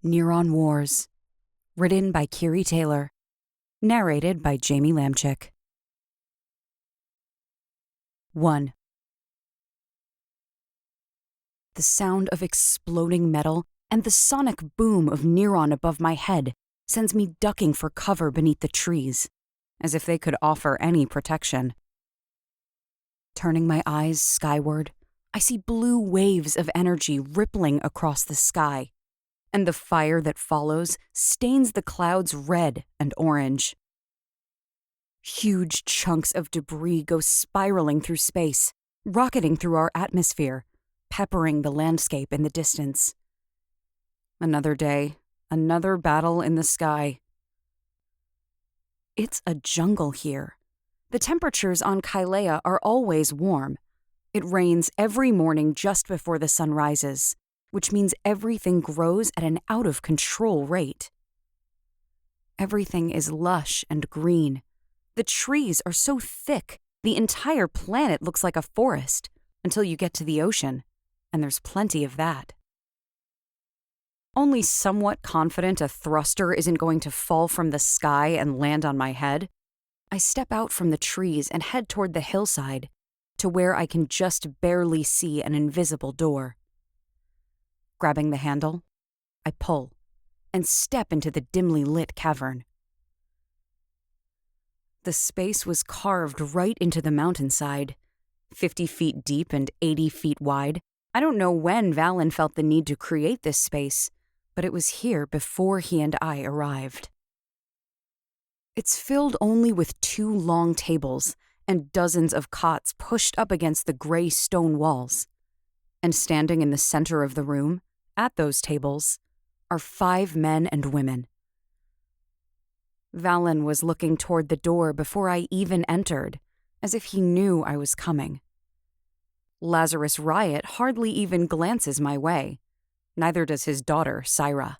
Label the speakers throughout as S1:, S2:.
S1: Neron Wars. Written by Keary Taylor. Narrated by Jamie Lamchick. 1. The sound of exploding metal and the sonic boom of Neron above my head sends me ducking for cover beneath the trees, as if they could offer any protection. Turning my eyes skyward, I see blue waves of energy rippling across the sky, and the fire that follows stains the clouds red and orange. Huge chunks of debris go spiraling through space, rocketing through our atmosphere, peppering the landscape in the distance. Another day, another battle in the sky. It's a jungle here. The temperatures on Kaelea are always warm. It rains every morning just before the sun rises, which means everything grows at an out-of-control rate. Everything is lush and green. The trees are so thick, the entire planet looks like a forest, until you get to the ocean, and there's plenty of that. Only somewhat confident a thruster isn't going to fall from the sky and land on my head, I step out from the trees and head toward the hillside, to where I can just barely see an invisible door. Grabbing the handle, I pull and step into the dimly lit cavern. The space was carved right into the mountainside, 50 feet deep and 80 feet wide. I don't know when Valen felt the need to create this space, but it was here before he and I arrived. It's filled only with 2 long tables and dozens of cots pushed up against the gray stone walls. And standing in the center of the room, at those tables, are 5 men and women. Valen was looking toward the door before I even entered, as if he knew I was coming. Lazarus Riot hardly even glances my way. Neither does his daughter, Syra.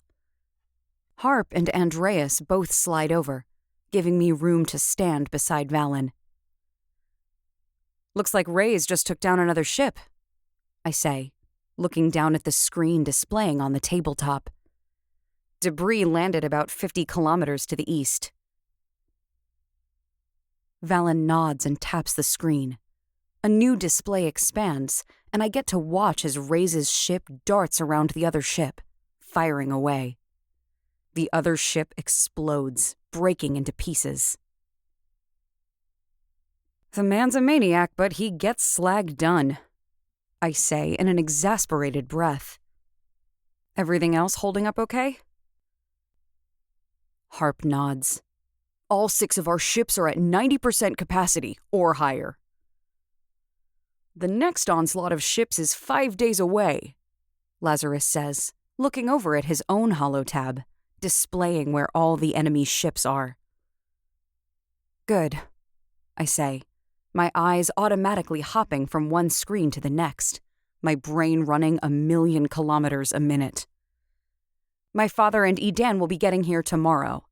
S1: Harp and Andreas both slide over, giving me room to stand beside Valen. "Looks like Rays just took down another ship," I say, looking down at the screen displaying on the tabletop. Debris landed about 50 kilometers to the east. Valen nods and taps the screen. A new display expands, and I get to watch as Rays' ship darts around the other ship, firing away. The other ship explodes, breaking into pieces. "The man's a maniac, but he gets slag done," I say in an exasperated breath. "Everything else holding up okay?" Harp nods. "All 6 of our ships are at 90% capacity, or higher." "The next onslaught of ships is 5 days away," Lazarus says, looking over at his own holotab, displaying where all the enemy ships are. "Good," I say, my eyes automatically hopping from one screen to the next, my brain running 1,000,000 kilometers a minute. "My father and Edan will be getting here tomorrow."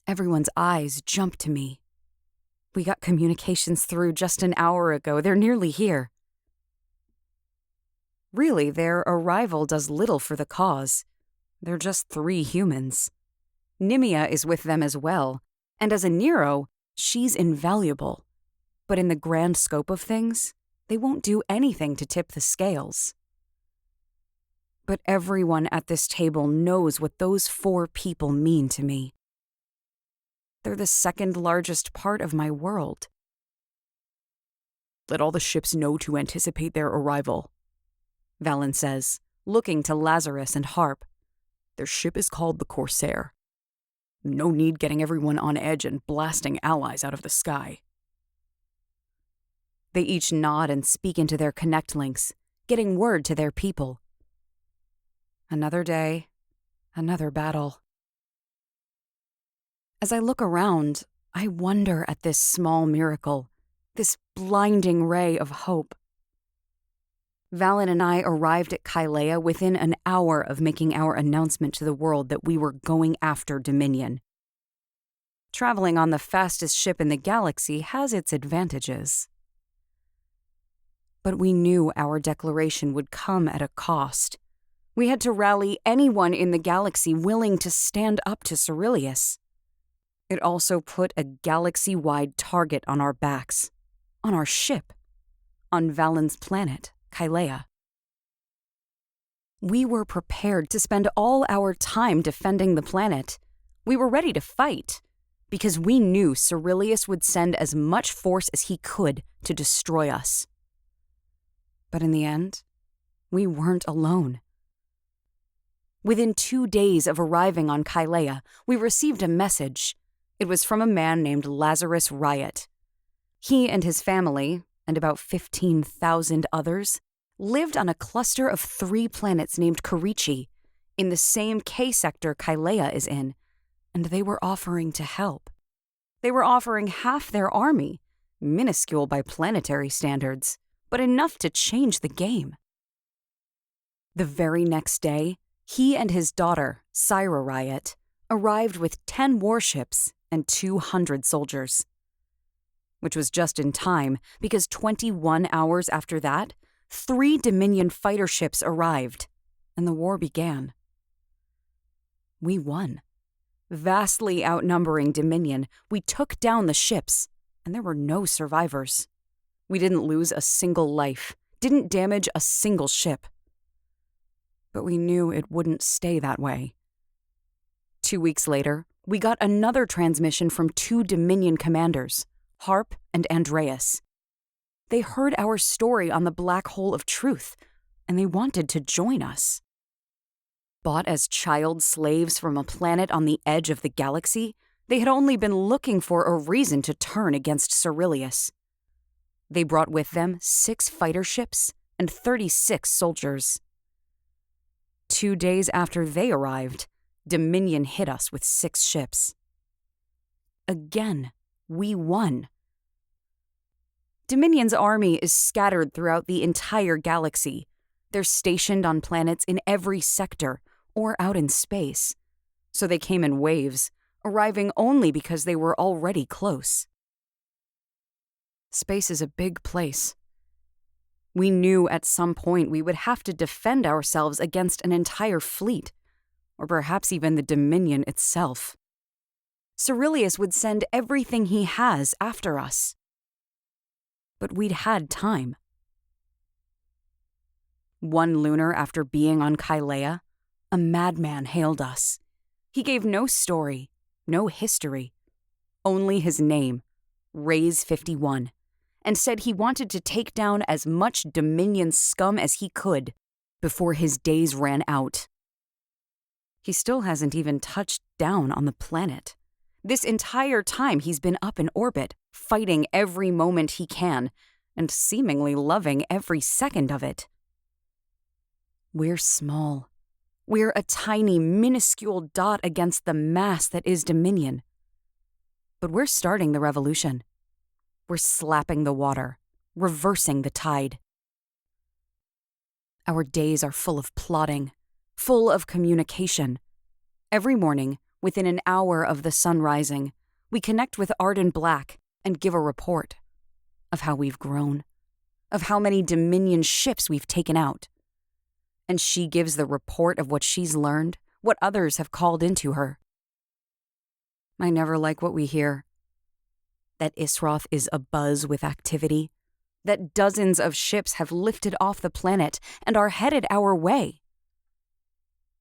S1: Everyone's eyes jump to me. We got communications through just an hour ago. They're nearly here. Really, their arrival does little for the cause. They're just 3 humans. Nimia is with them as well, and as a Nero, she's invaluable. But in the grand scope of things, they won't do anything to tip the scales. But everyone at this table knows what those 4 people mean to me. They're the second largest part of my world. "Let all the ships know to anticipate their arrival," Valen says, looking to Lazarus and Harp. "Their ship is called the Corsair. No need getting everyone on edge and blasting allies out of the sky." They each nod and speak into their connect links, getting word to their people. Another day, another battle. As I look around, I wonder at this small miracle, this blinding ray of hope. Valen and I arrived at Kaelea within an hour of making our announcement to the world that we were going after Dominion. Traveling on the fastest ship in the galaxy has its advantages. But we knew our declaration would come at a cost. We had to rally anyone in the galaxy willing to stand up to Cyrillius. It also put a galaxy-wide target on our backs, on our ship, on Valen's planet, Kaelea. We were prepared to spend all our time defending the planet. We were ready to fight, because we knew Cyrillius would send as much force as he could to destroy us. But in the end, we weren't alone. Within 2 days of arriving on Kaelea, we received a message. It was from a man named Lazarus Riot. He and his family, and about 15,000 others, lived on a cluster of 3 planets named Keary, in the same K-sector Kaelea is in, and they were offering to help. They were offering half their army, minuscule by planetary standards, but enough to change the game. The very next day, he and his daughter, Cyra Riot, arrived with 10 warships and 200 soldiers. Which was just in time, because 21 hours after that, 3 Dominion fighter ships arrived, and the war began. We won. Vastly outnumbering Dominion, we took down the ships, and there were no survivors. We didn't lose a single life, didn't damage a single ship. But we knew it wouldn't stay that way. 2 weeks later, we got another transmission from 2 Dominion commanders, Harp and Andreas. They heard our story on the Black Hole of Truth, and they wanted to join us. Bought as child slaves from a planet on the edge of the galaxy, they had only been looking for a reason to turn against Cyrillius. They brought with them 6 fighter ships and 36 soldiers. 2 days after they arrived, Dominion hit us with 6 ships. Again, we won. Dominion's army is scattered throughout the entire galaxy. They're stationed on planets in every sector, or out in space. So they came in waves, arriving only because they were already close. Space is a big place. We knew at some point we would have to defend ourselves against an entire fleet, or perhaps even the Dominion itself. Cyrillius would send everything he has after us. But we'd had time. One lunar after being on Kaelea, a madman hailed us. He gave no story, no history, only his name, Raise 51, and said he wanted to take down as much Dominion scum as he could before his days ran out. He still hasn't even touched down on the planet. This entire time he's been up in orbit, fighting every moment he can, and seemingly loving every second of it. We're small. We're a tiny, minuscule dot against the mass that is Dominion. But we're starting the revolution. We're slapping the water, reversing the tide. Our days are full of plotting, full of communication. Every morning, within an hour of the sun rising, we connect with Arden Black and give a report of how we've grown, of how many Dominion ships we've taken out. And she gives the report of what she's learned, what others have called into her. I never like what we hear. That Isroth is abuzz with activity, that dozens of ships have lifted off the planet and are headed our way.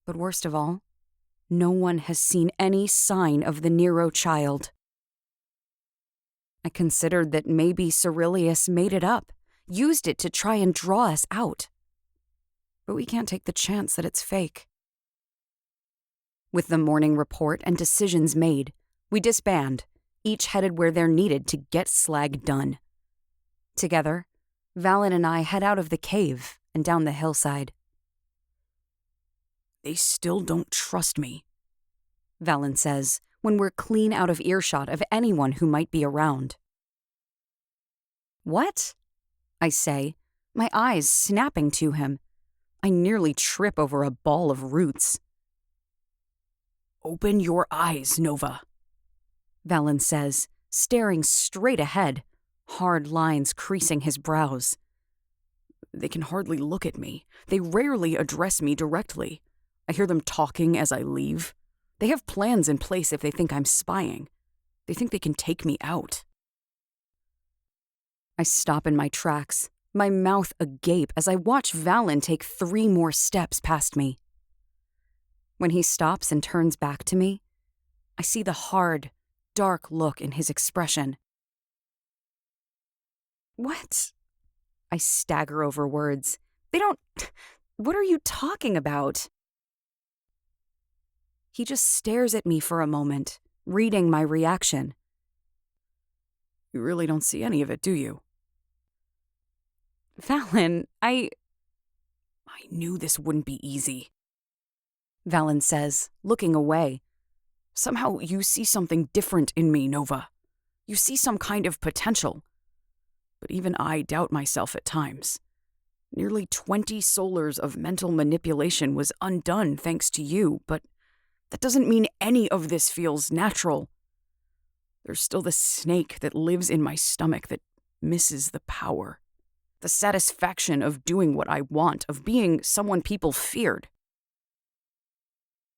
S1: But worst of all, no one has seen any sign of the Nero child. I considered that maybe Cyrillius made it up, used it to try and draw us out. But we can't take the chance that it's fake. With the morning report and decisions made, we disband, each headed where they're needed to get slag done. Together, Valen and I head out of the cave and down the hillside. They still don't trust me, Valen says when we're clean out of earshot of anyone who might be around. What? I say, my eyes snapping to him. I nearly trip over a ball of roots. Open your eyes, Nova, Valen says, staring straight ahead, hard lines creasing his brows. They can hardly look at me. They rarely address me directly. I hear them talking as I leave. They have plans in place if they think I'm spying. They think they can take me out. I stop in my tracks, my mouth agape as I watch Valen take 3 more steps past me. When he stops and turns back to me, I see the hard, dark look in his expression. What? I stagger over words. What are you talking about? He just stares at me for a moment, reading my reaction. You really don't see any of it, do you? Valen, I knew this wouldn't be easy. Valen says, looking away. Somehow you see something different in me, Nova. You see some kind of potential. But even I doubt myself at times. Nearly 20 solars of mental manipulation was undone thanks to you, but that doesn't mean any of this feels natural. There's still the snake that lives in my stomach that misses the power. The satisfaction of doing what I want, of being someone people feared.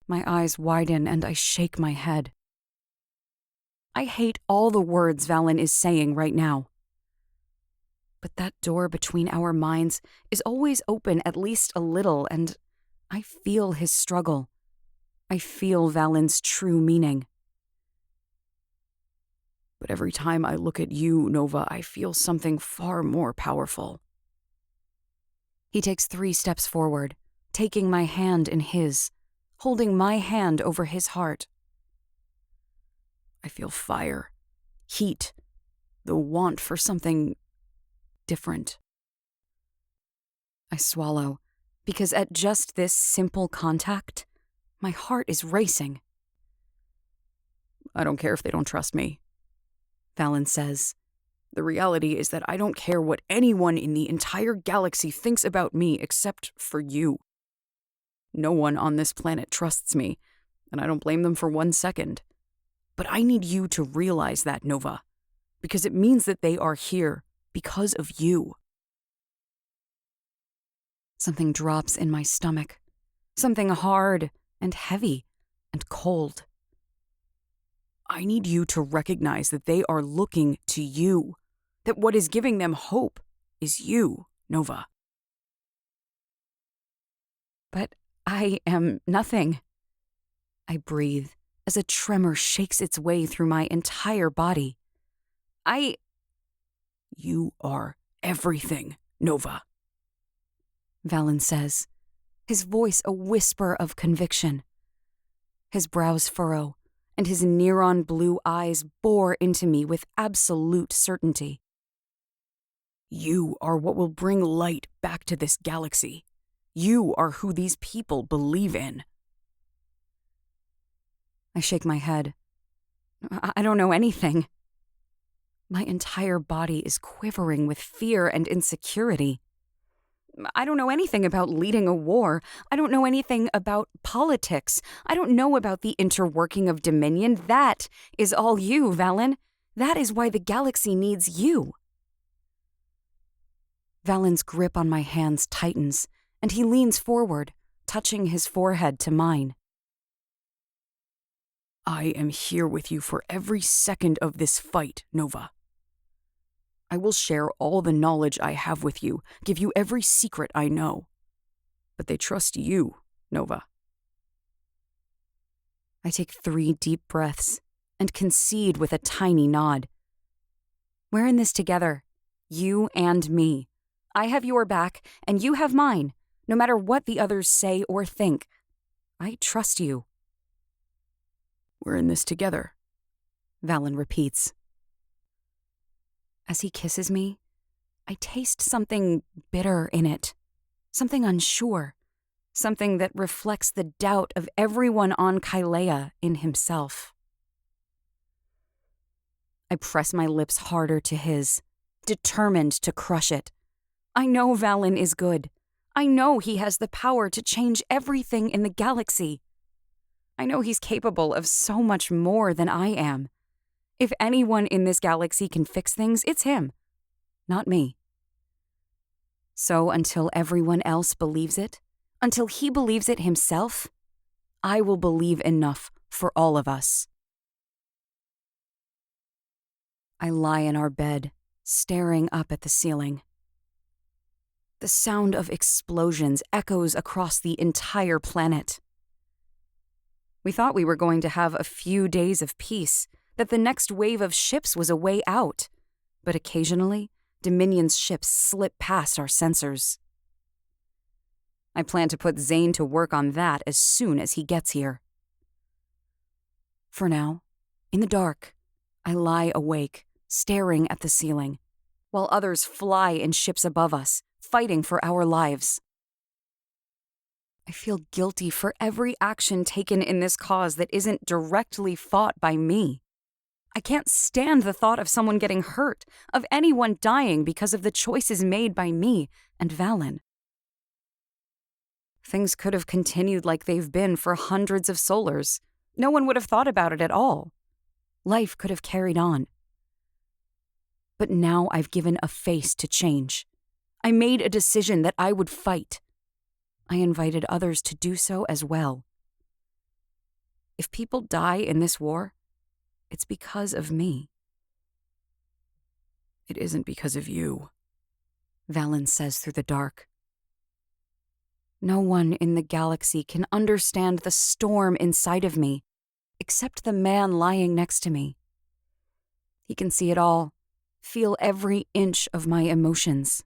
S1: My eyes widen and I shake my head. I hate all the words Valen is saying right now. But that door between our minds is always open at least a little, and I feel his struggle. I feel Valen's true meaning. But every time I look at you, Nova, I feel something far more powerful. He takes 3 steps forward, taking my hand in his, holding my hand over his heart. I feel fire, heat, the want for something different. I swallow, because at just this simple contact, my heart is racing. I don't care if they don't trust me, Valen says. The reality is that I don't care what anyone in the entire galaxy thinks about me except for you. No one on this planet trusts me, and I don't blame them for 1 second. But I need you to realize that, Nova, because it means that they are here because of you. Something drops in my stomach, something hard and heavy and cold. I need you to recognize that they are looking to you, that what is giving them hope is you, Nova. But I am nothing. I breathe as a tremor shakes its way through my entire body. You are everything, Nova, Valen says, his voice a whisper of conviction. His brows furrow, and his Neron blue eyes bore into me with absolute certainty. You are what will bring light back to this galaxy. You are who these people believe in. I shake my head. I don't know anything. My entire body is quivering with fear and insecurity. I don't know anything about leading a war. I don't know anything about politics. I don't know about the interworking of Dominion. That is all you, Valen. That is why the galaxy needs you. Valen's grip on my hands tightens, and he leans forward, touching his forehead to mine. I am here with you for every second of this fight, Nova. I will share all the knowledge I have with you, give you every secret I know. But they trust you, Nova. I take 3 deep breaths and concede with a tiny nod. We're in this together, you and me. I have your back, and you have mine, no matter what the others say or think. I trust you. We're in this together, Valen repeats. As he kisses me, I taste something bitter in it, something unsure, something that reflects the doubt of everyone on Kaelea in himself. I press my lips harder to his, determined to crush it. I know Valen is good. I know he has the power to change everything in the galaxy. I know he's capable of so much more than I am. If anyone in this galaxy can fix things, it's him, not me. So until everyone else believes it, until he believes it himself, I will believe enough for all of us. I lie in our bed, staring up at the ceiling. The sound of explosions echoes across the entire planet. We thought we were going to have a few days of peace, that the next wave of ships was a way out, but occasionally, Dominion's ships slip past our sensors. I plan to put Zane to work on that as soon as he gets here. For now, in the dark, I lie awake, staring at the ceiling, while others fly in ships above us, fighting for our lives. I feel guilty for every action taken in this cause that isn't directly fought by me. I can't stand the thought of someone getting hurt, of anyone dying because of the choices made by me and Valen. Things could have continued like they've been for hundreds of solars. No one would have thought about it at all. Life could have carried on. But now I've given a face to change. I made a decision that I would fight. I invited others to do so as well. If people die in this war, it's because of me. It isn't because of you, Valen says through the dark. No one in the galaxy can understand the storm inside of me, except the man lying next to me. He can see it all, feel every inch of my emotions.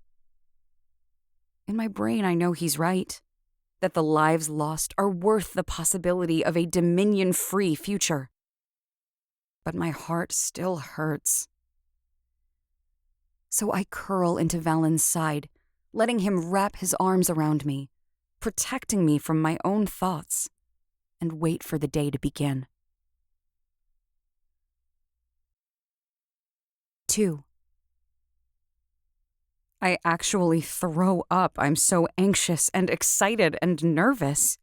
S1: In my brain, I know he's right, that the lives lost are worth the possibility of a Dominion-free future. But my heart still hurts. So I curl into Valen's side, letting him wrap his arms around me, protecting me from my own thoughts, and wait for the day to begin. 2. I actually throw up. I'm so anxious and excited and nervous.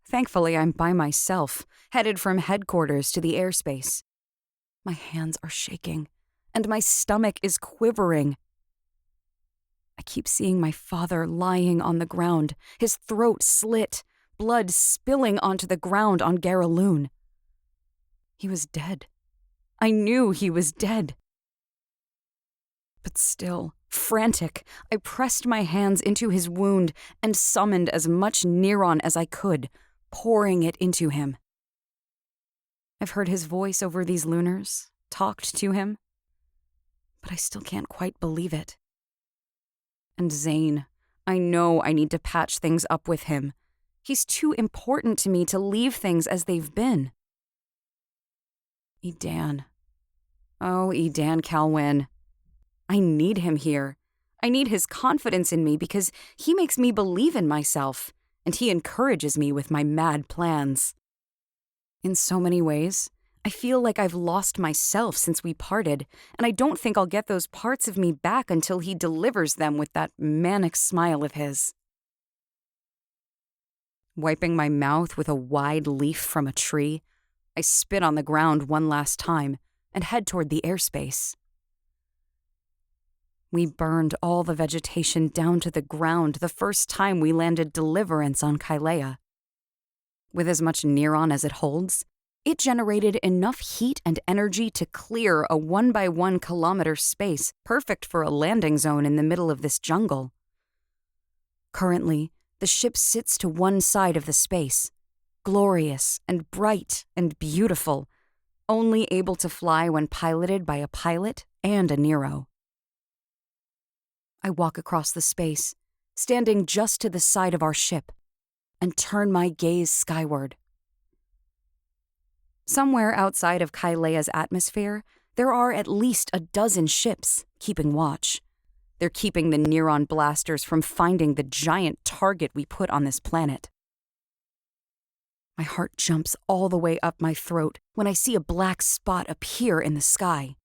S1: Thankfully, I'm by myself, headed from headquarters to the airspace. My hands are shaking, and my stomach is quivering. I keep seeing my father lying on the ground, his throat slit, blood spilling onto the ground on Garaloon. He was dead. I knew he was dead. But still, frantic, I pressed my hands into his wound and summoned as much Neron as I could, pouring it into him. I've heard his voice over these lunars, talked to him, but I still can't quite believe it. And Zane, I know I need to patch things up with him. He's too important to me to leave things as they've been. Edan. Oh, Edan Calwyn. I need him here. I need his confidence in me because he makes me believe in myself, and he encourages me with my mad plans. In so many ways, I feel like I've lost myself since we parted, and I don't think I'll get those parts of me back until he delivers them with that manic smile of his. Wiping my mouth with a wide leaf from a tree, I spit on the ground one last time and head toward the airspace. We burned all the vegetation down to the ground the first time we landed Deliverance on Kaelea. With as much Neron as it holds, it generated enough heat and energy to clear a 1x1 kilometer space perfect for a landing zone in the middle of this jungle. Currently, the ship sits to one side of the space, glorious and bright and beautiful, only able to fly when piloted by a pilot and a Nero. I walk across the space, standing just to the side of our ship, and turn my gaze skyward. Somewhere outside of Kaelea's atmosphere, there are at least a dozen ships keeping watch. They're keeping the Neron blasters from finding the giant target we put on this planet. My heart jumps all the way up my throat when I see a black spot appear in the sky.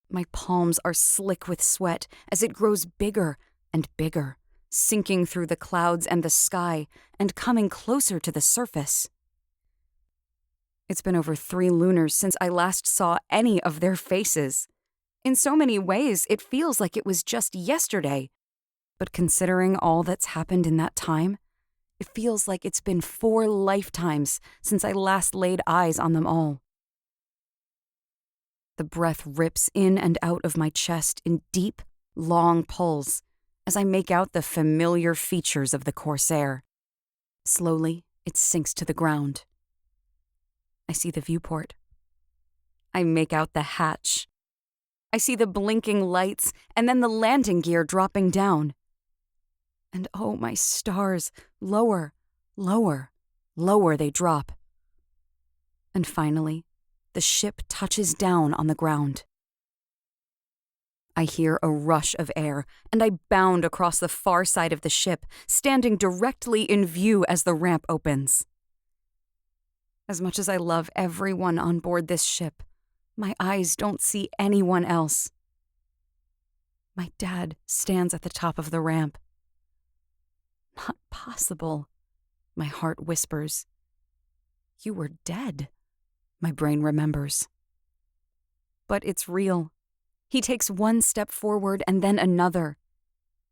S1: My palms are slick with sweat as it grows bigger and bigger, sinking through the clouds and the sky and coming closer to the surface. It's been over 3 lunars since I last saw any of their faces. In so many ways, it feels like it was just yesterday. But considering all that's happened in that time, it feels like it's been 4 lifetimes since I last laid eyes on them all. The breath rips in and out of my chest in deep, long pulls as I make out the familiar features of the Corsair. Slowly, it sinks to the ground. I see the viewport. I make out the hatch. I see the blinking lights and then the landing gear dropping down. And oh, my stars, lower, lower, lower they drop. And finally, the ship touches down on the ground. I hear a rush of air, and I bound across the far side of the ship, standing directly in view as the ramp opens. As much as I love everyone on board this ship, my eyes don't see anyone else. My dad stands at the top of the ramp. Not possible, my heart whispers. You were dead, my brain remembers. But it's real. He takes one step forward and then another.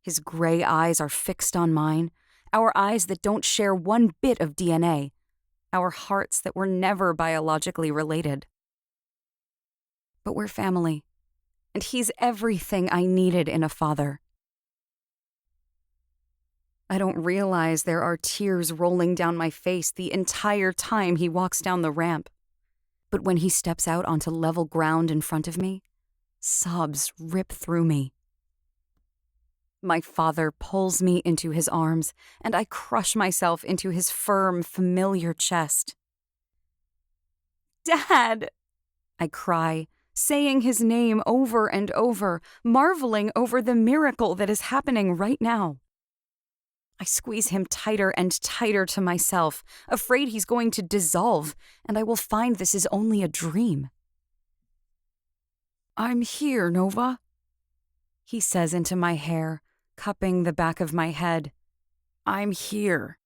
S1: His gray eyes are fixed on mine, our eyes that don't share one bit of DNA, our hearts that were never biologically related. But we're family, and he's everything I needed in a father. I don't realize there are tears rolling down my face the entire time he walks down the ramp. But when he steps out onto level ground in front of me, sobs rip through me. My father pulls me into his arms, and I crush myself into his firm, familiar chest. "Dad!" I cry, saying his name over and over, marveling over the miracle that is happening right now. I squeeze him tighter and tighter to myself, afraid he's going to dissolve, and I will find this is only a dream. "I'm here, Nova," he says into my hair, cupping the back of my head. "I'm here."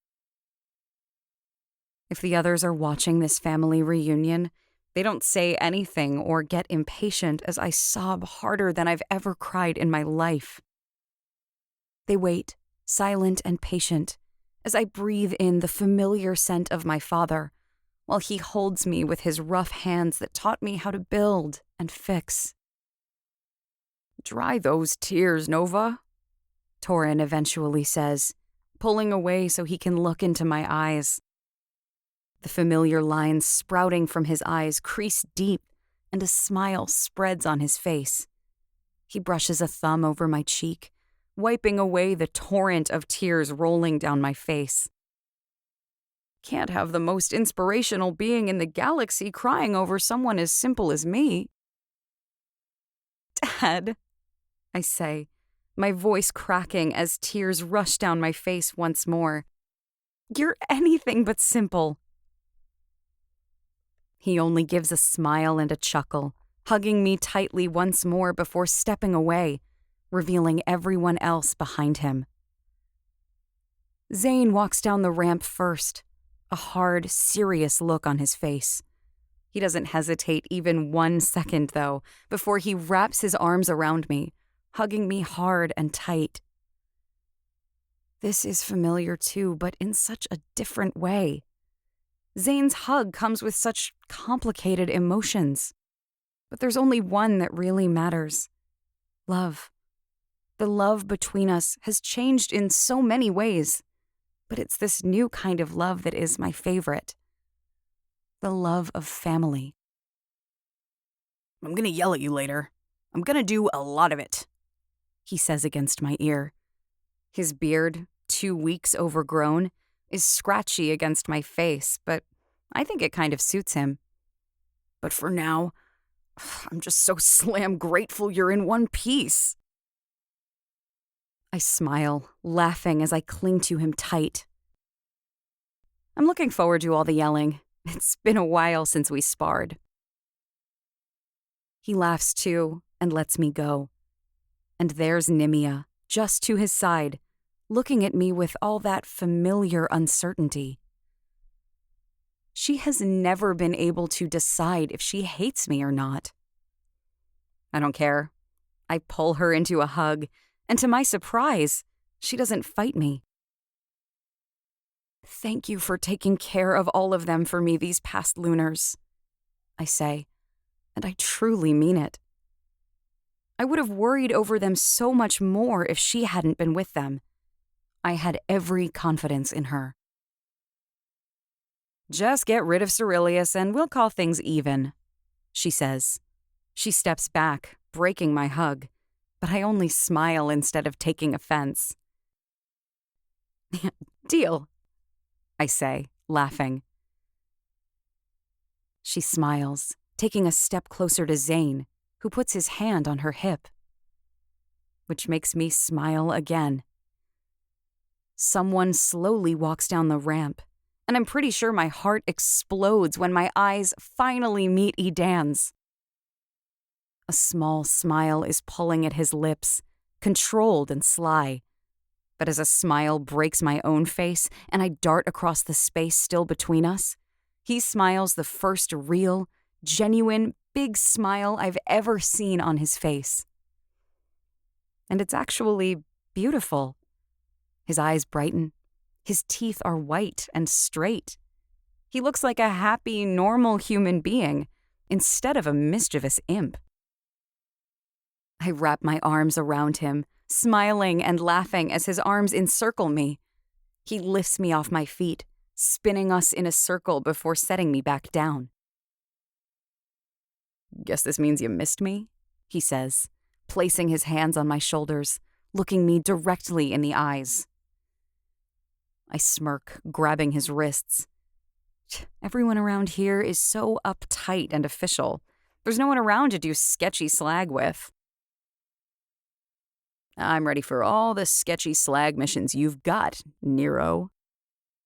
S1: If the others are watching this family reunion, they don't say anything or get impatient as I sob harder than I've ever cried in my life. They wait, silent and patient, as I breathe in the familiar scent of my father, while he holds me with his rough hands that taught me how to build and fix. "Dry those tears, Nova," Torin eventually says, pulling away so he can look into my eyes. The familiar lines sprouting from his eyes crease deep, and a smile spreads on his face. He brushes a thumb over my cheek, wiping away the torrent of tears rolling down my face. "Can't have the most inspirational being in the galaxy crying over someone as simple as me." "Dad," I say, my voice cracking as tears rush down my face once more. "You're anything but simple." He only gives a smile and a chuckle, hugging me tightly once more before stepping away, revealing everyone else behind him. Zane walks down the ramp first, a hard, serious look on his face. He doesn't hesitate even 1 second, though, before he wraps his arms around me, hugging me hard and tight. This is familiar too, but in such a different way. Zane's hug comes with such complicated emotions. But there's only one that really matters. Love. The love between us has changed in so many ways, but it's this new kind of love that is my favorite. The love of family. "I'm gonna yell at you later. I'm gonna do a lot of it," he says against my ear. His beard, 2 weeks overgrown, is scratchy against my face, but I think it kind of suits him. "But for now, I'm just so slam grateful you're in one piece." I smile, laughing as I cling to him tight. I'm looking forward to all the yelling. It's been a while since we sparred. He laughs too and lets me go. And there's Nimia, just to his side, looking at me with all that familiar uncertainty. She has never been able to decide if she hates me or not. I don't care. I pull her into a hug, and to my surprise, She doesn't fight me. Thank you for taking care of all of them for me these past lunars, I say, and I truly mean it. I would have worried over them so much more if she hadn't been with them. I had every confidence in her. Just get rid of Cyrillius and we'll call things even, she says. She steps back, breaking my hug, but I only smile instead of taking offense. Deal, I say, laughing. She smiles, taking a step closer to Zane, who puts his hand on her hip, which makes me smile again. Someone slowly walks down the ramp, and I'm pretty sure my heart explodes when my eyes finally meet Edan's. A small smile is pulling at his lips, controlled and sly. But as a smile breaks my own face and I dart across the space still between us, he smiles the first real, genuine, big smile I've ever seen on his face. And it's actually beautiful. His eyes brighten. His teeth are white and straight. He looks like a happy, normal human being instead of a mischievous imp. I wrap my arms around him, smiling and laughing as his arms encircle me. He lifts me off my feet, spinning us in a circle before setting me back down. Guess this means you missed me, he says, placing his hands on my shoulders, looking me directly in the eyes. I smirk, grabbing his wrists. Everyone around here is so uptight and official. There's no one around to do sketchy slag with. I'm ready for all the sketchy slag missions you've got, Nero,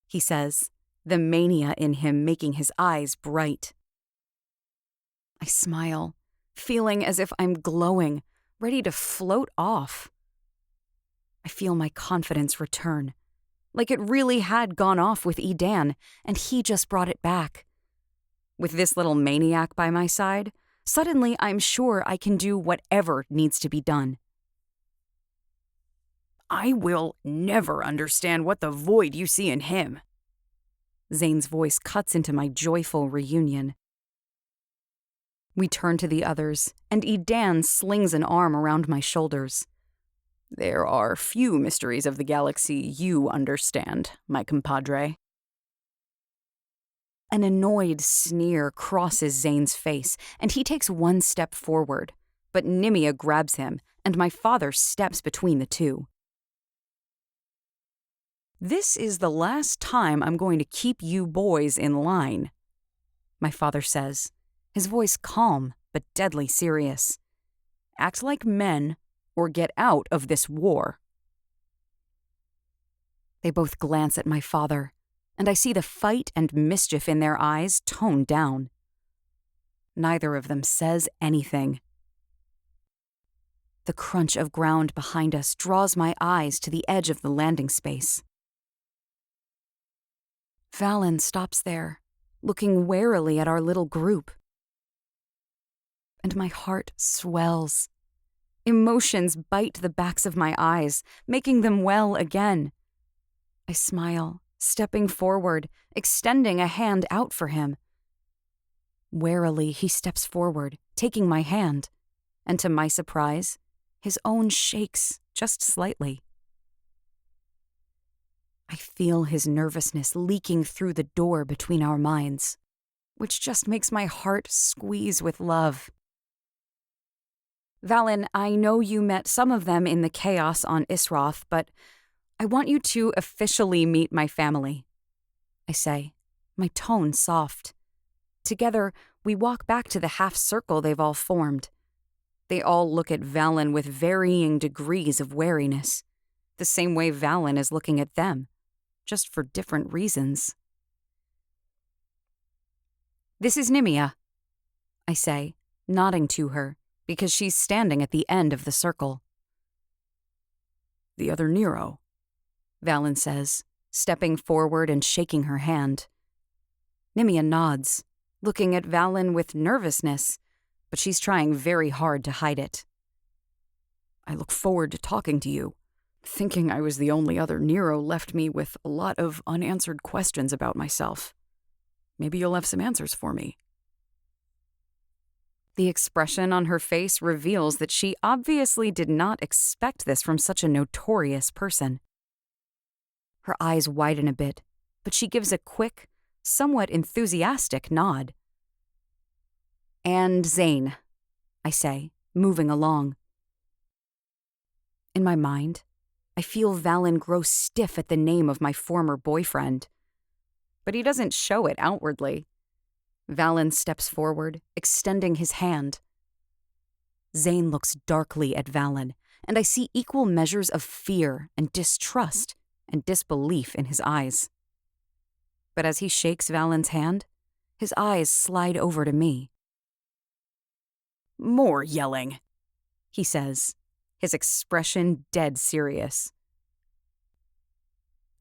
S1: he says, the mania in him making his eyes bright. I smile, feeling as if I'm glowing, ready to float off. I feel my confidence return, like it really had gone off with Edan, and he just brought it back. With this little maniac by my side, suddenly I'm sure I can do whatever needs to be done. I will never understand what the void you see in him. Zane's voice cuts into my joyful reunion. We turn to the others, and Edan slings an arm around my shoulders. There are few mysteries of the galaxy you understand, my compadre. An annoyed sneer crosses Zane's face, and he takes one step forward, but Nimia grabs him, and my father steps between the two. This is the last time I'm going to keep you boys in line, my father says, his voice calm but deadly serious. Act like men or get out of this war. They both glance at my father, and I see the fight and mischief in their eyes toned down. Neither of them says anything. The crunch of ground behind us draws my eyes to the edge of the landing space. Valen stops there, looking warily at our little group. And my heart swells. Emotions bite the backs of my eyes, making them well again. I smile, stepping forward, extending a hand out for him. Warily, he steps forward, taking my hand, and to my surprise, his own shakes just slightly. I feel his nervousness leaking through the door between our minds, which just makes my heart squeeze with love. Valen, I know you met some of them in the chaos on Isroth, but I want you to officially meet my family, I say, my tone soft. Together, we walk back to the half-circle they've all formed. They all look at Valen with varying degrees of wariness, the same way Valen is looking at them, just for different reasons. This is Nimia, I say, nodding to her, because she's standing at the end of the circle. The other Nero, Valen says, stepping forward and shaking her hand. Nimia nods, looking at Valen with nervousness, but she's trying very hard to hide it. I look forward to talking to you. Thinking I was the only other Nero left me with a lot of unanswered questions about myself. Maybe you'll have some answers for me." The expression on her face reveals that she obviously did not expect this from such a notorious person. Her eyes widen a bit, but she gives a quick, somewhat enthusiastic nod. "And Zane," I say, moving along. In my mind, I feel Valen grow stiff at the name of my former boyfriend. But he doesn't show it outwardly. Valen steps forward, extending his hand. Zane looks darkly at Valen, and I see equal measures of fear and distrust and disbelief in his eyes. But as he shakes Valen's hand, his eyes slide over to me. "More yelling," he says, his expression dead serious.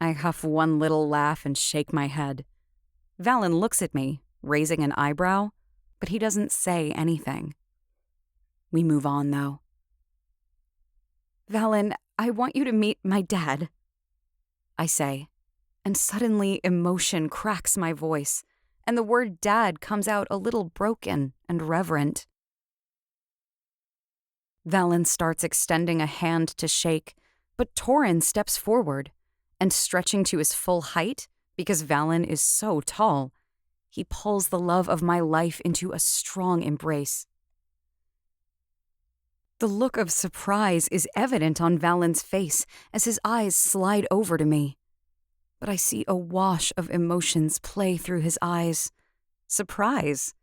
S1: I huff one little laugh and shake my head. Valen looks at me, raising an eyebrow, but he doesn't say anything. We move on, though. "Valen, I want you to meet my dad," I say, and suddenly emotion cracks my voice, and the word dad comes out a little broken and reverent. Valen starts extending a hand to shake, but Torin steps forward, and stretching to his full height, because Valen is so tall, he pulls the love of my life into a strong embrace. The look of surprise is evident on Valen's face as his eyes slide over to me. But I see a wash of emotions play through his eyes. Surprise,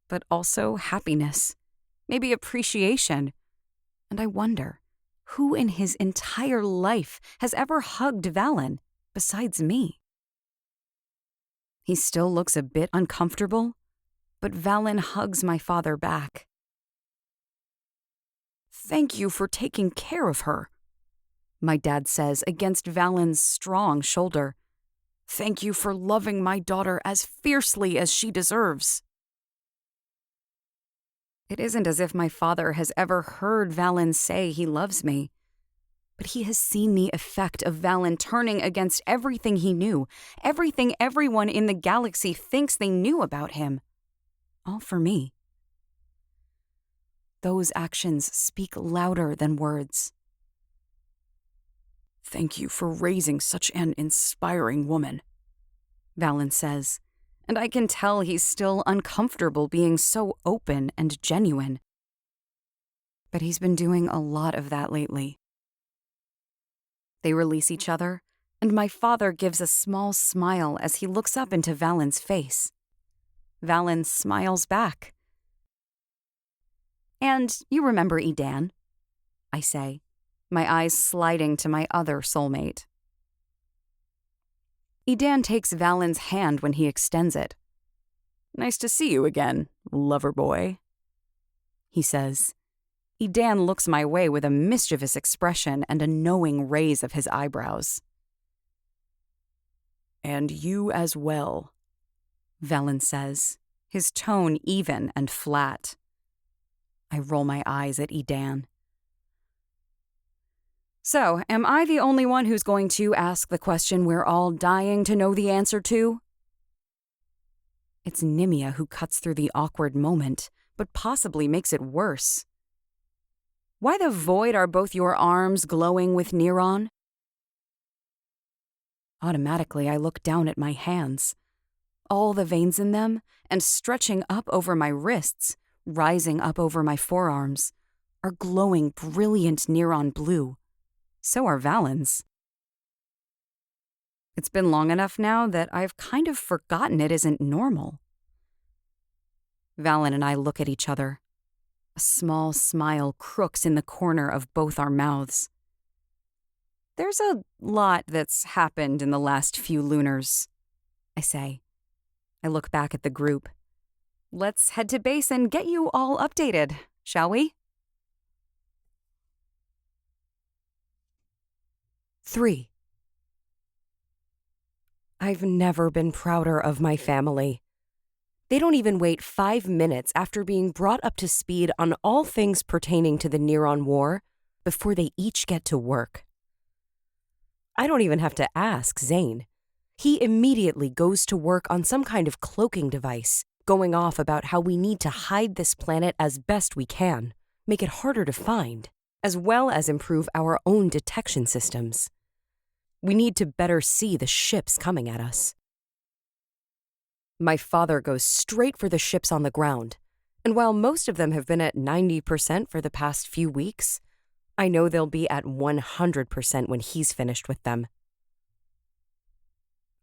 S1: but also happiness, maybe appreciation. And I wonder, who in his entire life has ever hugged Valen besides me? He still looks a bit uncomfortable, but Valen hugs my father back. "Thank you for taking care of her," my dad says against Valen's strong shoulder. "Thank you for loving my daughter as fiercely as she deserves." It isn't as if my father has ever heard Valen say he loves me, but he has seen the effect of Valen turning against everything he knew, everything everyone in the galaxy thinks they knew about him. All for me. Those actions speak louder than words. "Thank you for raising such an inspiring woman," Valen says, and I can tell he's still uncomfortable being so open and genuine. But he's been doing a lot of that lately. They release each other, and my father gives a small smile as he looks up into Valen's face. Valen smiles back. "And you remember Edan?" I say, my eyes sliding to my other soulmate. Edan takes Valen's hand when he extends it. "Nice to see you again, lover boy," he says. Edan looks my way with a mischievous expression and a knowing raise of his eyebrows. "And you as well," Valen says, his tone even and flat. I roll my eyes at Edan. "So, am I the only one who's going to ask the question we're all dying to know the answer to?" It's Nimia who cuts through the awkward moment, but possibly makes it worse. "Why the void are both your arms glowing with Neron?" Automatically, I look down at my hands. All the veins in them, and stretching up over my wrists, rising up over my forearms, are glowing brilliant Neron blue. So are Valen's. It's been long enough now that I've kind of forgotten it isn't normal. Valen and I look at each other. A small smile crooks in the corner of both our mouths. "There's a lot that's happened in the last few lunars," I say. I look back at the group. "Let's head to base and get you all updated, shall we?" 3.
S2: I've never been prouder of my family. They don't even wait 5 minutes after being brought up to speed on all things pertaining to the Neron War before they each get to work. I don't even have to ask Zane. He immediately goes to work on some kind of cloaking device, going off about how we need to hide this planet as best we can, make it harder to find, as well as improve our own detection systems. We need to better see the ships coming at us. My father goes straight for the ships on the ground, and while most of them have been at 90% for the past few weeks, I know they'll be at 100% when he's finished with them.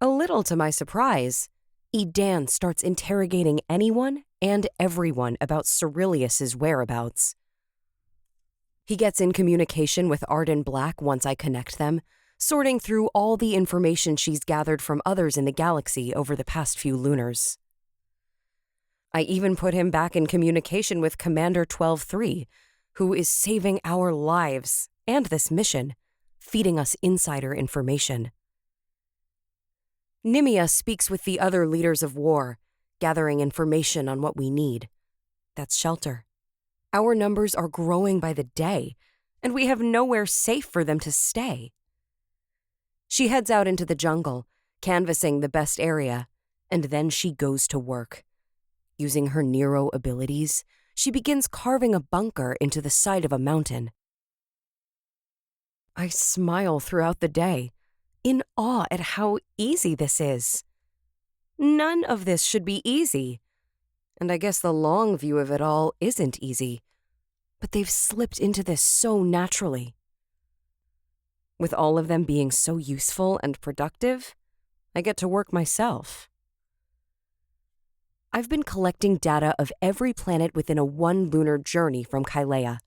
S2: A little to my surprise, Edan starts interrogating anyone and everyone about Cyrillius's whereabouts. He gets in communication with Arden Black once I connect them, sorting through all the information she's gathered from others in the galaxy over the past few lunars. I even put him back in communication with Commander 12-3, who is saving our lives and this mission, feeding us insider information. Nimia speaks with the other leaders of war, gathering information on what we need. That's shelter. Our numbers are growing by the day, and we have nowhere safe for them to stay. She heads out into the jungle, canvassing the best area, and then she goes to work. Using her Nero abilities, she begins carving a bunker into the side of a mountain. I smile throughout the day, in awe at how easy this is. None of this should be easy. And I guess the long view of it all isn't easy. But they've slipped into this so naturally. With all of them being so useful and productive, I get to work myself. I've been collecting data of every planet within a 1 lunar journey from Kaelea.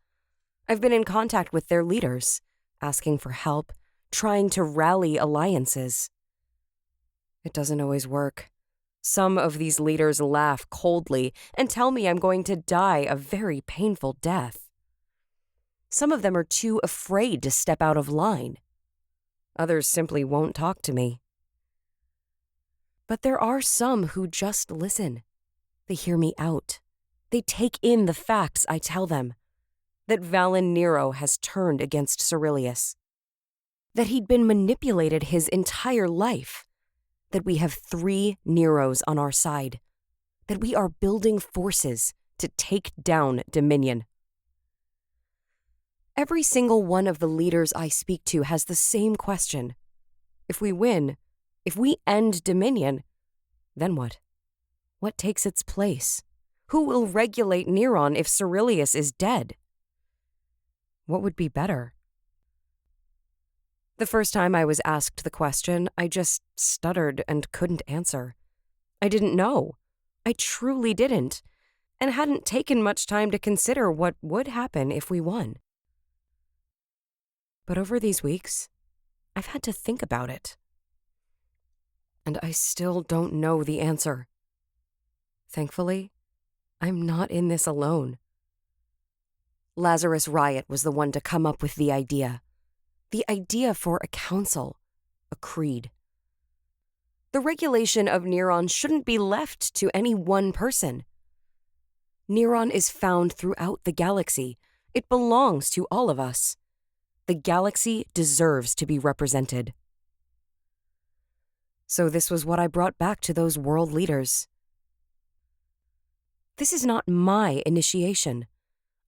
S2: I've been in contact with their leaders, asking for help, trying to rally alliances. It doesn't always work. Some of these leaders laugh coldly and tell me I'm going to die a very painful death. Some of them are too afraid to step out of line. Others simply won't talk to me. But there are some who just listen. They hear me out. They take in the facts I tell them. That Valen Nero has turned against Cyrillius. That he'd been manipulated his entire life. That we have 3 Neros on our side. That we are building forces to take down Dominion. Every single one of the leaders I speak to has the same question. If we win, if we end Dominion, then what? What takes its place? Who will regulate Neron if Cyrillius is dead? What would be better? The first time I was asked the question, I just stuttered and couldn't answer. I didn't know. I truly didn't, and hadn't taken much time to consider what would happen if we won. But over these weeks, I've had to think about it. And I still don't know the answer. Thankfully, I'm not in this alone. Lazarus Riot was the one to come up with the idea. The idea for a council, a creed. The regulation of Neron shouldn't be left to any one person. Neron is found throughout the galaxy. It belongs to all of us. The galaxy deserves to be represented. So this was what I brought back to those world leaders. This is not my initiation.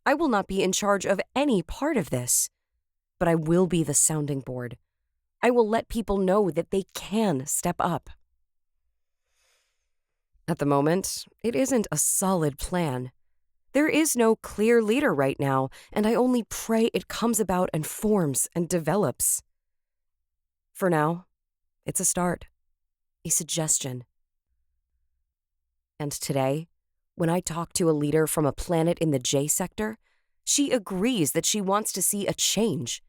S2: I will not be in charge of any part of this. But I will be the sounding board. I will let people know that they can step up. At the moment, it isn't a solid plan. There is no clear leader right now, and I only pray it comes about and forms and develops. For now, it's a start, a suggestion. And today, when I talk to a leader from a planet in the J sector, she agrees that she wants to see a change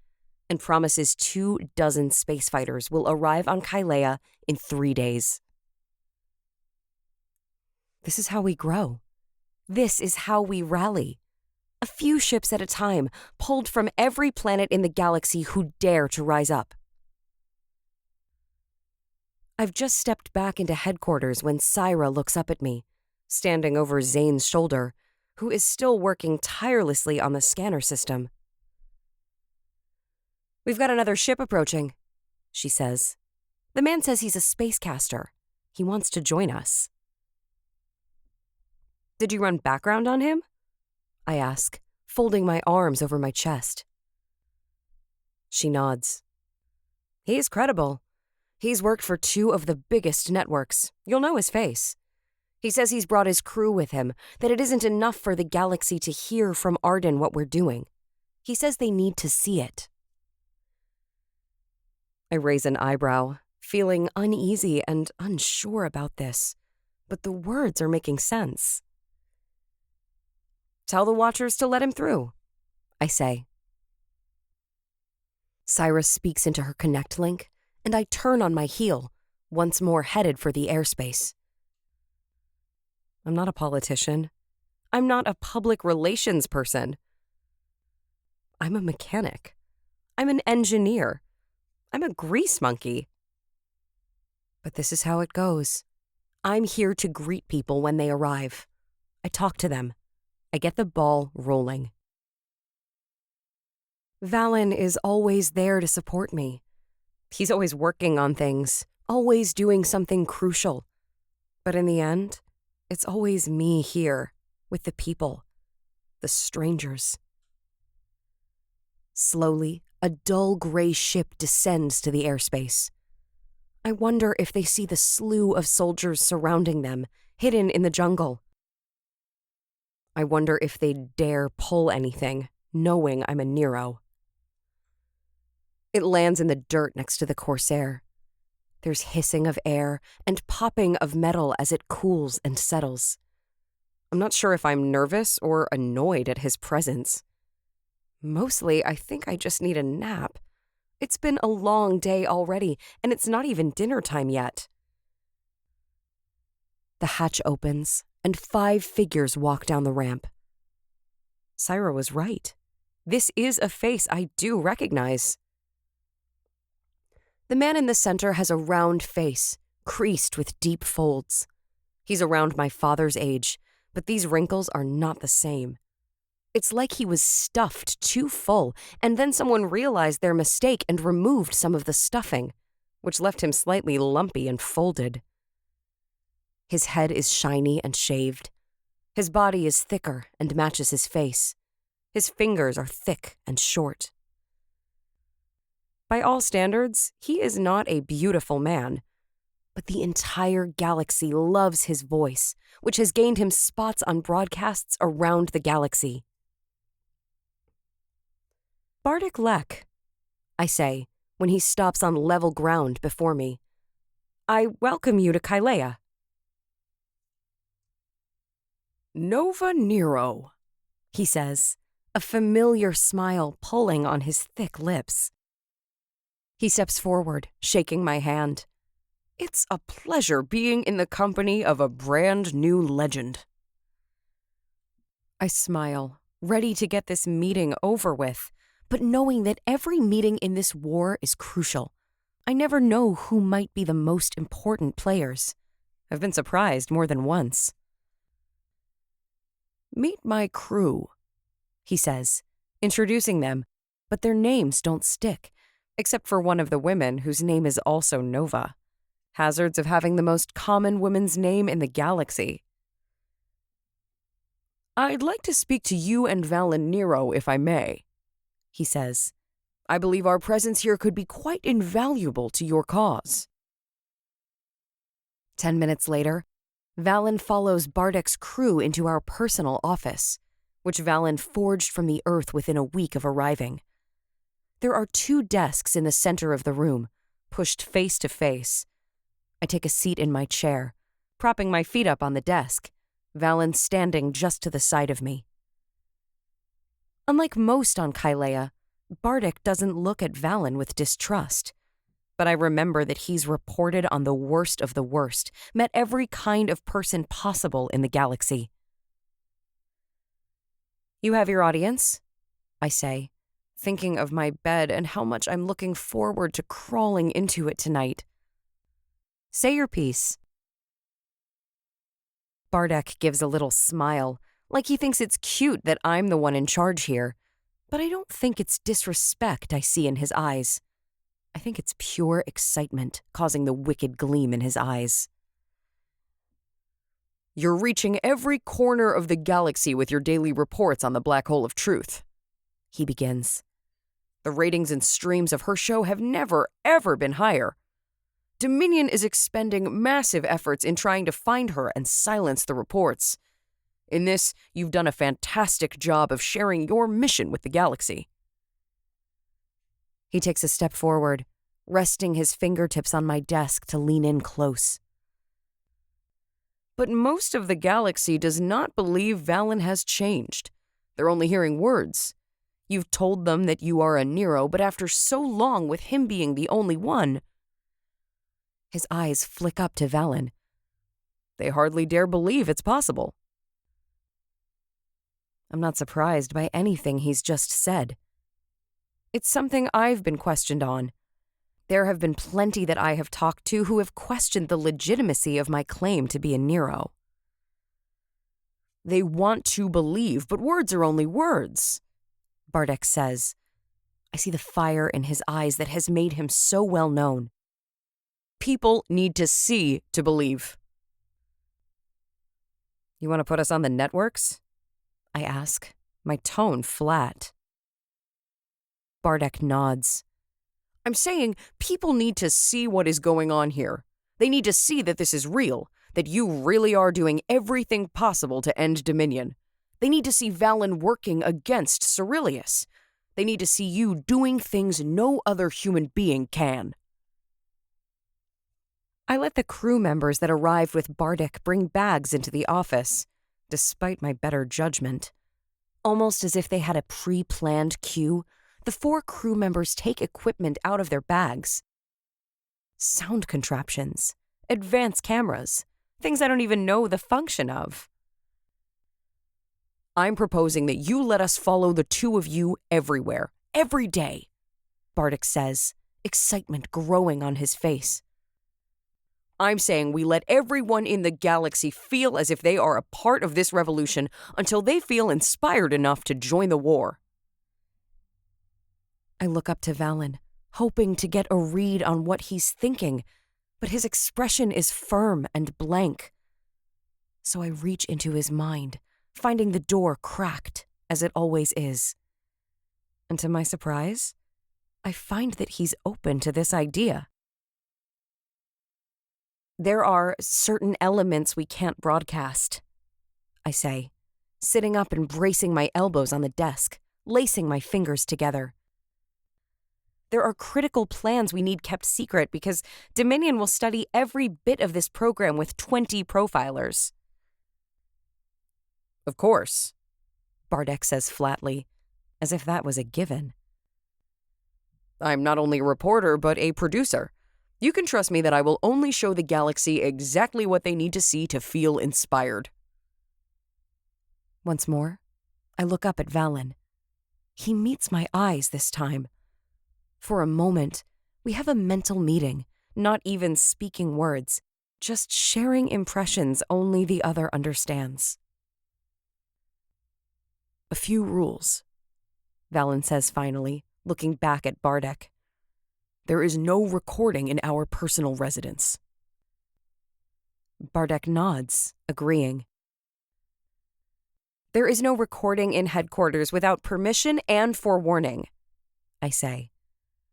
S2: and promises 24 space fighters will arrive on Kaelea in 3 days. This is how we grow. This is how we rally. A few ships at a time, pulled from every planet in the galaxy who dare to rise up. I've just stepped back into headquarters when Syra looks up at me, standing over Zane's shoulder, who is still working tirelessly on the scanner system. "We've got another ship approaching," she says. The man says he's a spacecaster. He wants to join us. Did you run background on him? I ask, folding my arms over my chest. She nods. He's credible. He's worked for 2 of the biggest networks. You'll know his face. He says he's brought his crew with him, that it isn't enough for the galaxy to hear from Arden what we're doing. He says they need to see it. I raise an eyebrow, feeling uneasy and unsure about this, but the words are making sense. Tell the Watchers to let him through, I say. Cyrus speaks into her Connect link, and I turn on my heel, once more headed for the airspace. I'm not a politician. I'm not a public relations person. I'm a mechanic. I'm an engineer. I'm a grease monkey. But this is how it goes. I'm here to greet people when they arrive. I talk to them. I get the ball rolling. Valen is always there to support me. He's always working on things, always doing something crucial. But in the end, it's always me here, with the people, the strangers. Slowly, a dull gray ship descends to the airspace. I wonder if they see the slew of soldiers surrounding them, hidden in the jungle. I wonder if they'd dare pull anything, knowing I'm a Nero. It lands in the dirt next to the Corsair. There's hissing of air and popping of metal as it cools and settles. I'm not sure if I'm nervous or annoyed at his presence. Mostly, I think I just need a nap. It's been a long day already, and it's not even dinner time yet. The hatch opens, and 5 figures walk down the ramp. Syra was right. This is a face I do recognize. The man in the center has a round face, creased with deep folds. He's around my father's age, but these wrinkles are not the same. It's like he was stuffed too full, and then someone realized their mistake and removed some of the stuffing, which left him slightly lumpy and folded. His head is shiny and shaved. His body is thicker and matches his face. His fingers are thick and short. By all standards, he is not a beautiful man, but the entire galaxy loves his voice, which has gained him spots on broadcasts around the galaxy. Bardic Lek, I say, when he stops on level ground before me. I welcome you to Kaelea. Nova Nero, he says, a familiar smile pulling on his thick lips. He steps forward, shaking my hand. It's a pleasure being in the company of a brand new legend. I smile, ready to get this meeting over with, but knowing that every meeting in this war is crucial. I never know who might be the most important players. I've been surprised more than once. Meet my crew, he says, introducing them, but their names don't stick, except for one of the women whose name is also Nova. Hazards of having the most common woman's name in the galaxy. I'd like to speak to you and Valen Nero, if I may, he says. I believe our presence here could be quite invaluable to your cause. 10 minutes later, Valen follows Bardic's crew into our personal office, which Valen forged from the earth within a week of arriving. There are 2 desks in the center of the room, pushed face to face. I take a seat in my chair, propping my feet up on the desk, Valen standing just to the side of me. Unlike most on Kaelea, Bardic doesn't look at Valen with distrust. But I remember that he's reported on the worst of the worst, met every kind of person possible in the galaxy. You have your audience, I say, thinking of my bed and how much I'm looking forward to crawling into it tonight. Say your piece. Bardic gives a little smile, like he thinks it's cute that I'm the one in charge here, but I don't think it's disrespect I see in his eyes. I think it's pure excitement causing the wicked gleam in his eyes.
S1: You're reaching every corner of the galaxy with your daily reports on the Black Hole of Truth, he begins. The ratings and streams of her show have never, ever been higher. Dominion is expending massive efforts in trying to find her and silence the reports. In this, you've done a fantastic job of sharing your mission with the galaxy.
S2: He takes a step forward, resting his fingertips on my desk to lean in close.
S1: But most of the galaxy does not believe Valen has changed. They're only hearing words. You've told them that you are a Nero, but after so long with him being the only one...
S2: His eyes flick up to Valen.
S1: They hardly dare believe it's possible.
S2: I'm not surprised by anything he's just said. It's something I've been questioned on. There have been plenty that I have talked to who have questioned the legitimacy of my claim to be a Nero.
S1: They want to believe, but words are only words,
S2: Bartek says. I see the fire in his eyes that has made him so well known.
S1: People need to see to believe.
S2: You want to put us on the networks? I ask, my tone flat. Bartek nods.
S1: I'm saying people need to see what is going on here. They need to see that this is real, that you really are doing everything possible to end Dominion. They need to see Valen working against Cyrillius. They need to see you doing things no other human being can.
S2: I let the crew members that arrived with Bartek bring bags into the office, despite my better judgment. Almost as if they had a pre-planned cue, the 4 crew members take equipment out of their bags. Sound contraptions, advanced cameras, things I don't even know the function of.
S1: I'm proposing that you let us follow the 2 of you everywhere, every day,
S2: Bartek says, excitement growing on his face.
S1: I'm saying we let everyone in the galaxy feel as if they are a part of this revolution until they feel inspired enough to join the war.
S2: I look up to Valen, hoping to get a read on what he's thinking, but his expression is firm and blank. So I reach into his mind, finding the door cracked, as it always is. And to my surprise, I find that he's open to this idea. There are certain elements we can't broadcast, I say, sitting up and bracing my elbows on the desk, lacing my fingers together. There are critical plans we need kept secret because Dominion will study every bit of this program with 20 profilers.
S1: Of course,
S2: Bartek says flatly, as if that was a given.
S1: I'm not only a reporter, but a producer. You can trust me that I will only show the galaxy exactly what they need to see to feel inspired.
S2: Once more, I look up at Valen. He meets my eyes this time. For a moment, we have a mental meeting, not even speaking words, just sharing impressions only the other understands.
S1: A few rules,
S2: Valen says finally, looking back at Bartek.
S1: There is no recording in our personal residence.
S2: Bartek nods, agreeing. There is no recording in headquarters without permission and forewarning, I say.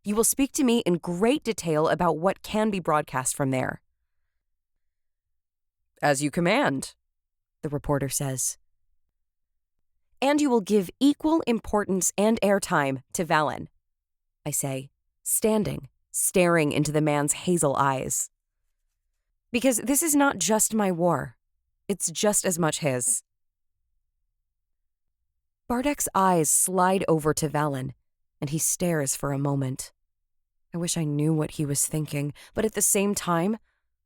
S2: You will speak to me in great detail about what can be broadcast from there.
S1: As you command,
S2: the reporter says. And you will give equal importance and airtime to Valen, I say, standing, staring into the man's hazel eyes. Because this is not just my war. It's just as much his. Bartek's eyes slide over to Valen, and he stares for a moment. I wish I knew what he was thinking, but at the same time,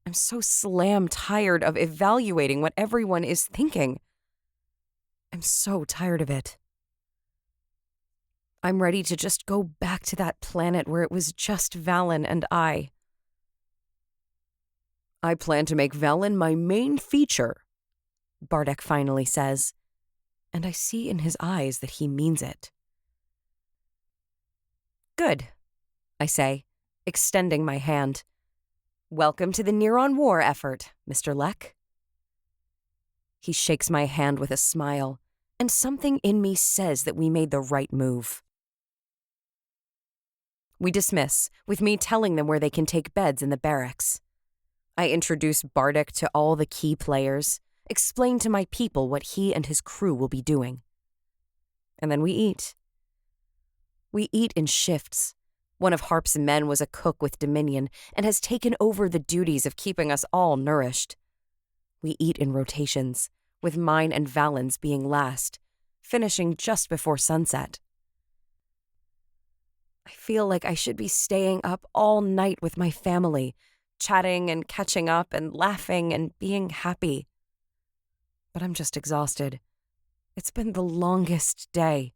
S2: I'm so slam tired of evaluating what everyone is thinking. I'm so tired of it. I'm ready to just go back to that planet where it was just Valen and I.
S1: I plan to make Valen my main feature,
S2: Bartek finally says, and I see in his eyes that he means it. Good, I say, extending my hand. "Welcome to the Neron war effort, Mr. Leck." He shakes my hand with a smile, and something in me says that we made the right move. We dismiss, with me telling them where they can take beds in the barracks. I introduce Bardic to all the key players, explain to my people what he and his crew will be doing. And then we eat. We eat in shifts. One of Harp's men was a cook with Dominion and has taken over the duties of keeping us all nourished. We eat in rotations, with mine and Valen's being last, finishing just before sunset. I feel like I should be staying up all night with my family, chatting and catching up and laughing and being happy. But I'm just exhausted. It's been the longest day.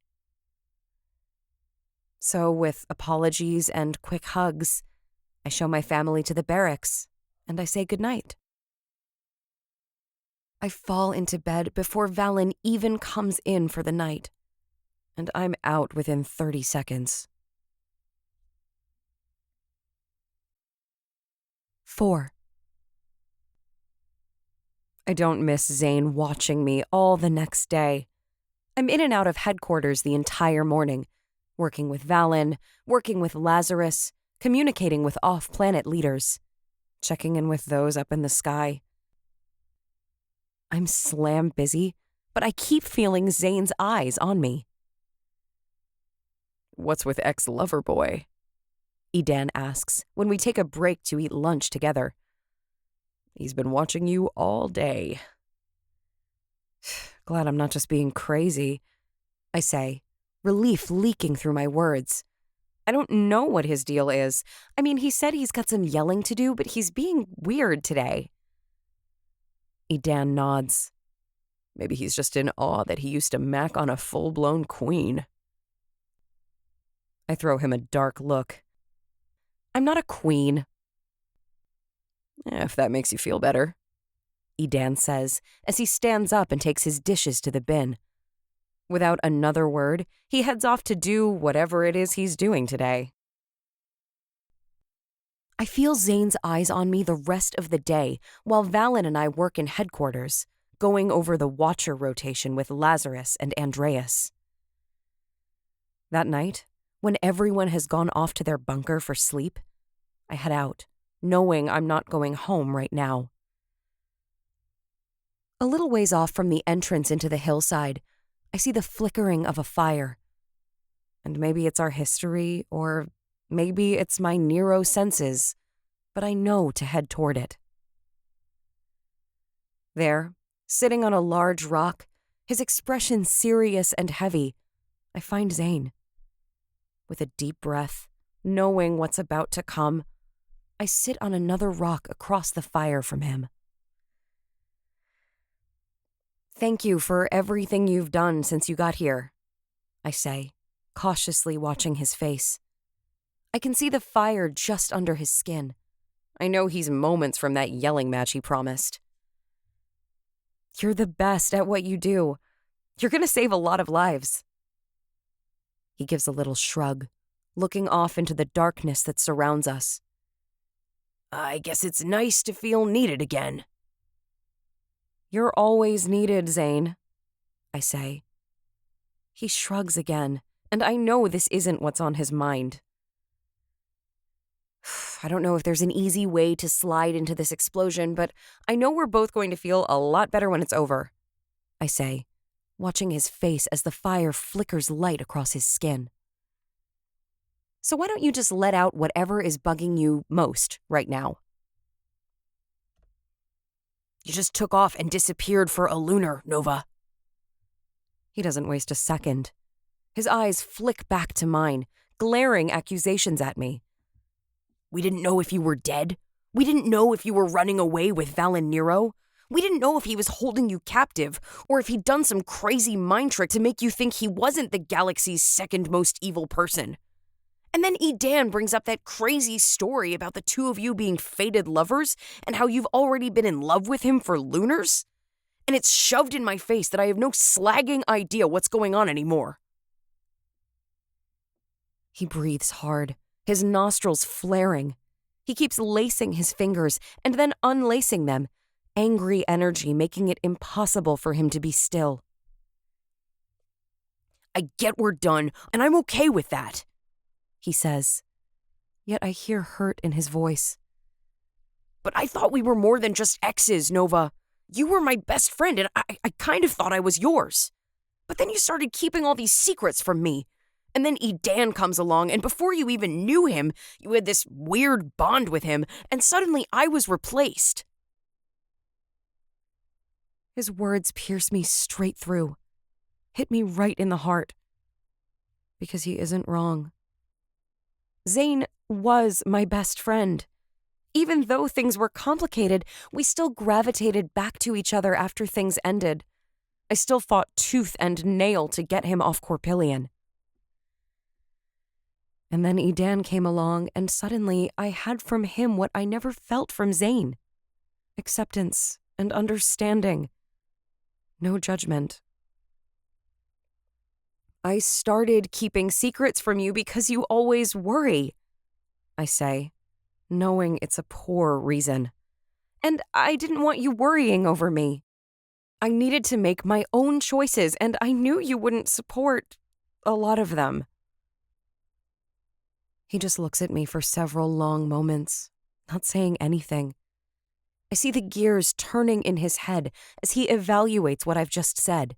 S2: So, with apologies and quick hugs, I show my family to the barracks, and I say goodnight. I fall into bed before Valen even comes in for the night, and I'm out within 30 seconds. 4. I don't miss Zane watching me all the next day. I'm in and out of headquarters the entire morning, working with Valen, working with Lazarus, communicating with off-planet leaders, checking in with those up in the sky. I'm slam busy, but I keep feeling Zane's eyes on me. "What's with ex-lover boy?" Edan asks when we take a break to eat lunch together. "He's been watching you all day." Glad I'm not just being crazy, I say, relief leaking through my words. I don't know what his deal is. I mean, he said he's got some yelling to do, but he's being weird today. Edan nods. Maybe he's just in awe that he used to mac on a full-blown queen. I throw him a dark look. I'm not a queen. If that makes you feel better, Edan says as he stands up and takes his dishes to the bin. Without another word, he heads off to do whatever it is he's doing today. I feel Zane's eyes on me the rest of the day while Valen and I work in headquarters, going over the Watcher rotation with Lazarus and Andreas. That night, when everyone has gone off to their bunker for sleep, I head out, knowing I'm not going home right now. A little ways off from the entrance into the hillside, I see the flickering of a fire. And maybe it's our history, or maybe it's my Nero senses, but I know to head toward it. There, sitting on a large rock, his expression serious and heavy, I find Zane. With a deep breath, knowing what's about to come, I sit on another rock across the fire from him. "Thank you for everything you've done since you got here," I say, cautiously watching his face. I can see the fire just under his skin. I know he's moments from that yelling match he promised. "You're the best at what you do. You're going to save a lot of lives." He gives a little shrug, looking off into the darkness that surrounds us. "I guess it's nice to feel needed again." "You're always needed, Zane," I say. He shrugs again, and I know this isn't what's on his mind. I don't know if there's an easy way to slide into this explosion, but I know we're both going to feel a lot better when it's over, I say, watching his face as the fire flickers light across his skin. "So why don't you just let out whatever is bugging you most right now?" "You just took off and disappeared for a lunar, Nova." He doesn't waste a second. His eyes flick back to mine, glaring accusations at me. "We didn't know if you were dead. We didn't know if you were running away with Valen Nero. We didn't know if he was holding you captive, or if he'd done some crazy mind trick to make you think he wasn't the galaxy's second most evil person. And then Edan brings up that crazy story about the two of you being fated lovers and how you've already been in love with him for lunars. And it's shoved in my face that I have no slagging idea what's going on anymore." He breathes hard, his nostrils flaring. He keeps lacing his fingers and then unlacing them, angry energy making it impossible for him to be still.
S1: I get we're done, and I'm okay with that,
S2: he says. Yet I hear hurt in his voice.
S1: But I thought we were more than just exes, Nova. You were my best friend, and I kind of thought I was yours. But then you started keeping all these secrets from me. And then Edan comes along, and before you even knew him, you had this weird bond with him, and suddenly I was replaced.
S2: His words pierce me straight through, hit me right in the heart. Because he isn't wrong. Zane was my best friend. Even though things were complicated, we still gravitated back to each other after things ended. I still fought tooth and nail to get him off Corpillion. And then Edan came along, and suddenly I had from him what I never felt from Zane. Acceptance and understanding. No judgment. I started keeping secrets from you because you always worry, I say, knowing it's a poor reason. And I didn't want you worrying over me. I needed to make my own choices, and I knew you wouldn't support a lot of them. He just looks at me for several long moments, not saying anything. I see the gears turning in his head as he evaluates what I've just said.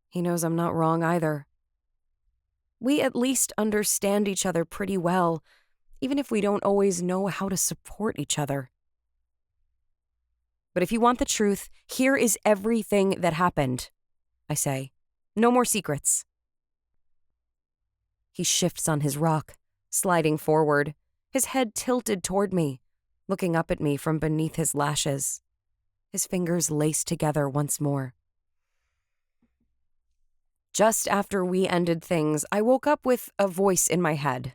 S2: He knows I'm not wrong either. We at least understand each other pretty well, even if we don't always know how to support each other. But if you want the truth, here is everything that happened, I say. No more secrets. He shifts on his rock, sliding forward, his head tilted toward me, looking up at me from beneath his lashes, his fingers laced together once more. Just after we ended things, I woke up with a voice in my head,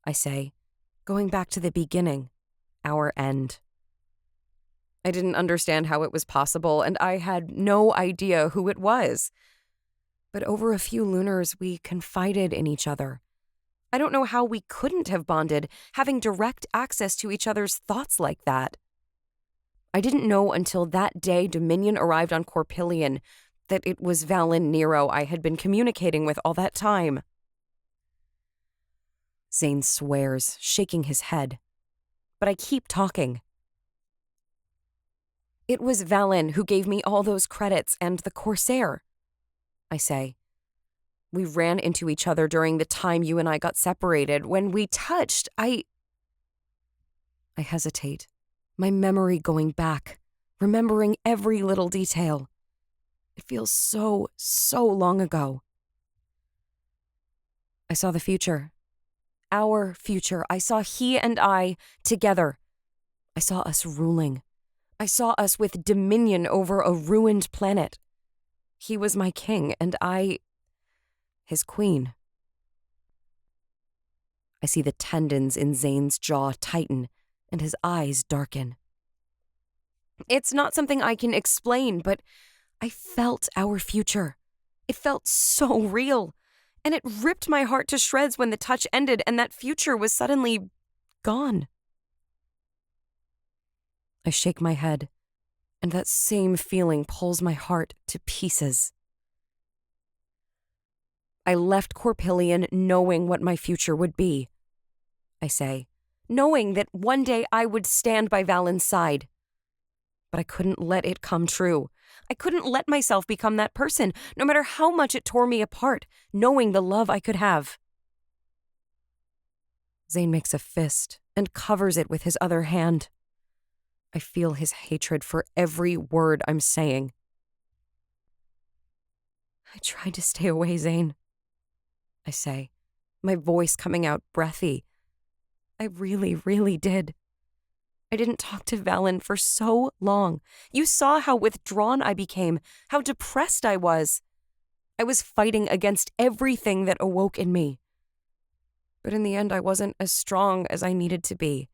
S2: I say, going back to the beginning, our end. I didn't understand how it was possible, and I had no idea who it was. But over a few lunars, we confided in each other. I don't know how we couldn't have bonded, having direct access to each other's thoughts like that. I didn't know until that day Dominion arrived on Corpillion that it was Valen Nero I had been communicating with all that time. Zane swears, shaking his head. But I keep talking. It was Valen who gave me all those credits and the Corsair, I say. We ran into each other during the time you and I got separated. When we touched, I hesitate, my memory going back, remembering every little detail. It feels so long ago. I saw the future. Our future. I saw he and I together. I saw us ruling. I saw us with dominion over a ruined planet. He was my king, and I, his queen. I see the tendons in Zane's jaw tighten, and his eyes darken. It's not something I can explain, but I felt our future. It felt so real, and it ripped my heart to shreds when the touch ended and that future was suddenly gone. I shake my head, and that same feeling pulls my heart to pieces. I left Corpillion knowing what my future would be, I say, knowing that one day I would stand by Valen's side. But I couldn't let it come true. I couldn't let myself become that person, no matter how much it tore me apart, knowing the love I could have. Zane makes a fist and covers it with his other hand. I feel his hatred for every word I'm saying. I tried to stay away, Zane, I say, my voice coming out breathy. I really did. I didn't talk to Valen for so long. You saw how withdrawn I became, how depressed I was. I was fighting against everything that awoke in me. But in the end, I wasn't as strong as I needed to be.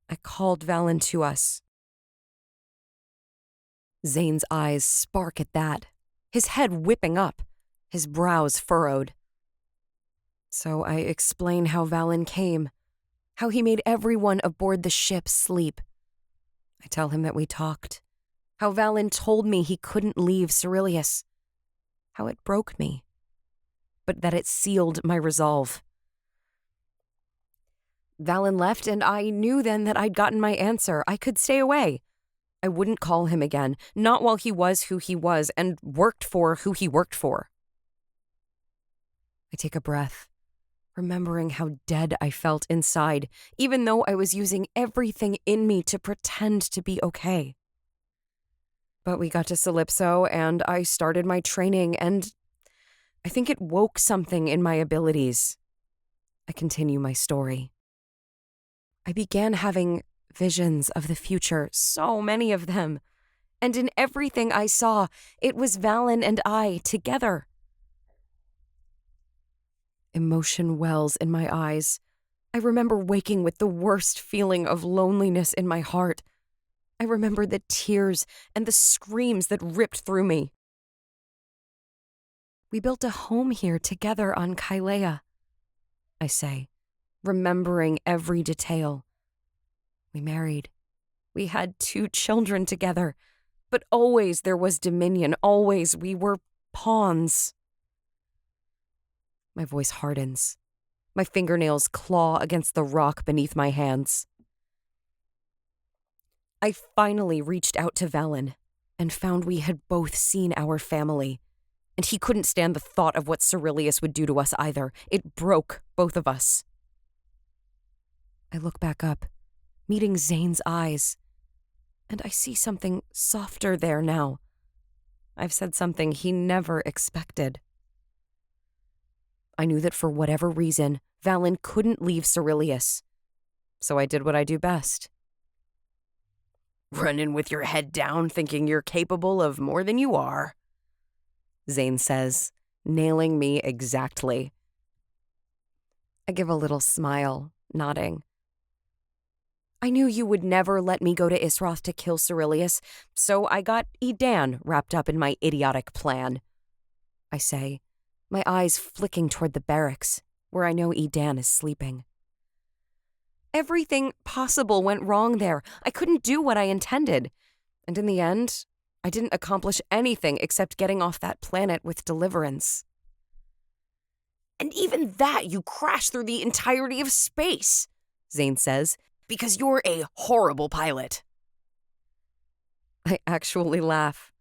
S2: I called Valen to us. Zane's eyes spark at that, his head whipping up, his brows furrowed. So I explain how Valen came, how he made everyone aboard the ship sleep. I tell him that we talked, how Valen told me he couldn't leave Cyrillius, how it broke me, but that it sealed my resolve. Valen left, and I knew then that I'd gotten my answer. I could stay away. I wouldn't call him again, not while he was who he was and worked for who he worked for. I take a breath, remembering how dead I felt inside, even though I was using everything in me to pretend to be okay. But we got to Calypso, and I started my training, and I think it woke something in my abilities. I continue my story. I began having visions of the future, so many of them. And in everything I saw, it was Valen and I together. Emotion wells in my eyes. I remember waking with the worst feeling of loneliness in my heart. I remember the tears and the screams that ripped through me. We built a home here together on Kaelea, I say, remembering every detail. We married. We had 2 children together, but always there was dominion, always we were pawns. My voice hardens. My fingernails claw against the rock beneath my hands. I finally reached out to Valen and found we had both seen our family, and he couldn't stand the thought of what Cyrillius would do to us either. It broke both of us. I look back up, meeting Zane's eyes, and I see something softer there now. I've said something he never expected. I knew that for whatever reason, Valen couldn't leave Cyrillius, so I did what I do best.
S1: Run in with your head down, thinking you're capable of more than you are,
S2: Zane says, nailing me exactly. I give a little smile, nodding. I knew you would never let me go to Isroth to kill Cyrillius, so I got Edan wrapped up in my idiotic plan, I say, my eyes flicking toward the barracks, where I know Edan is sleeping. Everything possible went wrong there. I couldn't do what I intended. And in the end, I didn't accomplish anything except getting off that planet with deliverance.
S1: And even that you crashed through the entirety of space, Zane says, because you're a horrible pilot.
S2: I actually laugh.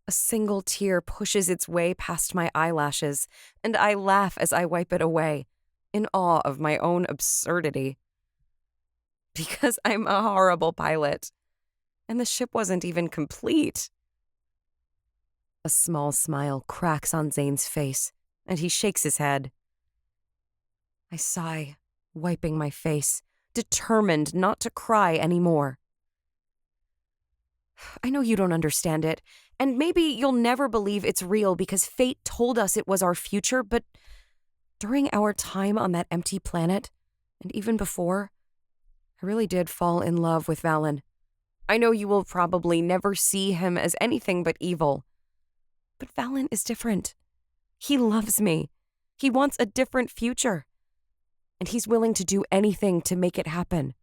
S2: A single tear pushes its way past my eyelashes, and I laugh as I wipe it away, in awe of my own absurdity. Because I'm a horrible pilot, and the ship wasn't even complete. A small smile cracks on Zane's face, and he shakes his head. I sigh, wiping my face, determined not to cry anymore. I know you don't understand it, and maybe you'll never believe it's real because fate told us it was our future, but during our time on that empty planet, and even before, I really did fall in love with Valen. I know you will probably never see him as anything but evil. But Valen is different. He loves me. He wants a different future. And he's willing to do anything to make it happen.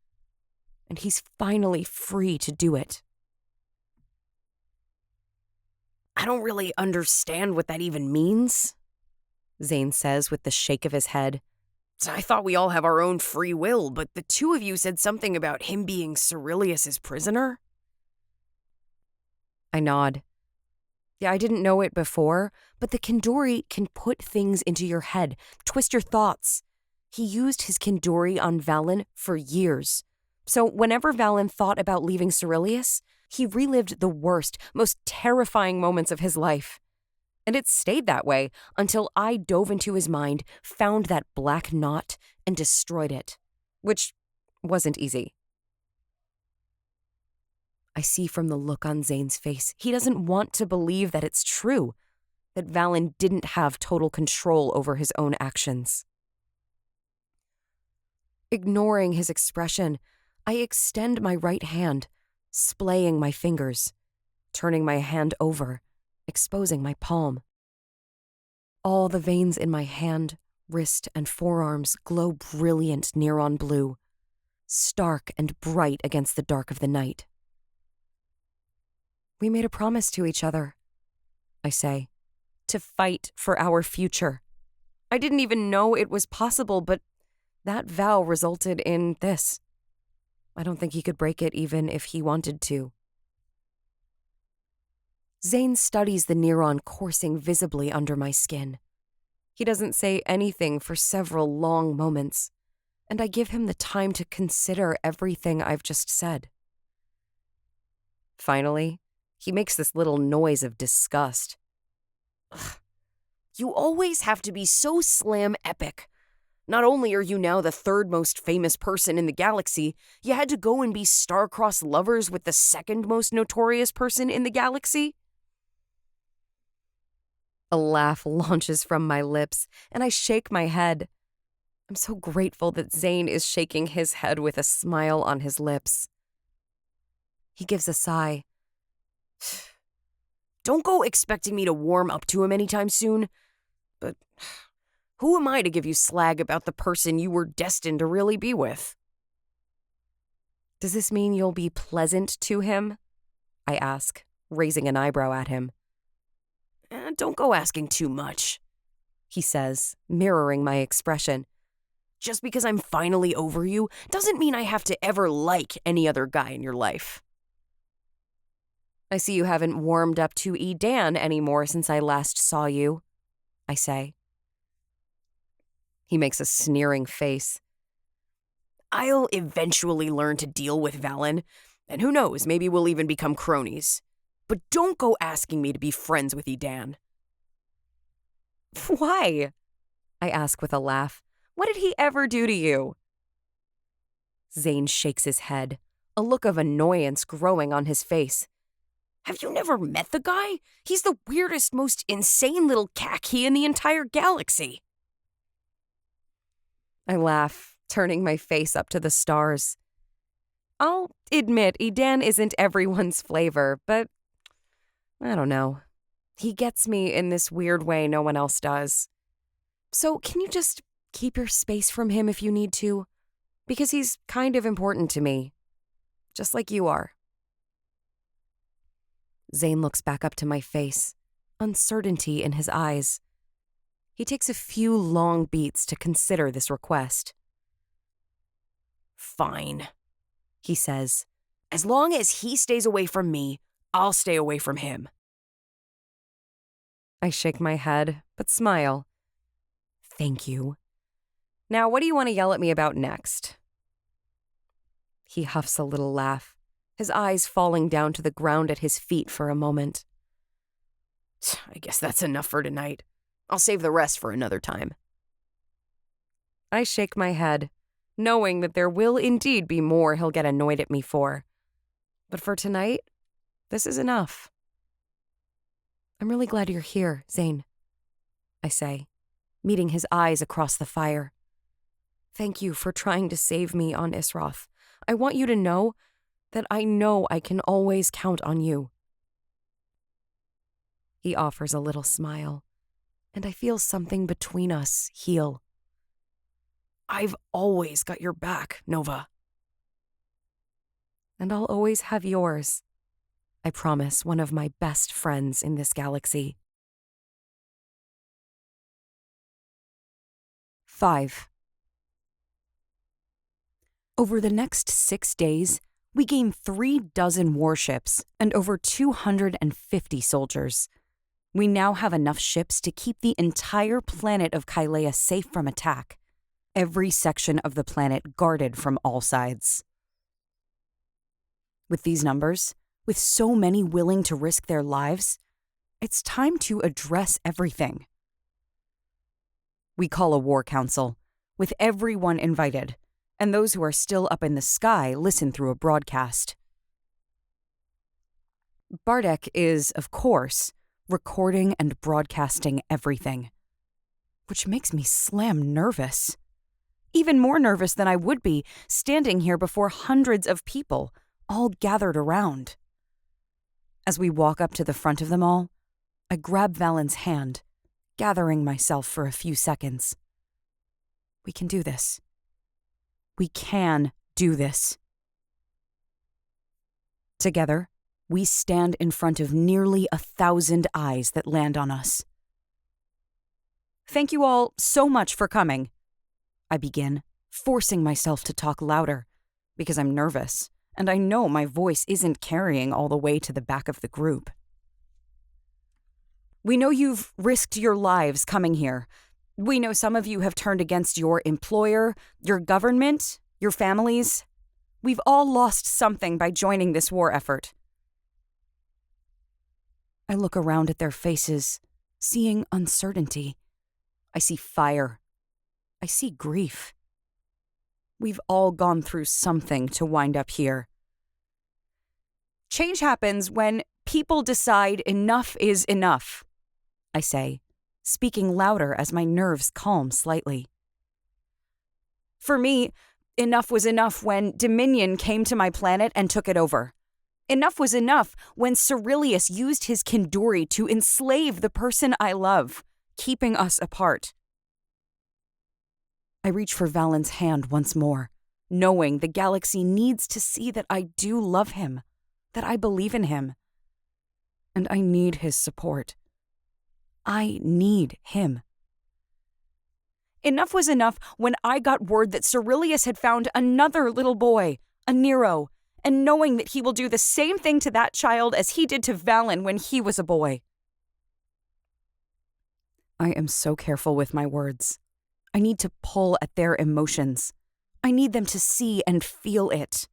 S2: And he's finally free to do it.
S1: I don't really understand what that even means,
S2: Zane says with the shake of his head.
S1: I thought we all have our own free will, but the 2 of you said something about him being Cyrillius's prisoner?
S2: I nod. Yeah, I didn't know it before, but the Kindori can put things into your head, twist your thoughts. He used his Kindori on Valen for years. So whenever Valen thought about leaving Cyrillius, he relived the worst, most terrifying moments of his life. And it stayed that way until I dove into his mind, found that black knot, and destroyed it, which wasn't easy. I see from the look on Zane's face, he doesn't want to believe that it's true, that Valen didn't have total control over his own actions. Ignoring his expression, I extend my right hand, splaying my fingers, turning my hand over, exposing my palm. All the veins in my hand Wrist and forearms glow brilliant Neron blue, stark and bright against the dark of the night. We made a promise to each other, I say, to fight for our future. I didn't even know it was possible, but that vow resulted in this. I don't think he could break it even if he wanted to. Zane studies the Neron coursing visibly under my skin. He doesn't say anything for several long moments, and I give him the time to consider everything I've just said. Finally, he makes this little noise of disgust. Ugh. You always have to be so slam epic. Not only are you now the third most famous person in the galaxy, you had to go and be star-crossed lovers with the second most notorious person in the galaxy? A laugh launches from my lips, and I shake my head. I'm so grateful that Zane is shaking his head with a smile on his lips. He gives a sigh. Don't go expecting me to warm up to him anytime soon, but who am I to give you slag about the person you were destined to really be with? Does this mean you'll be pleasant to him? I ask, raising an eyebrow at him. Don't go asking too much, he says, mirroring my expression. Just because I'm finally over you doesn't mean I have to ever like any other guy in your life. I see you haven't warmed up to aide anymore since I last saw you, I say. He makes a sneering face. I'll eventually learn to deal with Valen, and who knows, maybe we'll even become cronies. But don't go asking me to be friends with aide. Why? I ask with a laugh. What did he ever do to you? Zane shakes his head, a look of annoyance growing on his face. Have you never met the guy? He's the weirdest, most insane little khaki in the entire galaxy. I laugh, turning my face up to the stars. I'll admit aide isn't everyone's flavor, but I don't know. He gets me in this weird way no one else does. So can you just keep your space from him if you need to? Because he's kind of important to me. Just like you are. Zane looks back up to my face, uncertainty in his eyes. He takes a few long beats to consider this request. Fine, he says. As long as he stays away from me, I'll stay away from him. I shake my head, but smile. Thank you. Now, what do you want to yell at me about next? He huffs a little laugh, his eyes falling down to the ground at his feet for a moment. I guess that's enough for tonight. I'll save the rest for another time. I shake my head, knowing that there will indeed be more he'll get annoyed at me for. But for tonight, this is enough. I'm really glad you're here, Zane, I say, meeting his eyes across the fire. Thank you for trying to save me on Isroth. I want you to know that I know I can always count on you. He offers a little smile, and I feel something between us heal. I've always got your back, Nova. And I'll always have yours. I promise, one of my best friends in this galaxy. 5. Over the next 6 days, we gained 36 warships and over 250 soldiers. We now have enough ships to keep the entire planet of Kaelea safe from attack. Every section of the planet guarded from all sides. With these numbers, with so many willing to risk their lives, it's time to address everything. We call a war council, with everyone invited, and those who are still up in the sky listen through a broadcast. Bartek is, of course, recording and broadcasting everything, which makes me slam nervous. Even more nervous than I would be standing here before hundreds of people, all gathered around. As we walk up to the front of them all, I grab Valen's hand, gathering myself for a few seconds.
S1: We can do this. We can do this. Together, we stand in front of nearly 1,000 eyes that land on us. Thank you all so much for coming. I begin, forcing myself to talk louder, because I'm nervous, and I know my voice isn't carrying all the way to the back of the group. We know you've risked your lives coming here. We know some of you have turned against your employer, your government, your families. We've all lost something by joining this war effort. I look around at their faces, seeing uncertainty. I see fire. I see grief. We've all gone through something to wind up here. Change happens when people decide enough is enough, I say, speaking louder as my nerves calm slightly. For me, enough was enough when Dominion came to my planet and took it over. Enough was enough when Cyrillius used his Kindori to enslave the person I love, keeping us apart. I reach for Valen's hand once more, knowing the galaxy needs to see that I do love him, that I believe in him. And I need his support. I need him. Enough was enough when I got word that Cyrillius had found another little boy, a Nero, and knowing that he will do the same thing to that child as he did to Valen when he was a boy. I am so careful with my words. I need to pull at their emotions. I need them to see and feel it.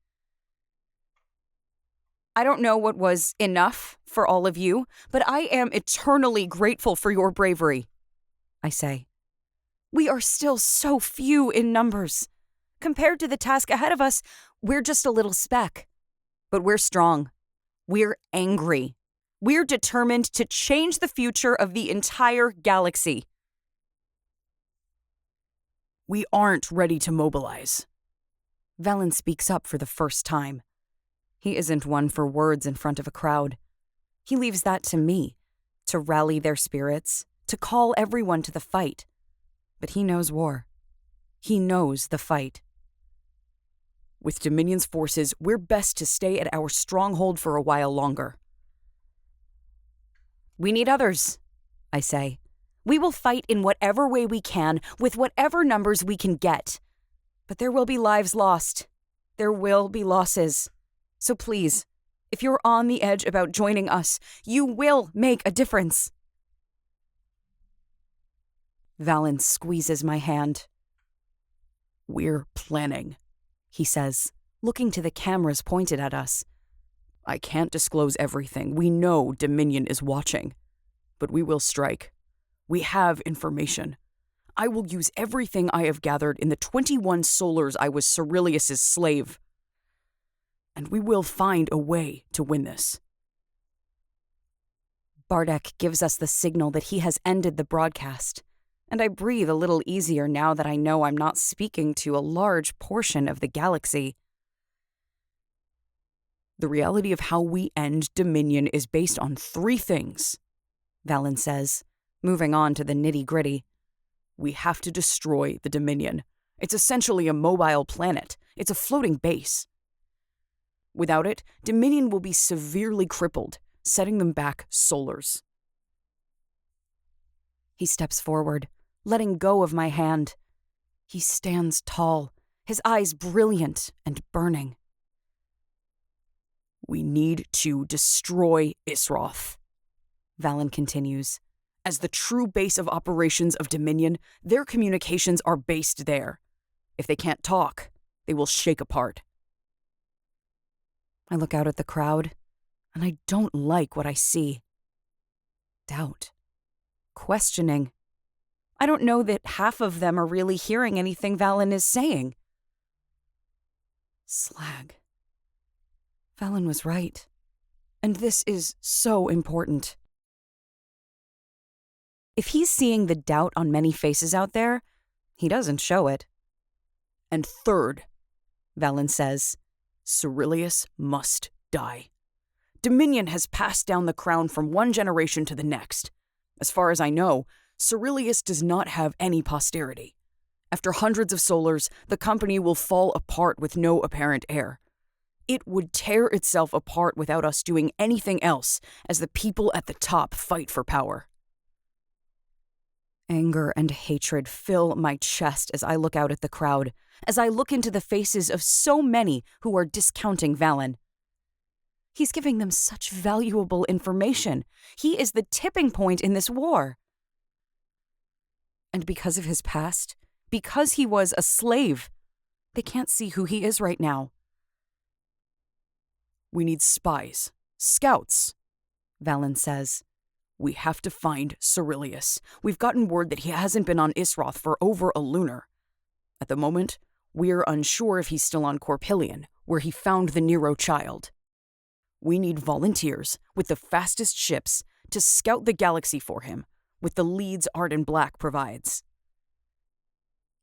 S1: I don't know what was enough for all of you, but I am eternally grateful for your bravery, I say. We are still so few in numbers. Compared to the task ahead of us, we're just a little speck. But we're strong. We're angry. We're determined to change the future of the entire galaxy. We aren't ready to mobilize. Valen speaks up for the first time. He isn't one for words in front of a crowd. He leaves that to me, to rally their spirits, to call everyone to the fight. But he knows war. He knows the fight. With Dominion's forces, we're best to stay at our stronghold for a while longer. We need others, I say. We will fight in whatever way we can, with whatever numbers we can get. But there will be lives lost. There will be losses. So please, if you're on the edge about joining us, you will make a difference. Valen squeezes my hand. We're planning, he says, looking to the cameras pointed at us. I can't disclose everything. We know Dominion is watching. But we will strike. We have information. I will use everything I have gathered in the 21 solars I was Cyrillius's slave. And we will find a way to win this. Bartek gives us the signal that he has ended the broadcast, and I breathe a little easier now that I know I'm not speaking to a large portion of the galaxy. The reality of how we end Dominion is based on 3 things, Valen says, moving on to the nitty-gritty. We have to destroy the Dominion. It's essentially a mobile planet. It's a floating base. Without it, Dominion will be severely crippled, setting them back solars. He steps forward, letting go of my hand. He stands tall, his eyes brilliant and burning. We need to destroy Isroth, Valen continues. As the true base of operations of Dominion, their communications are based there. If they can't talk, they will shake apart. I look out at the crowd, and I don't like what I see. Doubt. Questioning. I don't know that half of them are really hearing anything Valen is saying. Slag. Valen was right. And this is so important. If he's seeing the doubt on many faces out there, he doesn't show it. And third, Valen says, Cyrillius must die. Dominion has passed down the crown from one generation to the next. As far as I know, Cyrillius does not have any posterity. After hundreds of solars, the company will fall apart with no apparent heir. It would tear itself apart without us doing anything else as the people at the top fight for power. Anger and hatred fill my chest as I look out at the crowd, as I look into the faces of so many who are discounting Valen. He's giving them such valuable information. He is the tipping point in this war. And because of his past, because he was a slave, they can't see who he is right now. We need spies, scouts, Valen says. We have to find Cyrillius. We've gotten word that he hasn't been on Isroth for over a lunar. At the moment, we're unsure if he's still on Corpillion, where he found the Nero child. We need volunteers with the fastest ships to scout the galaxy for him, with the leads Arden Black provides.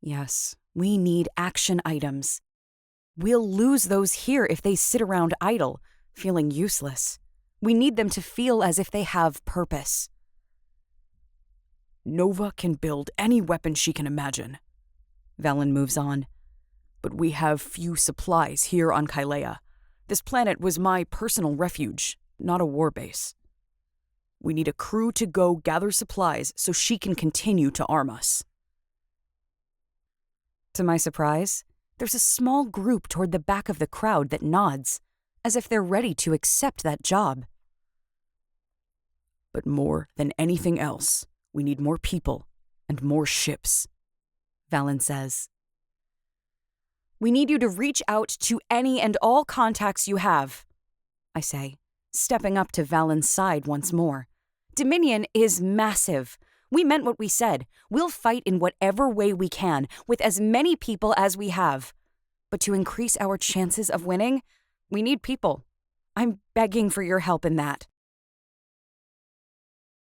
S1: Yes, we need action items. We'll lose those here if they sit around idle, feeling useless. We need them to feel as if they have purpose. Nova can build any weapon she can imagine. Valen moves on. But we have few supplies here on Kaelea. This planet was my personal refuge, not a war base. We need a crew to go gather supplies so she can continue to arm us. To my surprise, there's a small group toward the back of the crowd that nods, as if they're ready to accept that job. But more than anything else, we need more people and more ships, Valen says. We need you to reach out to any and all contacts you have, I say, stepping up to Valen's side once more. Dominion is massive. We meant what we said. We'll fight in whatever way we can, with as many people as we have. But to increase our chances of winning, we need people. I'm begging for your help in that.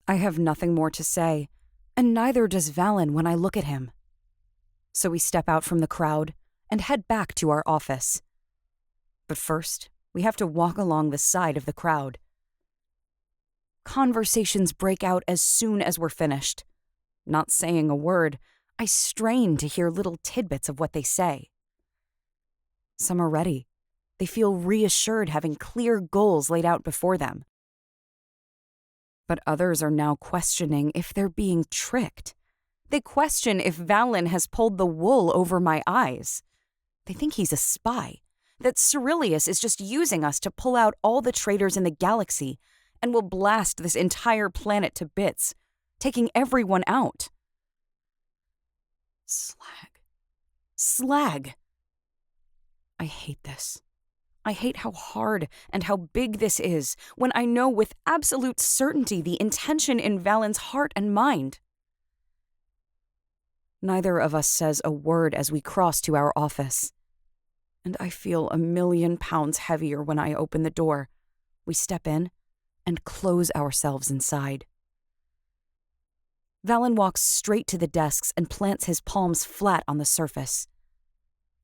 S1: I have nothing more to say, and neither does Valen when I look at him. So we step out from the crowd and head back to our office. But first, we have to walk along the side of the crowd. Conversations break out as soon as we're finished. Not saying a word, I strain to hear little tidbits of what they say. Some are ready. They feel reassured having clear goals laid out before them. But others are now questioning if they're being tricked. They question if Valen has pulled the wool over my eyes. They think he's a spy, that Cyrillius is just using us to pull out all the traitors in the galaxy and will blast this entire planet to bits, taking everyone out. Slag. I hate this. I hate how hard and how big this is when I know with absolute certainty the intention in Valen's heart and mind. Neither of us says a word as we cross to our office. And I feel 1,000,000 pounds heavier when I open the door. We step in and close ourselves inside. Valen walks straight to the desks and plants his palms flat on the surface.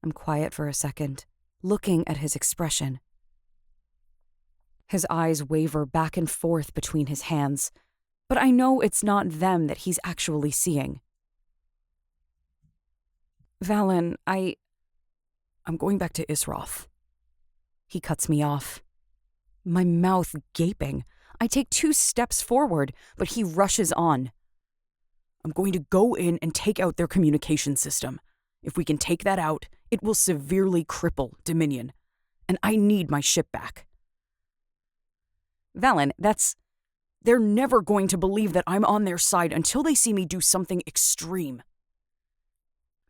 S1: I'm quiet for a second, looking at his expression. His eyes waver back and forth between his hands, but I know it's not them that he's actually seeing. Valen, I'm going back to Isroth. He cuts me off. My mouth gaping. I take 2 steps forward, but he rushes on. I'm going to go in and take out their communication system. If we can take that out, it will severely cripple Dominion. And I need my ship back. Valen, they're never going to believe that I'm on their side until they see me do something extreme.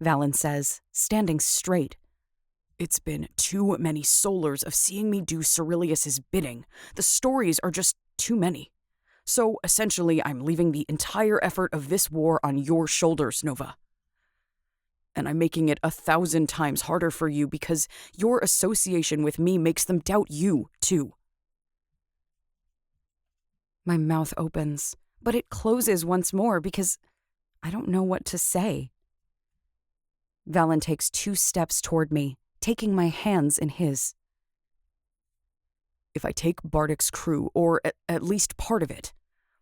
S1: Valen says, standing straight. It's been too many solars of seeing me do Cyrillius's bidding. The stories are just too many. So essentially, I'm leaving the entire effort of this war on your shoulders, Nova. And I'm making it 1,000 times harder for you because your association with me makes them doubt you, too. My mouth opens, but it closes once more because I don't know what to say. Valen takes 2 steps toward me, taking my hands in his. If I take Bardick's crew, or at least part of it,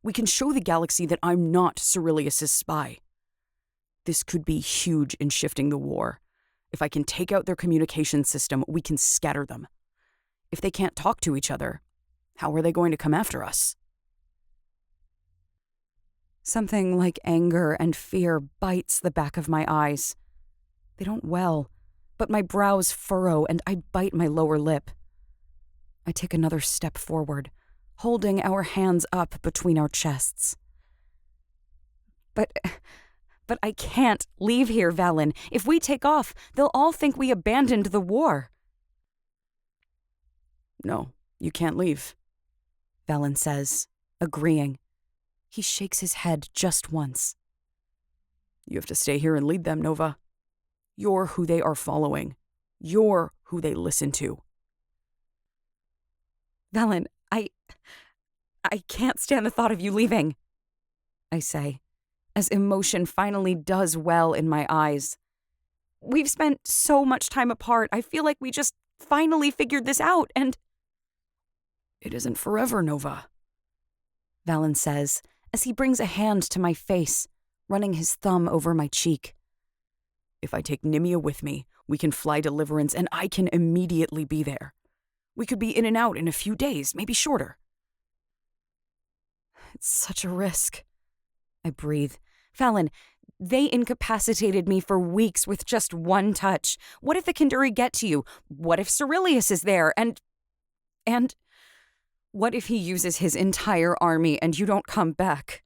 S1: we can show the galaxy that I'm not Cyrillius's spy. This could be huge in shifting the war. If I can take out their communication system, we can scatter them. If they can't talk to each other, how are they going to come after us? Something like anger and fear bites the back of my eyes. They don't well, but my brows furrow and I bite my lower lip. I take another step forward, holding our hands up between our chests. But I can't leave here, Valen. If we take off, they'll all think we abandoned the war. No, you can't leave, Valen says, agreeing. He shakes his head just once. You have to stay here and lead them, Nova. You're who they are following. You're who they listen to. Valen, I can't stand the thought of you leaving, I say, as emotion finally does well in my eyes. We've spent so much time apart. I feel like we just finally figured this out, and... It isn't forever, Nova, Valen says, as he brings a hand to my face, running his thumb over my cheek. If I take Nimia with me, we can fly Deliverance and I can immediately be there. We could be in and out in a few days, maybe shorter. It's such a risk, I breathe. Valen, they incapacitated me for weeks with just one touch. What if the Kinduri get to you? What if Cyrillius is there? And what if he uses his entire army and you don't come back?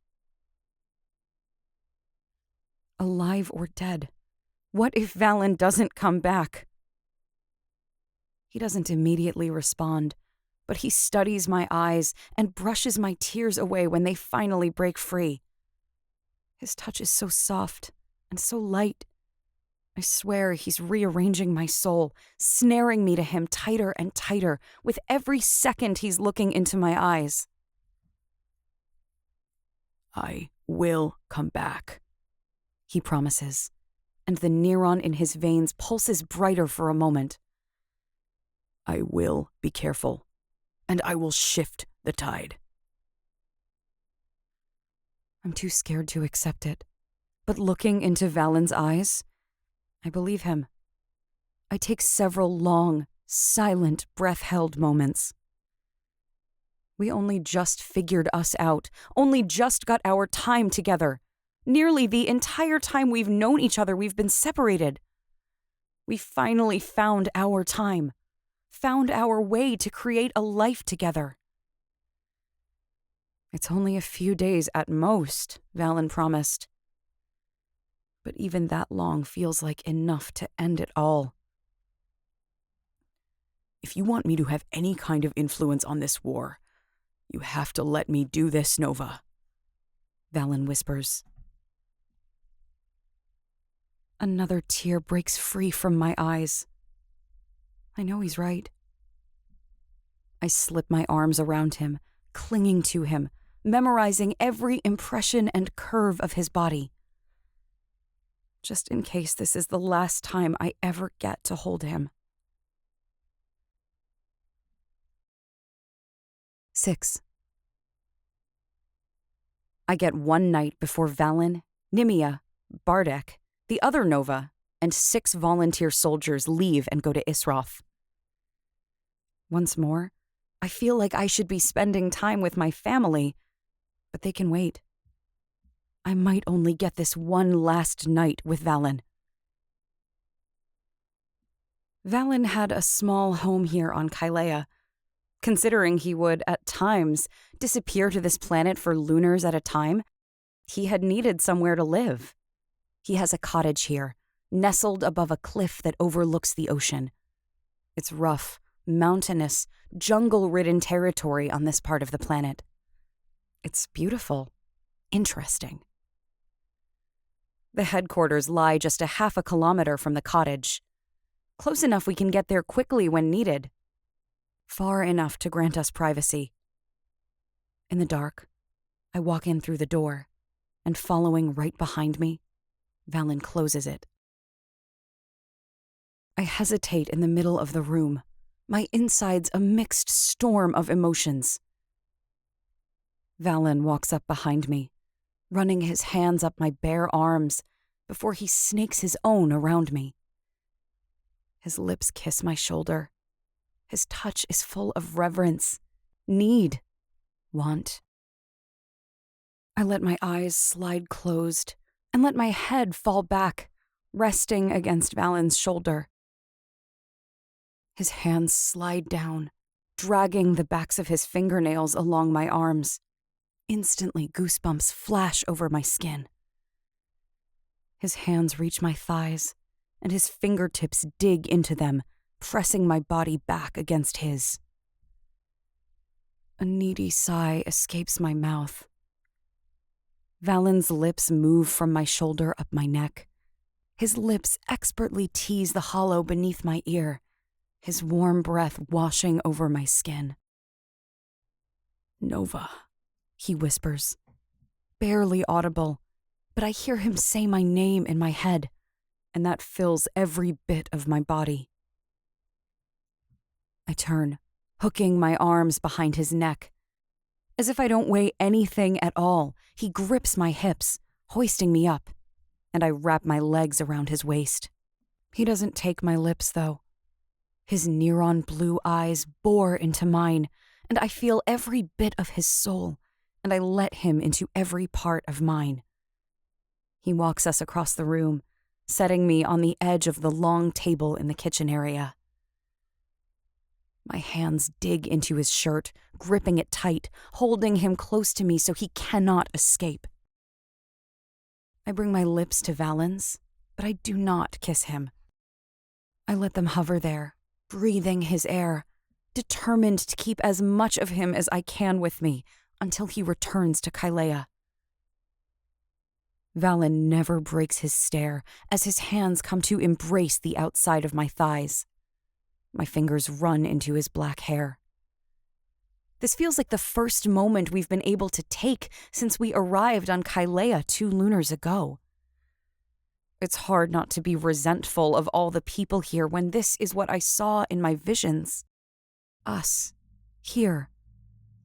S1: Alive or dead? What if Valen doesn't come back? He doesn't immediately respond, but he studies my eyes and brushes my tears away when they finally break free. His touch is so soft and so light. I swear he's rearranging my soul, snaring me to him tighter and tighter with every second he's looking into my eyes. I will come back, he promises, and the Neron in his veins pulses brighter for a moment. I will be careful, and I will shift the tide. I'm too scared to accept it, but looking into Valen's eyes, I believe him. I take several long, silent, breath-held moments. We only just figured us out, only just got our time together. Nearly the entire time we've known each other, we've been separated. We finally found our time, found our way to create a life together. It's only a few days at most, Valen promised. But even that long feels like enough to end it all. If you want me to have any kind of influence on this war, you have to let me do this, Nova, Valen whispers. Another tear breaks free from my eyes. I know he's right. I slip my arms around him, clinging to him, memorizing every impression and curve of his body. Just in case this is the last time I ever get to hold him. 6. I get one night before Valen, Nimia, Bardek, the other Nova, and 6 volunteer soldiers leave and go to Isroth. Once more, I feel like I should be spending time with my family, but they can wait. I might only get this one last night with Valen. Valen had a small home here on Kaelea. Considering he would, at times, disappear to this planet for lunars at a time, he had needed somewhere to live. He has a cottage here, nestled above a cliff that overlooks the ocean. It's rough, mountainous, jungle-ridden territory on this part of the planet. It's beautiful, interesting. The headquarters lie just a half a kilometer from the cottage. Close enough we can get there quickly when needed. Far enough to grant us privacy. In the dark, I walk in through the door, and following right behind me, Valen closes it. I hesitate in the middle of the room, my insides a mixed storm of emotions. Valen walks up behind me, running his hands up my bare arms, before he snakes his own around me. His lips kiss my shoulder. His touch is full of reverence, need, want. I let my eyes slide closed and let my head fall back, resting against Valen's shoulder. His hands slide down, dragging the backs of his fingernails along my arms. Instantly, goosebumps flash over my skin. His hands reach my thighs, and his fingertips dig into them, pressing my body back against his. A needy sigh escapes my mouth. Valen's lips move from my shoulder up my neck. His lips expertly tease the hollow beneath my ear, his warm breath washing over my skin. "Nova," he whispers, barely audible, but I hear him say my name in my head, and that fills every bit of my body. I turn, hooking my arms behind his neck. As if I don't weigh anything at all, he grips my hips, hoisting me up, and I wrap my legs around his waist. He doesn't take my lips, though. His Neron blue eyes bore into mine, and I feel every bit of his soul, and I let him into every part of mine. He walks us across the room, setting me on the edge of the long table in the kitchen area. My hands dig into his shirt, gripping it tight, holding him close to me so he cannot escape. I bring my lips to Valen's, but I do not kiss him. I let them hover there, breathing his air, determined to keep as much of him as I can with me until he returns to Kaelea. Valen never breaks his stare as his hands come to embrace the outside of my thighs. My fingers run into his black hair. This feels like the first moment we've been able to take since we arrived on Kaelea 2 lunars ago. It's hard not to be resentful of all the people here when this is what I saw in my visions. Us, here,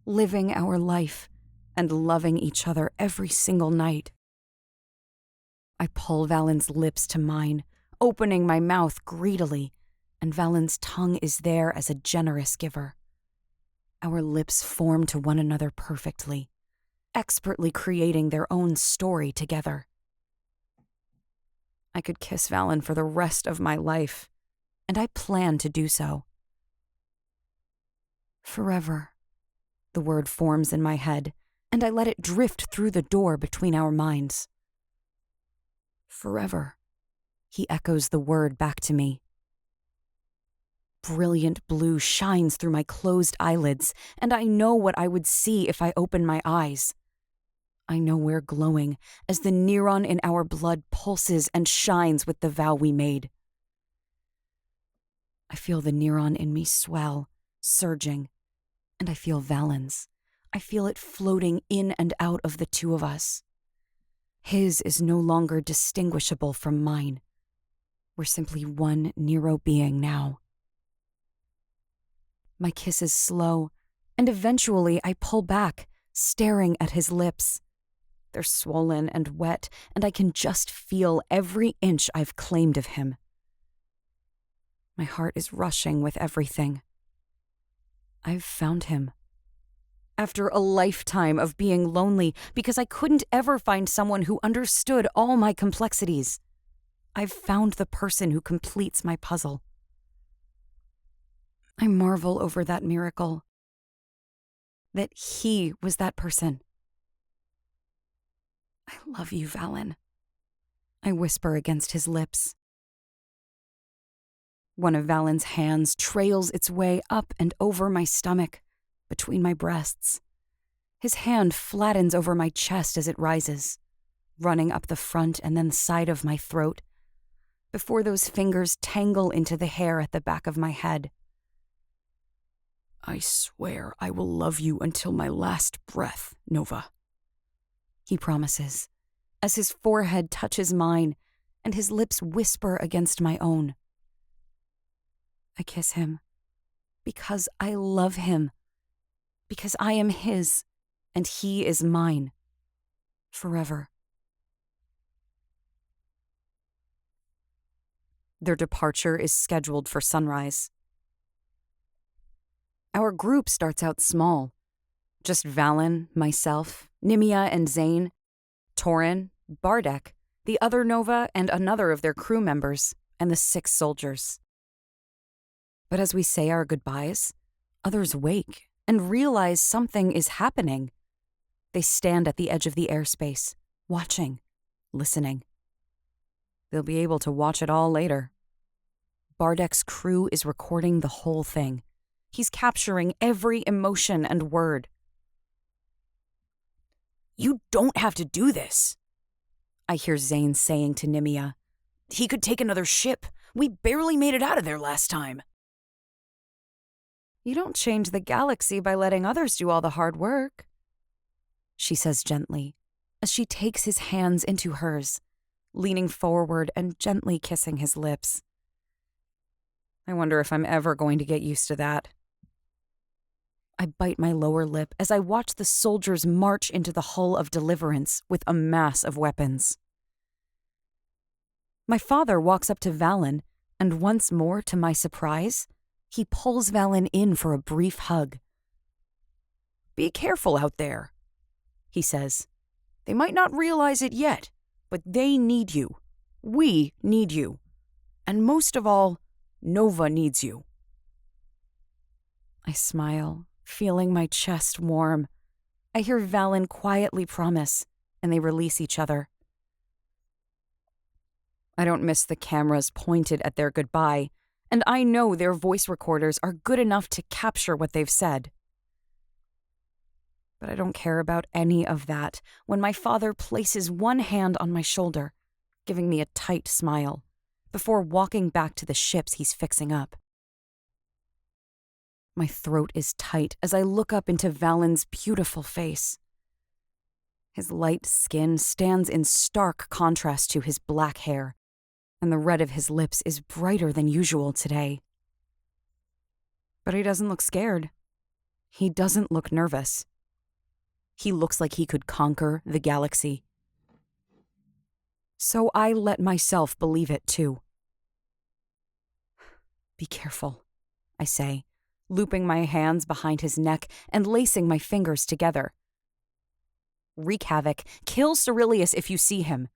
S1: living our life and loving each other every single night. I pull Valen's lips to mine, opening my mouth greedily, and Valen's tongue is there as a generous giver. Our lips form to one another perfectly, expertly creating their own story together. I could kiss Valen for the rest of my life, and I plan to do so. Forever, the word forms in my head, and I let it drift through the door between our minds. Forever, he echoes the word back to me. Brilliant blue shines through my closed eyelids, and I know what I would see if I opened my eyes. I know we're glowing as the Neron in our blood pulses and shines with the vow we made. I feel the Neron in me swell, surging, and I feel Valen's. I feel it floating in and out of the two of us. His is no longer distinguishable from mine. We're simply one Nero being now. My kiss is slow, and eventually I pull back, staring at his lips. They're swollen and wet, and I can just feel every inch I've claimed of him. My heart is rushing with everything. I've found him. After a lifetime of being lonely because I couldn't ever find someone who understood all my complexities, I've found the person who completes my puzzle. I marvel over that miracle. That he was that person. I love you, Valen, I whisper against his lips. One of Valen's hands trails its way up and over my stomach, between my breasts. His hand flattens over my chest as it rises, running up the front and then side of my throat, before those fingers tangle into the hair at the back of my head. I swear I will love you until my last breath, Nova, he promises, as his forehead touches mine and his lips whisper against my own. I kiss him because I love him, because I am his and he is mine, forever. Their departure is scheduled for sunrise. Our group starts out small. Just Valen, myself, Nimia and Zane, Torin, Bardek, the other Nova and another of their crew members, and the 6 soldiers. But as we say our goodbyes, others wake and realize something is happening. They stand at the edge of the airspace, watching, listening. They'll be able to watch it all later. Bardek's crew is recording the whole thing. He's capturing every emotion and word. "You don't have to do this," I hear Zane saying to Nimia. "He could take another ship. We barely made it out of there last time." "You don't change the galaxy by letting others do all the hard work," she says gently, as she takes his hands into hers, leaning forward and gently kissing his lips. I wonder if I'm ever going to get used to that. I bite my lower lip as I watch the soldiers march into the hull of Deliverance with a mass of weapons. My father walks up to Valen, and once more, to my surprise, he pulls Valen in for a brief hug. "Be careful out there," he says. "They might not realize it yet, but they need you. We need you. And most of all, Nova needs you." I smile, feeling my chest warm. I hear Valen quietly promise, and they release each other. I don't miss the cameras pointed at their goodbye, and I know their voice recorders are good enough to capture what they've said. But I don't care about any of that when my father places one hand on my shoulder, giving me a tight smile, before walking back to the ships he's fixing up. My throat is tight as I look up into Valen's beautiful face. His light skin stands in stark contrast to his black hair, and the red of his lips is brighter than usual today. But he doesn't look scared. He doesn't look nervous. He looks like he could conquer the galaxy. So I let myself believe it too. "Be careful," I say, looping my hands behind his neck and lacing my fingers together. "Wreak havoc, kill Cyrillius if you see him,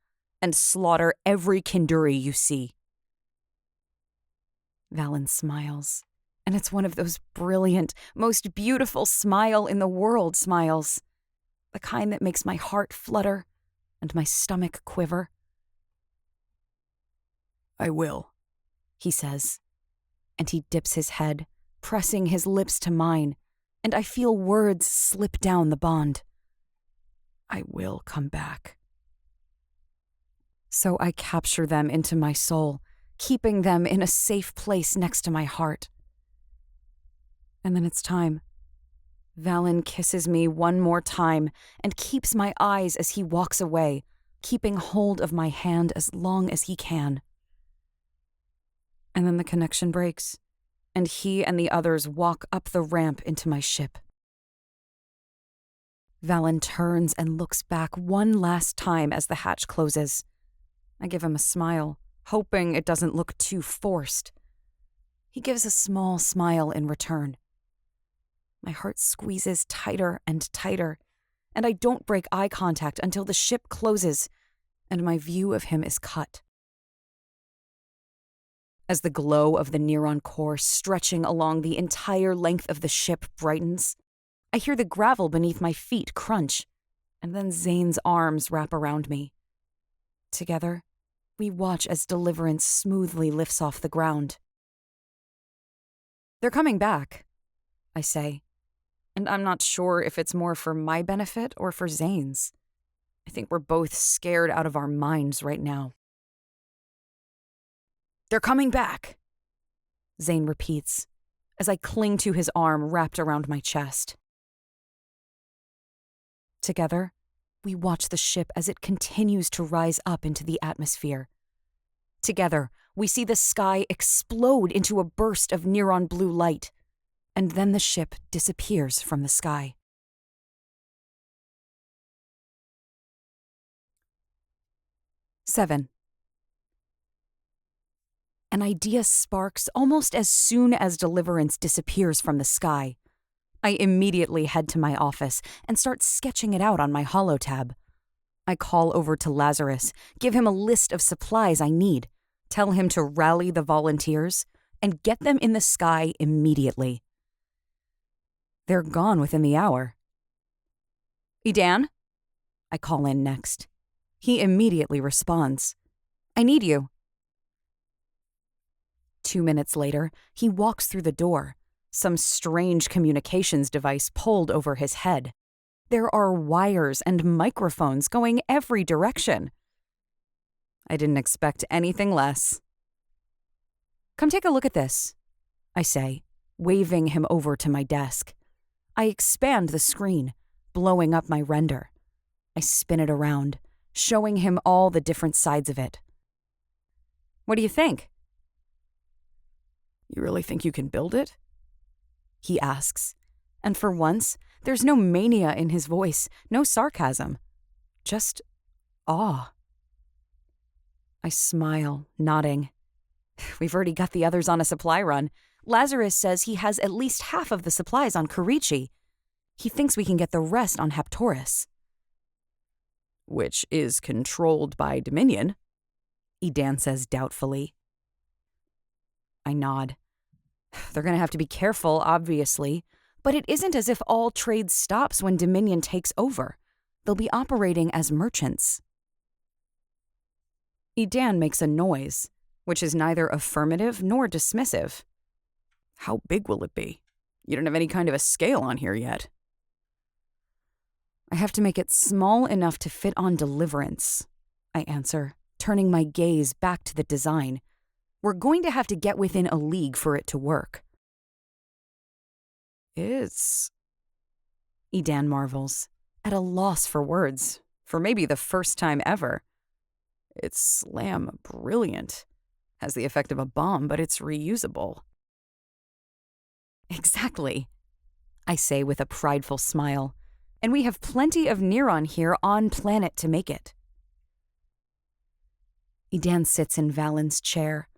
S1: and slaughter every Kinduri you see." Valen smiles, and it's one of those brilliant, most beautiful smile in the world smiles, the kind that makes my heart flutter and my stomach quiver. "I will," he says, and he dips his head, pressing his lips to mine, and I feel words slip down the bond. "I will come back." So I capture them into my soul, keeping them in a safe place next to my heart. And then it's time. Valen kisses me one more time and keeps my eyes as he walks away, keeping hold of my hand as long as he can. And then the connection breaks, and he and the others walk up the ramp into my ship. Valen turns and looks back one last time as the hatch closes. I give him a smile, hoping it doesn't look too forced. He gives a small smile in return. My heart squeezes tighter and tighter, and I don't break eye contact until the ship closes and my view of him is cut. As the glow of the Neron core stretching along the entire length of the ship brightens, I hear the gravel beneath my feet crunch, and then Zane's arms wrap around me. Together, we watch as Deliverance smoothly lifts off the ground. "They're coming back," I say, and I'm not sure if it's more for my benefit or for Zane's. I think we're both scared out of our minds right now. "They're coming back," Zane repeats, as I cling to his arm wrapped around my chest. Together, we watch the ship as it continues to rise up into the atmosphere. Together, we see the sky explode into a burst of Neron blue light, and then the ship disappears from the sky. Seven. An idea sparks almost as soon as deliverance disappears from the sky. I immediately head to my office and start sketching it out on my holotab. I call over to Lazarus, give him a list of supplies I need, tell him to rally the volunteers, and get them in the sky immediately. They're gone within the hour. Edan? I call in next. He immediately responds. I need you. 2 minutes later, he walks through the door, some strange communications device pulled over his head. There are wires and microphones going every direction. I didn't expect anything less. Come take a look at this, I say, waving him over to my desk. I expand the screen, blowing up my render. I spin it around, showing him all the different sides of it. What do you think? You really think you can build it? He asks, and for once, there's no mania in his voice, no sarcasm, just awe. I smile, nodding. We've already got the others on a supply run. Lazarus says he has at least half of the supplies on Keary. He thinks we can get the rest on Haptorus. Which is controlled by Dominion, Edan says doubtfully. I nod. They're going to have to be careful, obviously, but it isn't as if all trade stops when Dominion takes over. They'll be operating as merchants. Edan makes a noise, which is neither affirmative nor dismissive. How big will it be? You don't have any kind of a scale on here yet. I have to make it small enough to fit on deliverance, I answer, turning my gaze back to the design. We're going to have to get within a league for it to work. It's... Edan marvels, at a loss for words, for maybe the first time ever. It's slam brilliant. Has the effect of a bomb, but it's reusable. Exactly, I say with a prideful smile, and we have plenty of Neron here on planet to make it. Edan sits in Valen's chair,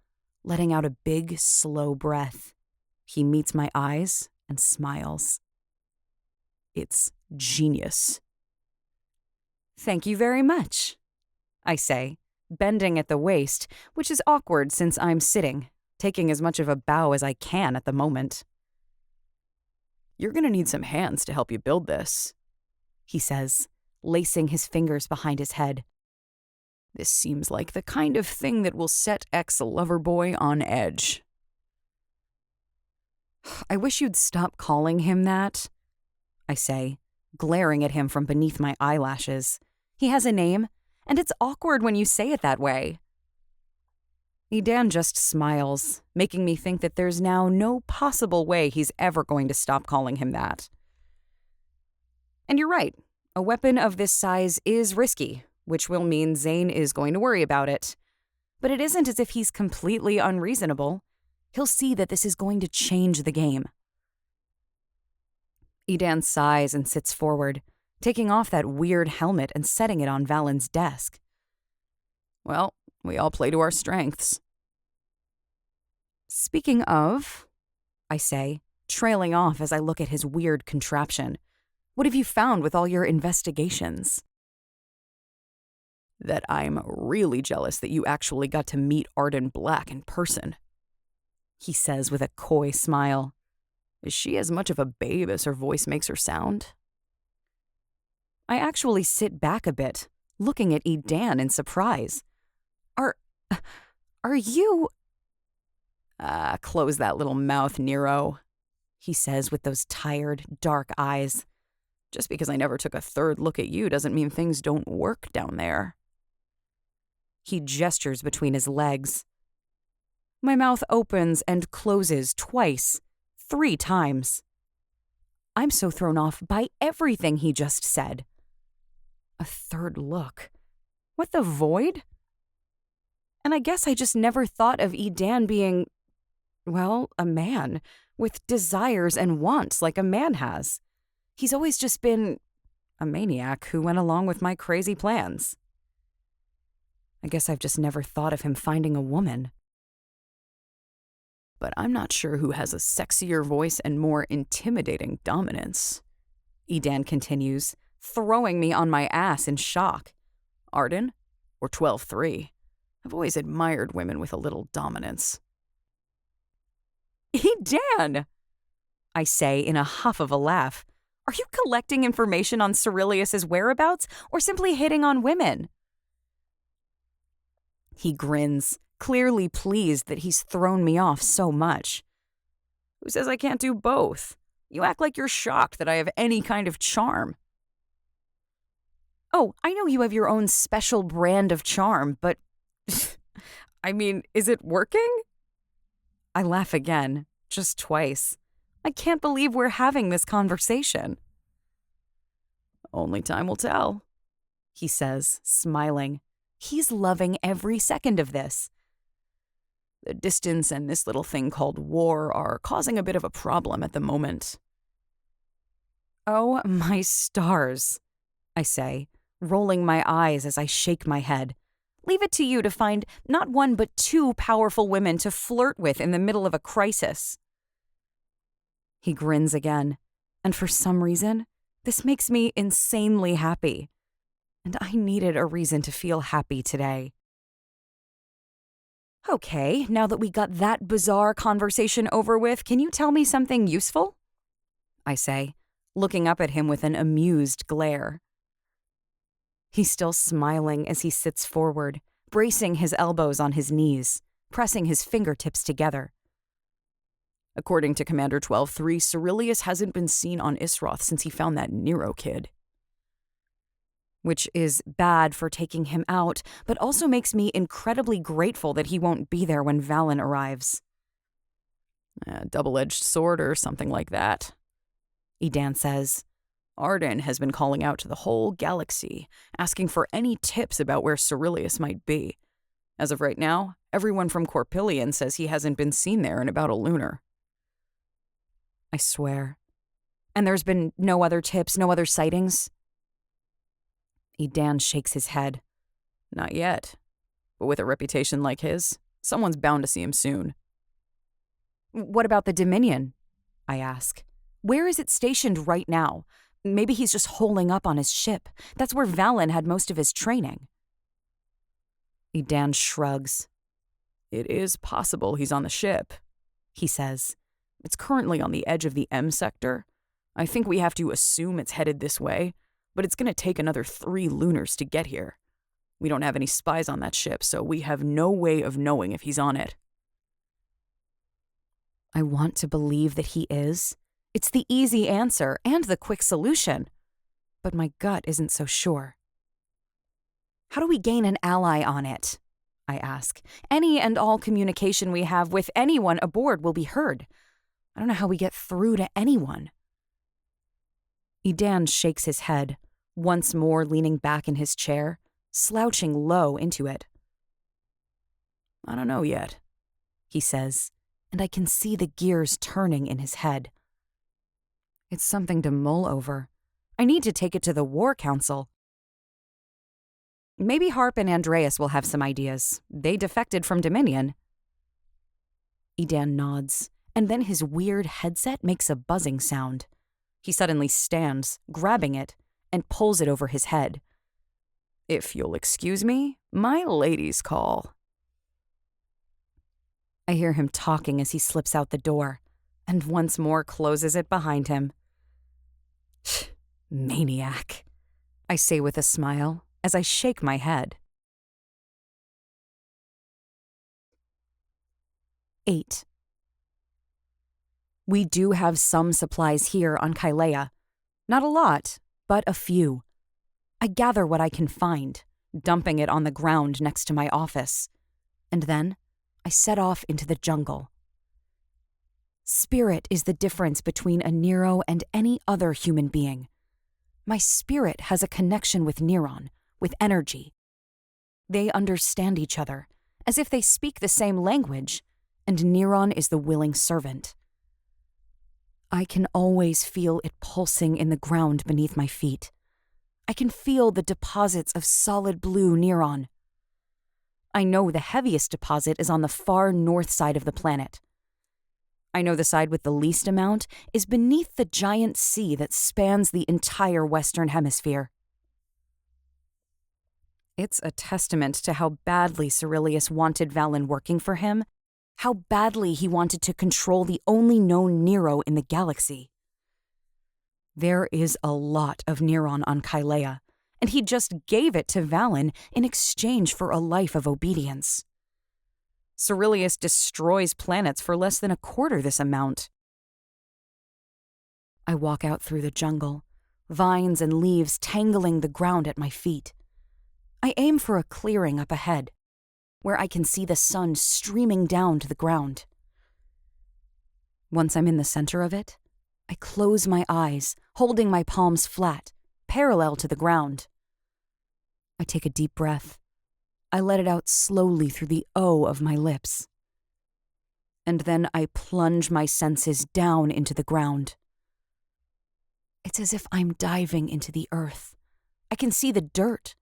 S1: letting out a big, slow breath. He meets my eyes and smiles. It's genius. Thank you very much, I say, bending at the waist, which is awkward since I'm sitting, taking as much of a bow as I can at the moment. You're going to need some hands to help you build this, he says, lacing his fingers behind his head. This seems like the kind of thing that will set ex-loverboy on edge. I wish you'd stop calling him that, I say, glaring at him from beneath my eyelashes. He has a name, and it's awkward when you say it that way. Edan just smiles, making me think that there's now no possible way he's ever going to stop calling him that. And you're right, a weapon of this size is risky, which will mean Zane is going to worry about it. But it isn't as if he's completely unreasonable. He'll see that this is going to change the game. Edan sighs and sits forward, taking off that weird helmet and setting it on Valen's desk. Well, we all play to our strengths. Speaking of, I say, trailing off as I look at his weird contraption, what have you found with all your investigations? That I'm really jealous that you actually got to meet Arden Black in person, he says with a coy smile. Is she as much of a babe as her voice makes her sound? I actually sit back a bit, looking at Edan in surprise. Are you... Close that little mouth, Nero, he says with those tired, dark eyes. Just because I never took a third look at you doesn't mean things don't work down there. He gestures between his legs. My mouth opens and closes twice, 3 times. I'm so thrown off by everything he just said. A third look. What the void? And I guess I just never thought of Edan being, well, a man, with desires and wants like a man has. He's always just been a maniac who went along with my crazy plans. I guess I've just never thought of him finding a woman. But I'm not sure who has a sexier voice and more intimidating dominance. Edan continues, throwing me on my ass in shock. Arden or 12-3? I've always admired women with a little dominance. Edan! I say in a huff of a laugh. Are you collecting information on Cyrillius's whereabouts or simply hitting on women? He grins, clearly pleased that he's thrown me off so much. Who says I can't do both? You act like you're shocked that I have any kind of charm. Oh, I know you have your own special brand of charm, but I mean, is it working? I laugh again, just twice. I can't believe we're having this conversation. Only time will tell, he says, smiling. He's loving every second of this. The distance and this little thing called war are causing a bit of a problem at the moment. Oh, my stars, I say, rolling my eyes as I shake my head. Leave it to you to find not one but two powerful women to flirt with in the middle of a crisis. He grins again, and for some reason, this makes me insanely happy. And I needed a reason to feel happy today. Okay, now that we got that bizarre conversation over with, can you tell me something useful? I say, looking up at him with an amused glare. He's still smiling as he sits forward, bracing his elbows on his knees, pressing his fingertips together. According to Commander 12-3, Cyrillius hasn't been seen on Isroth since he found that Nero kid. Which is bad for taking him out, but also makes me incredibly grateful that he won't be there when Valen arrives. A double-edged sword or something like that, Edan says. Arden has been calling out to the whole galaxy, asking for any tips about where Cyrillius might be. As of right now, everyone from Corpillion says he hasn't been seen there in about a lunar. I swear. And there's been no other tips, no other sightings? Edan shakes his head. Not yet. But with a reputation like his, someone's bound to see him soon. What about the Dominion? I ask. Where is it stationed right now? Maybe he's just holing up on his ship. That's where Valen had most of his training. Edan shrugs. It is possible he's on the ship, he says. It's currently on the edge of the M sector. I think we have to assume it's headed this way, but it's going to take another 3 lunars to get here. We don't have any spies on that ship, so we have no way of knowing if he's on it. I want to believe that he is. It's the easy answer and the quick solution. But my gut isn't so sure. How do we gain an ally on it? I ask. Any and all communication we have with anyone aboard will be heard. I don't know how we get through to anyone. Edan shakes his head, once more leaning back in his chair, slouching low into it. I don't know yet, he says, and I can see the gears turning in his head. It's something to mull over. I need to take it to the War Council. Maybe Harp and Andreas will have some ideas. They defected from Dominion. Edan nods, and then his weird headset makes a buzzing sound. He suddenly stands, grabbing it, and pulls it over his head. If you'll excuse me, my ladies' call. I hear him talking as he slips out the door, and once more closes it behind him. Maniac, I say with a smile as I shake my head. 8. We do have some supplies here on Kaelea. Not a lot, but a few. I gather what I can find, dumping it on the ground next to my office. And then I set off into the jungle. Spirit is the difference between a Nero and any other human being. My spirit has a connection with Neron, with energy. They understand each other, as if they speak the same language, and Neron is the willing servant. I can always feel it pulsing in the ground beneath my feet. I can feel the deposits of solid blue Neron. I know the heaviest deposit is on the far north side of the planet. I know the side with the least amount is beneath the giant sea that spans the entire Western Hemisphere. It's a testament to how badly Cyrillius wanted Valen working for him, how badly he wanted to control the only known Nero in the galaxy. There is a lot of Neron on Kaelea, and he just gave it to Valen in exchange for a life of obedience. Cyrillius destroys planets for less than a quarter this amount. I walk out through the jungle, vines and leaves tangling the ground at my feet. I aim for a clearing up ahead, where I can see the sun streaming down to the ground. Once I'm in the center of it, I close my eyes, holding my palms flat, parallel to the ground. I take a deep breath. I let it out slowly through the O of my lips. And then I plunge my senses down into the ground. It's as if I'm diving into the earth. I can see the dirt.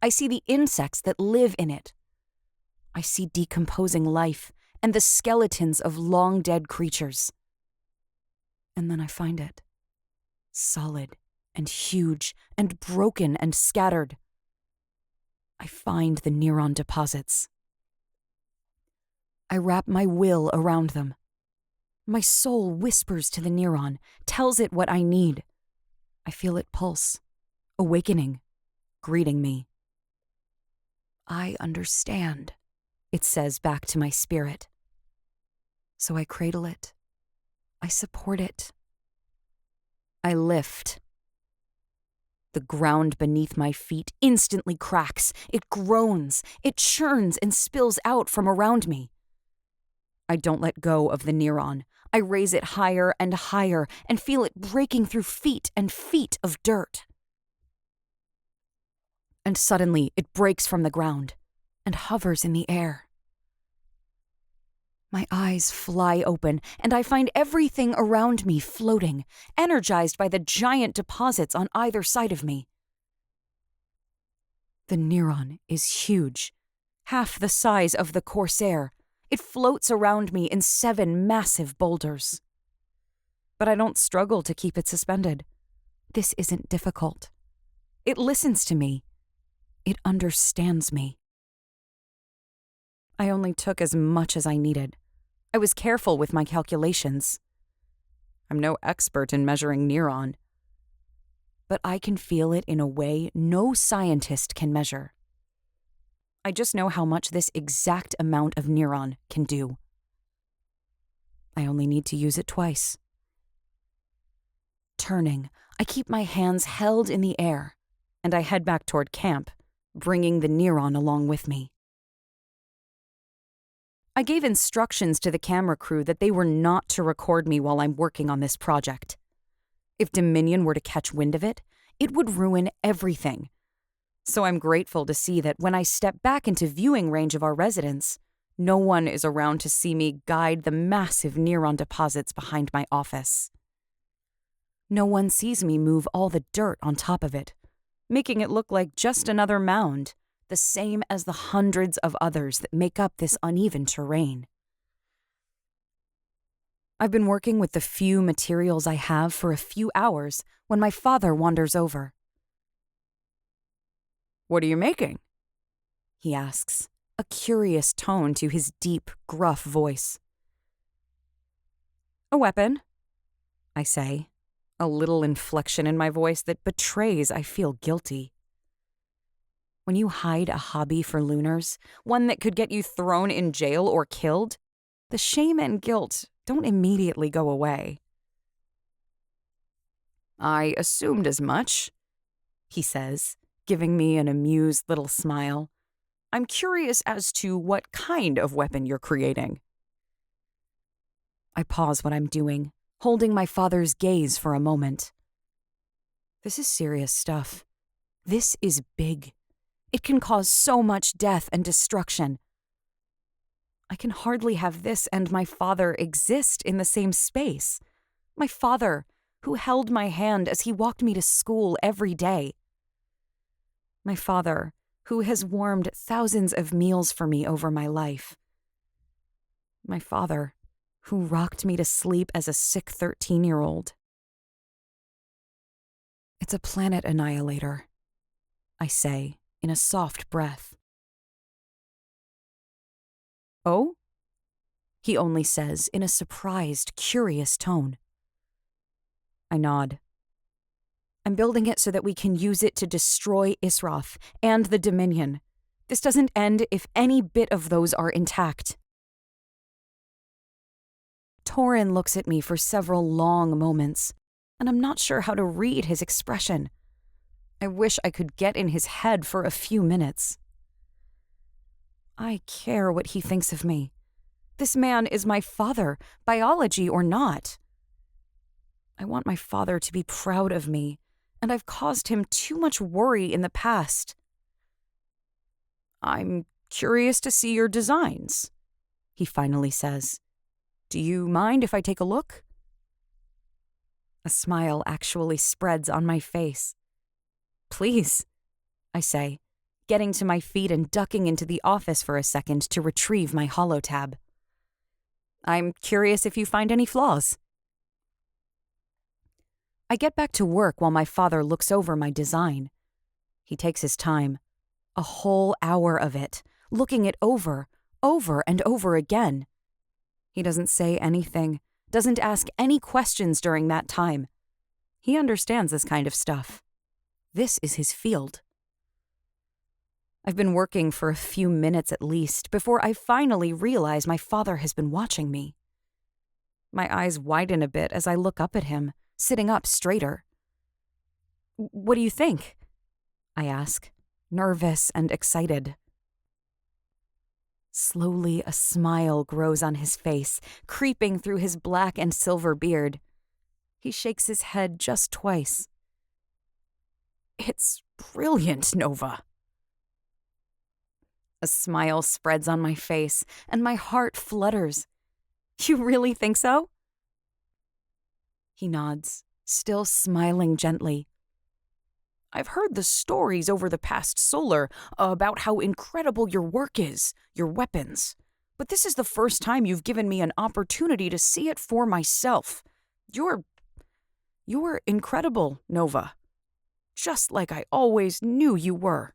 S1: I see the insects that live in it. I see decomposing life and the skeletons of long-dead creatures. And then I find it. Solid and huge and broken and scattered. I find the Neron deposits. I wrap my will around them. My soul whispers to the Neron, tells it what I need. I feel it pulse, awakening, greeting me. I understand, it says back to my spirit. So I cradle it. I support it. I lift. The ground beneath my feet instantly cracks. It groans. It churns and spills out from around me. I don't let go of the Neron. I raise it higher and higher and feel it breaking through feet and feet of dirt. And suddenly it breaks from the ground and hovers in the air. My eyes fly open, and I find everything around me floating, energized by the giant deposits on either side of me. The Neron is huge, half the size of the Corsair. It floats around me in 7 massive boulders. But I don't struggle to keep it suspended. This isn't difficult. It listens to me. It understands me. I only took as much as I needed. I was careful with my calculations. I'm no expert in measuring Neron, but I can feel it in a way no scientist can measure. I just know how much this exact amount of Neron can do. I only need to use it twice. Turning, I keep my hands held in the air, and I head back toward camp, bringing the Neron along with me. I gave instructions to the camera crew that they were not to record me while I'm working on this project. If Dominion were to catch wind of it, it would ruin everything. So I'm grateful to see that when I step back into viewing range of our residence, no one is around to see me guide the massive Neron deposits behind my office. No one sees me move all the dirt on top of it, making it look like just another mound, the same as the hundreds of others that make up this uneven terrain. I've been working with the few materials I have for a few hours when my father wanders over. "What are you making?" he asks, a curious tone to his deep, gruff voice. "A weapon," I say, a little inflection in my voice that betrays I feel guilty. When you hide a hobby for lunars, one that could get you thrown in jail or killed, the shame and guilt don't immediately go away. "I assumed as much," he says, giving me an amused little smile. "I'm curious as to what kind of weapon you're creating." I pause what I'm doing, holding my father's gaze for a moment. This is serious stuff. This is big. It can cause so much death and destruction. I can hardly have this and my father exist in the same space. My father, who held my hand as he walked me to school every day. My father, who has warmed thousands of meals for me over my life. My father, who rocked me to sleep as a sick 13-year-old. It's a planet annihilator, I say in a soft breath. Oh? He only says in a surprised, curious tone. I nod. I'm building it so that we can use it to destroy Isroth and the Dominion. This doesn't end if any bit of those are intact. Torin looks at me for several long moments, and I'm not sure how to read his expression. I wish I could get in his head for a few minutes. I care what he thinks of me. This man is my father, biology or not. I want my father to be proud of me, and I've caused him too much worry in the past. I'm curious to see your designs, he finally says. Do you mind if I take a look? A smile actually spreads on my face. Please, I say, getting to my feet and ducking into the office for a second to retrieve my holotab. I'm curious if you find any flaws. I get back to work while my father looks over my design. He takes his time, a whole hour of it, looking it over and over again. He doesn't say anything, doesn't ask any questions during that time. He understands this kind of stuff. This is his field. I've been working for a few minutes at least before I finally realize my father has been watching me. My eyes widen a bit as I look up at him, sitting up straighter. What do you think? I ask, nervous and excited. Slowly, a smile grows on his face, creeping through his black and silver beard. He shakes his head just twice. It's brilliant, Nova. A smile spreads on my face, and my heart flutters. You really think so? He nods, still smiling gently. I've heard the stories over the past solar about how incredible your work is, your weapons. But this is the first time you've given me an opportunity to see it for myself. You're incredible, Nova. Just like I always knew you were.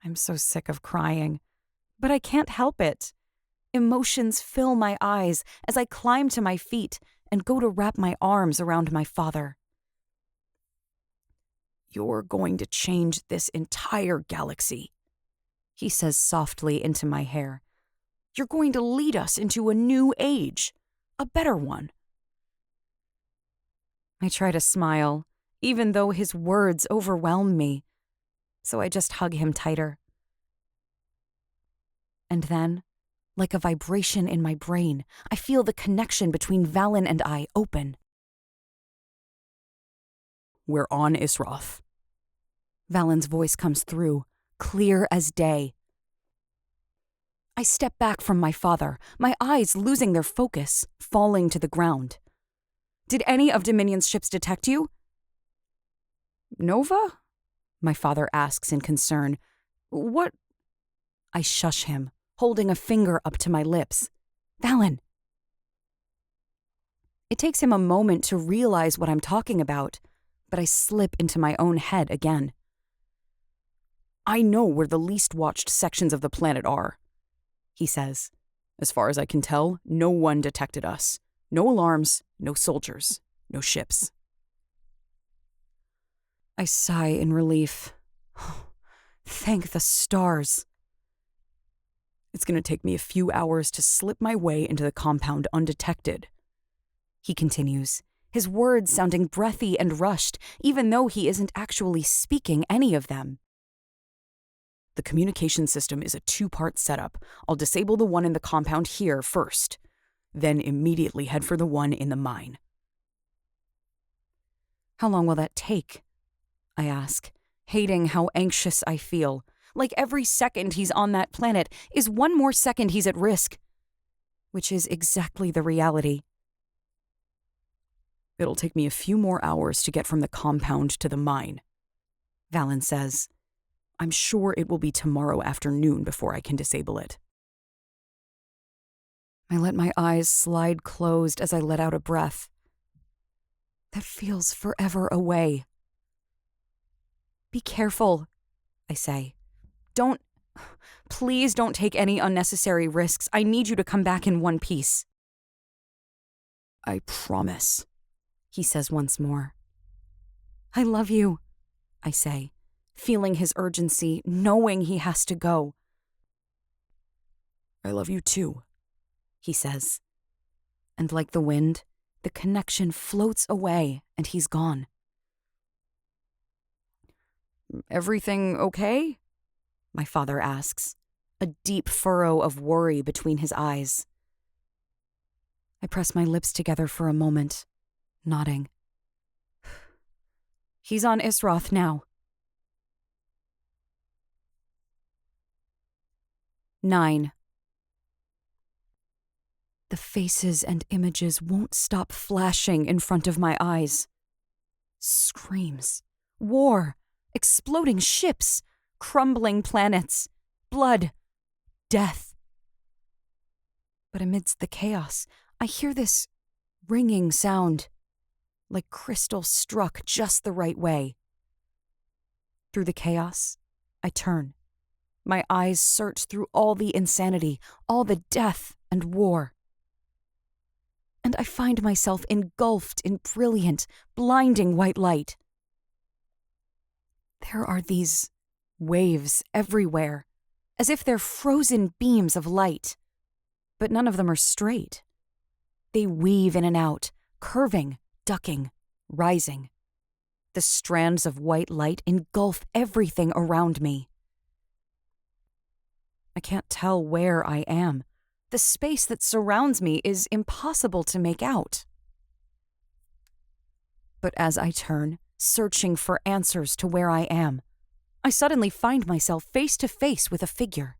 S1: I'm so sick of crying, but I can't help it. Emotions fill my eyes as I climb to my feet and go to wrap my arms around my father. You're going to change this entire galaxy, he says softly into my hair. You're going to lead us into a new age, a better one. I try to smile, even though his words overwhelm me, so I just hug him tighter. And then, like a vibration in my brain, I feel the connection between Valen and I open. We're on Isroth. Valen's voice comes through, clear as day. I step back from my father, my eyes losing their focus, falling to the ground. Did any of Dominion's ships detect you? Nova? My father asks in concern. What? I shush him, holding a finger up to my lips. Valen. It takes him a moment to realize what I'm talking about, but I slip into my own head again. I know where the least watched sections of the planet are, he says. As far as I can tell, no one detected us. No alarms, no soldiers, no ships. I sigh in relief. Thank the stars. It's going to take me a few hours to slip my way into the compound undetected, he continues, his words sounding breathy and rushed, even though he isn't actually speaking any of them. The communication system is a two-part setup. I'll disable the one in the compound here first, then immediately head for the one in the mine. How long will that take? I ask, hating how anxious I feel. Like every second he's on that planet is one more second he's at risk. Which is exactly the reality. It'll take me a few more hours to get from the compound to the mine, Valen says. I'm sure it will be tomorrow afternoon before I can disable it. I let my eyes slide closed as I let out a breath. That feels forever away. Be careful, I say. Please don't take any unnecessary risks. I need you to come back in one piece. I promise, he says once more. I love you, I say, feeling his urgency, knowing he has to go. I love you too, he says. And like the wind, the connection floats away and he's gone. Everything okay? My father asks, a deep furrow of worry between his eyes. I press my lips together for a moment, nodding. He's on Isroth now. 9. The faces and images won't stop flashing in front of my eyes. Screams, war, exploding ships, crumbling planets, blood, death. But amidst the chaos, I hear this ringing sound, like crystal struck just the right way. Through the chaos, I turn. My eyes search through all the insanity, all the death and war. And I find myself engulfed in brilliant, blinding white light. There are these waves everywhere, as if they're frozen beams of light. But none of them are straight. They weave in and out, curving, ducking, rising. The strands of white light engulf everything around me. I can't tell where I am. The space that surrounds me is impossible to make out. But as I turn, searching for answers to where I am, I suddenly find myself face to face with a figure.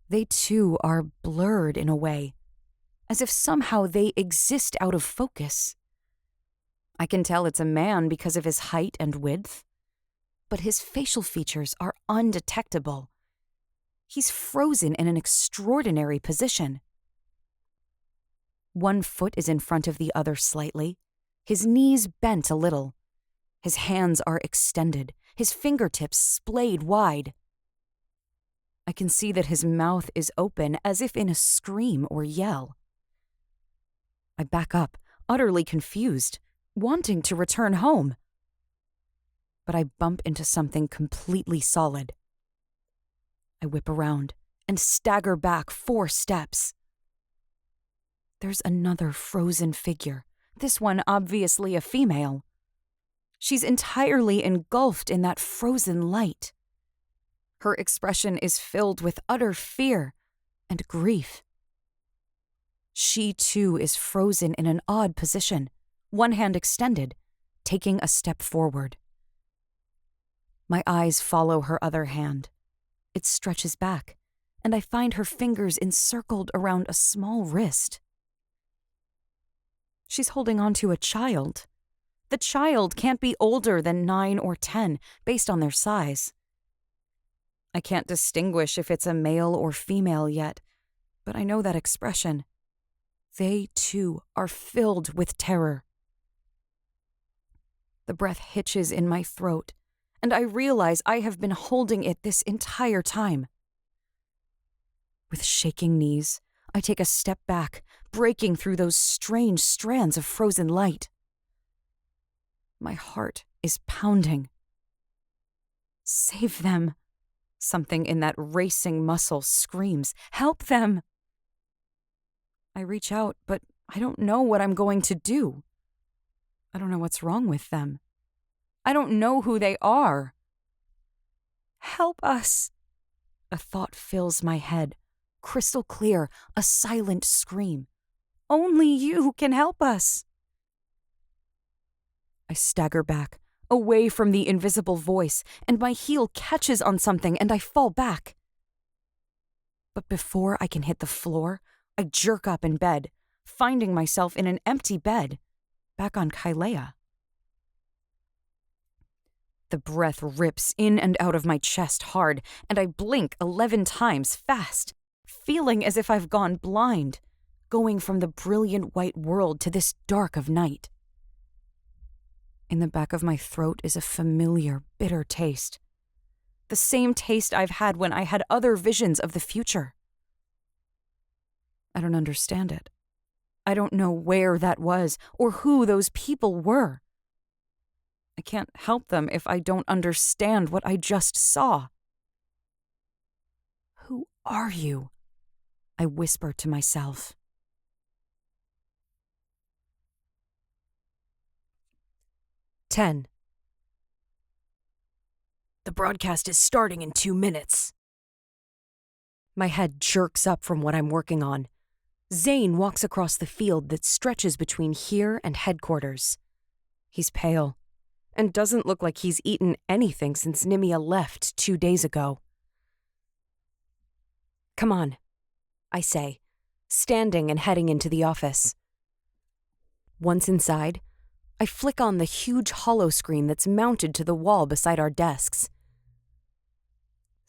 S1: They too are blurred in a way, as if somehow they exist out of focus. I can tell it's a man because of his height and width, but his facial features are undetectable. He's frozen in an extraordinary position. One foot is in front of the other slightly, his knees bent a little. His hands are extended, his fingertips splayed wide. I can see that his mouth is open as if in a scream or yell. I back up, utterly confused, wanting to return home. But I bump into something completely solid. I whip around and stagger back 4 steps. There's another frozen figure, this one obviously a female. She's entirely engulfed in that frozen light. Her expression is filled with utter fear and grief. She too is frozen in an odd position, one hand extended, taking a step forward. My eyes follow her other hand. It stretches back, and I find her fingers encircled around a small wrist. She's holding on to a child. The child can't be older than 9 or 10, based on their size. I can't distinguish if it's a male or female yet, but I know that expression. They, too, are filled with terror. The breath hitches in my throat, and I realize I have been holding it this entire time. With shaking knees, I take a step back, breaking through those strange strands of frozen light. My heart is pounding. Save them. Something in that racing muscle screams, help them. I reach out, but I don't know what I'm going to do. I don't know what's wrong with them. I don't know who they are. Help us. A thought fills my head, crystal clear, a silent scream. Only you can help us. I stagger back, away from the invisible voice, and my heel catches on something and I fall back. But before I can hit the floor, I jerk up in bed, finding myself in an empty bed, back on Kaelea. The breath rips in and out of my chest hard, and I blink 11 times fast, feeling as if I've gone blind, going from the brilliant white world to this dark of night. In the back of my throat is a familiar, bitter taste. The same taste I've had when I had other visions of the future. I don't understand it. I don't know where that was or who those people were. I can't help them if I don't understand what I just saw. Who are you? I whisper to myself. 10. The broadcast is starting in 2 minutes. My head jerks up from what I'm working on. Zane walks across the field that stretches between here and headquarters. He's pale, and doesn't look like he's eaten anything since Nimia left 2 days ago. Come on, I say, standing and heading into the office. Once inside, I flick on the huge holoscreen that's mounted to the wall beside our desks.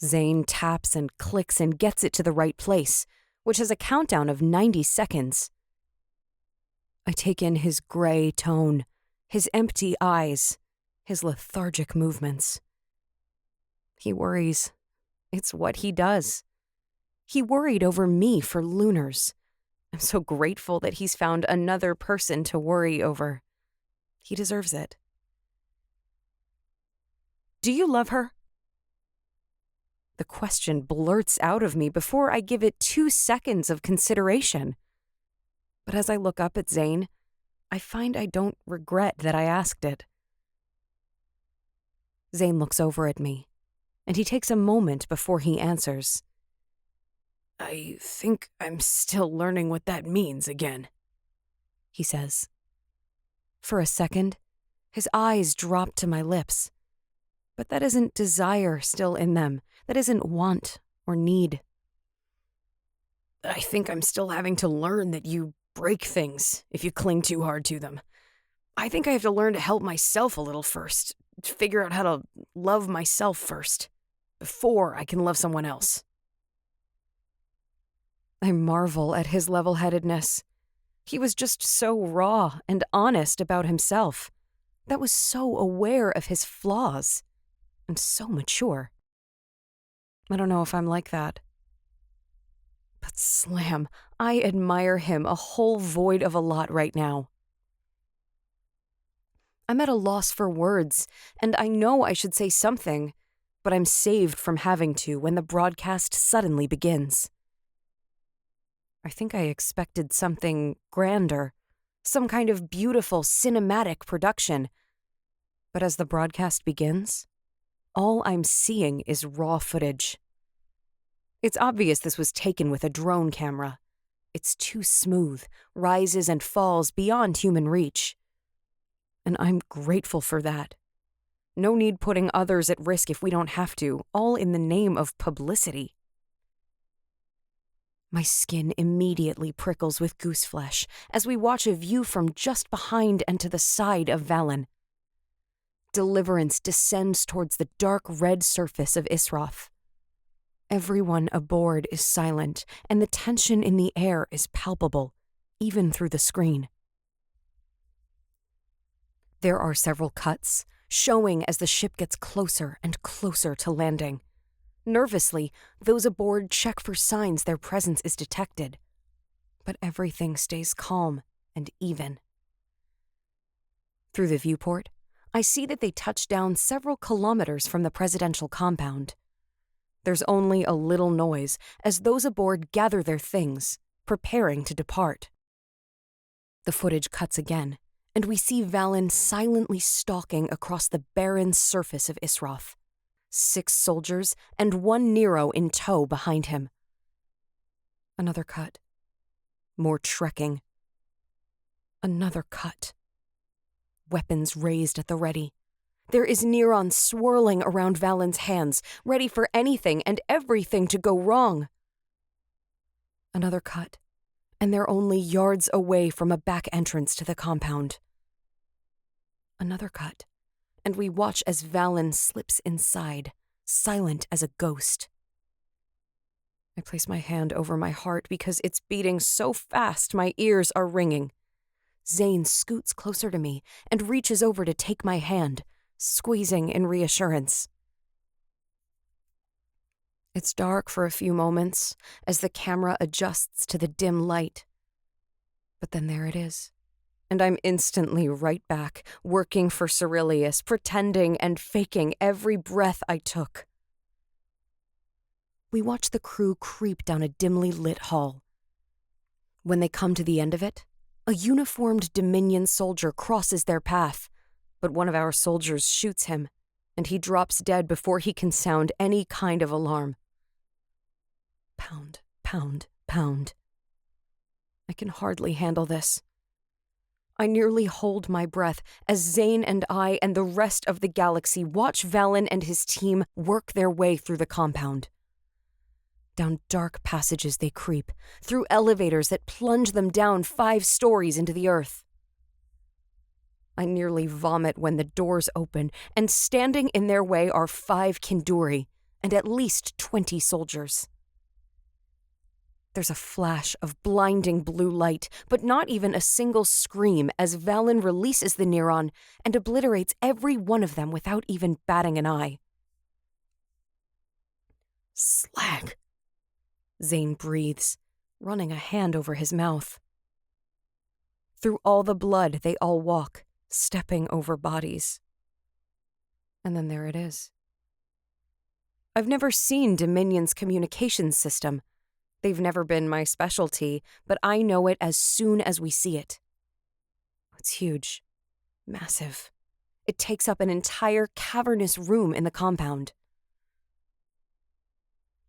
S1: Zane taps and clicks and gets it to the right place, which has a countdown of 90 seconds. I take in his gray tone, his empty eyes, his lethargic movements. He worries. It's what he does. He worried over me for lunars. I'm so grateful that he's found another person to worry over. He deserves it. Do you love her? The question blurts out of me before I give it 2 seconds of consideration. But as I look up at Zane, I find I don't regret that I asked it. Zane looks over at me, and he takes a moment before he answers. I think I'm still learning what that means again, he says. For a second, his eyes drop to my lips. But that isn't desire still in them. That isn't want or need. I think I'm still having to learn that you break things if you cling too hard to them. I think I have to learn to help myself a little first, to figure out how to love myself first, before I can love someone else. I marvel at his level-headedness. He was just so raw and honest about himself. That was so aware of his flaws, and so mature. I don't know if I'm like that. But slam, I admire him a whole void of a lot right now. I'm at a loss for words, and I know I should say something, but I'm saved from having to when the broadcast suddenly begins. I think I expected something grander, some kind of beautiful cinematic production. But as the broadcast begins, all I'm seeing is raw footage. It's obvious this was taken with a drone camera. It's too smooth, rises and falls beyond human reach. And I'm grateful for that. No need putting others at risk if we don't have to, all in the name of publicity. My skin immediately prickles with gooseflesh as we watch a view from just behind and to the side of Valen. Deliverance descends towards the dark red surface of Isroth. Everyone aboard is silent, and the tension in the air is palpable, even through the screen. There are several cuts, showing as the ship gets closer and closer to landing. Nervously, those aboard check for signs their presence is detected. But everything stays calm and even. Through the viewport, I see that they touch down several kilometers from the presidential compound. There's only a little noise as those aboard gather their things, preparing to depart. The footage cuts again, and we see Valen silently stalking across the barren surface of Isroth. 6 soldiers and 1 Nero in tow behind him. Another cut. More trekking. Another cut. Weapons raised at the ready. There is Neron swirling around Valen's hands, ready for anything and everything to go wrong. Another cut, and they're only yards away from a back entrance to the compound. Another cut, and we watch as Valen slips inside, silent as a ghost.
S2: I place my hand over my heart because it's beating so fast my ears are ringing. Zane scoots closer to me and reaches over to take my hand, squeezing in reassurance. It's dark for a few moments as the camera adjusts to the dim light. But then there it is. And I'm instantly right back, working for Cyrillius, pretending and faking every breath I took. We watch the crew creep down a dimly lit hall. When they come to the end of it, a uniformed Dominion soldier crosses their path, but one of our soldiers shoots him, and he drops dead before he can sound any kind of alarm. Pound, pound, pound. I can hardly handle this. I nearly hold my breath as Zane and I and the rest of the galaxy watch Valen and his team work their way through the compound. Down dark passages they creep, through elevators that plunge them down 5 stories into the earth. I nearly vomit when the doors open, and standing in their way are 5 Kinduri and at least 20 soldiers. There's a flash of blinding blue light, but not even a single scream as Valen releases the Neron and obliterates every one of them without even batting an eye. Slag! Zane breathes, running a hand over his mouth. Through all the blood, they all walk, stepping over bodies. And then there it is. I've never seen Dominion's communications system. They've never been my specialty, but I know it as soon as we see it. It's huge, massive. It takes up an entire cavernous room in the compound.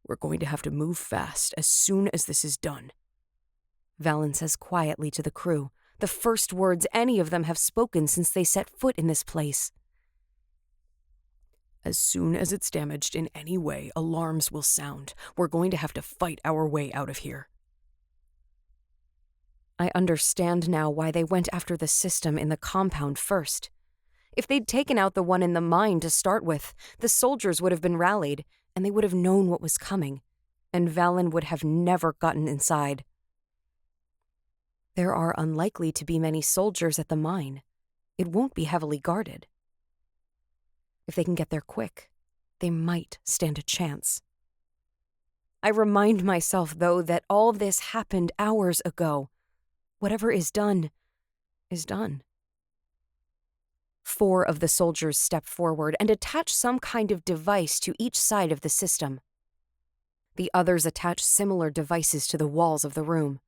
S2: We're going to have to move fast as soon as this is done, Valen says quietly to the crew, the first words any of them have spoken since they set foot in this place. As soon as it's damaged in any way, alarms will sound. We're going to have to fight our way out of here. I understand now why they went after the system in the compound first. If they'd taken out the one in the mine to start with, the soldiers would have been rallied, and they would have known what was coming, and Valen would have never gotten inside. There are unlikely to be many soldiers at the mine. It won't be heavily guarded. If they can get there quick, they might stand a chance. I remind myself, though, that all this happened hours ago. Whatever is done, is done. 4 of the soldiers step forward and attach some kind of device to each side of the system. The others attach similar devices to the walls of the room.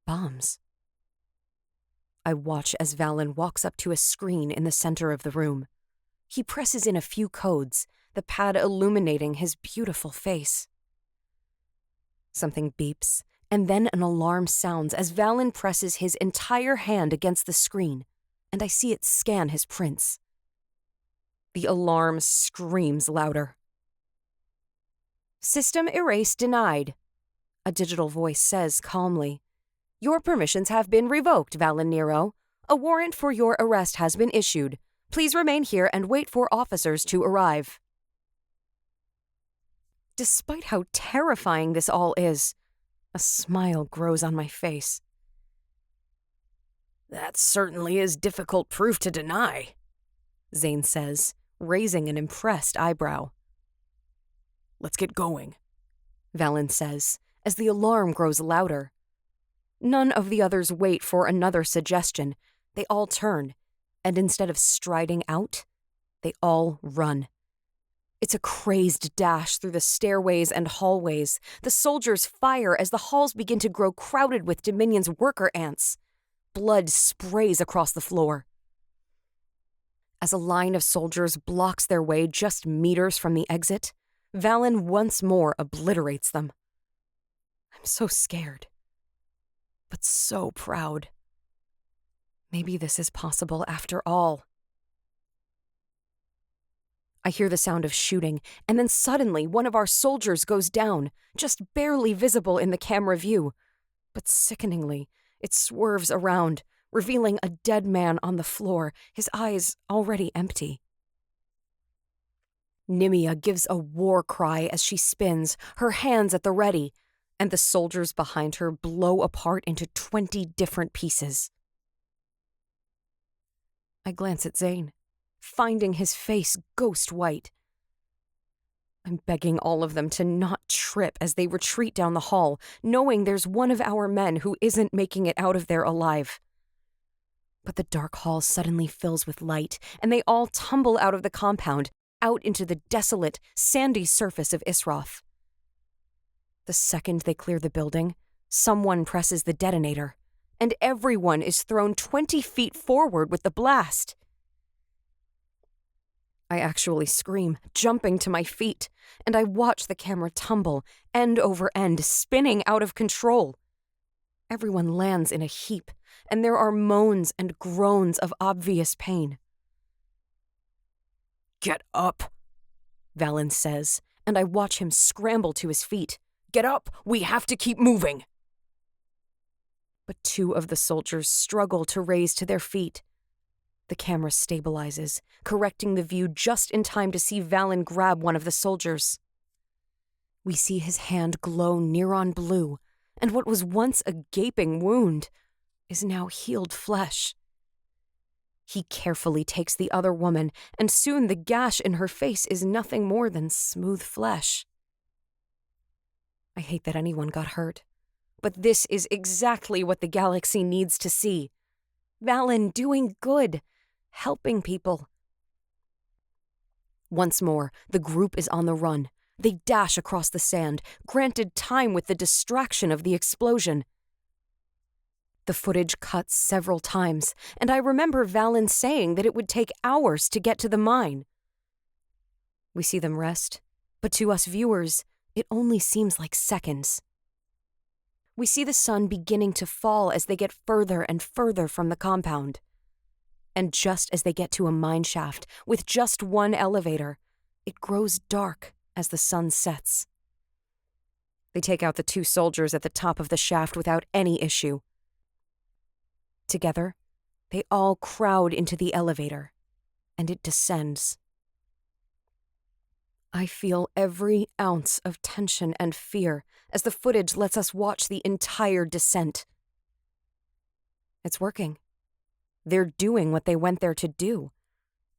S2: Bombs. I watch as Valen walks up to a screen in the center of the room. He presses in a few codes, the pad illuminating his beautiful face. Something beeps, and then an alarm sounds as Valen presses his entire hand against the screen, and I see it scan his prints. The alarm screams louder. System erase denied, a digital voice says calmly. Your permissions have been revoked, Valen Nero. A warrant for your arrest has been issued. Please remain here and wait for officers to arrive. Despite how terrifying this all is, a smile grows on my face. That certainly is difficult proof to deny, Zane says, raising an impressed eyebrow. Let's get going, Valen says, as the alarm grows louder. None of the others wait for another suggestion. They all turn, and instead of striding out, they all run. It's a crazed dash through the stairways and hallways. The soldiers fire as the halls begin to grow crowded with Dominion's worker ants. Blood sprays across the floor. As a line of soldiers blocks their way just meters from the exit, Valen once more obliterates them. I'm so scared, but so proud. Maybe this is possible after all. I hear the sound of shooting, and then suddenly one of our soldiers goes down, just barely visible in the camera view. But sickeningly, it swerves around, revealing a dead man on the floor, his eyes already empty. Nimia gives a war cry as she spins, her hands at the ready, and the soldiers behind her blow apart into 20 different pieces. I glance at Zane, finding his face ghost white. I'm begging all of them to not trip as they retreat down the hall, knowing there's one of our men who isn't making it out of there alive. But the dark hall suddenly fills with light, and they all tumble out of the compound, out into the desolate, sandy surface of Isroth. The second they clear the building, someone presses the detonator, and everyone is thrown 20 feet forward with the blast. I actually scream, jumping to my feet, and I watch the camera tumble, end over end, spinning out of control. Everyone lands in a heap, and there are moans and groans of obvious pain. "Get up," Valen says, and I watch him scramble to his feet. "Get up! We have to keep moving!" But two of the soldiers struggle to raise to their feet. The camera stabilizes, correcting the view just in time to see Valen grab one of the soldiers. We see his hand glow Neron blue, and what was once a gaping wound is now healed flesh. He carefully takes the other woman, and soon the gash in her face is nothing more than smooth flesh. I hate that anyone got hurt, but this is exactly what the galaxy needs to see. Valen doing good, helping people. Once more, the group is on the run. They dash across the sand, granted time with the distraction of the explosion. The footage cuts several times, and I remember Valen saying that it would take hours to get to the mine. We see them rest, but to us viewers, it only seems like seconds. We see the sun beginning to fall as they get further and further from the compound. And just as they get to a mine shaft with just one elevator, it grows dark as the sun sets. They take out the two soldiers at the top of the shaft without any issue. Together, they all crowd into the elevator, and it descends. I feel every ounce of tension and fear as the footage lets us watch the entire descent. It's working. They're doing what they went there to do.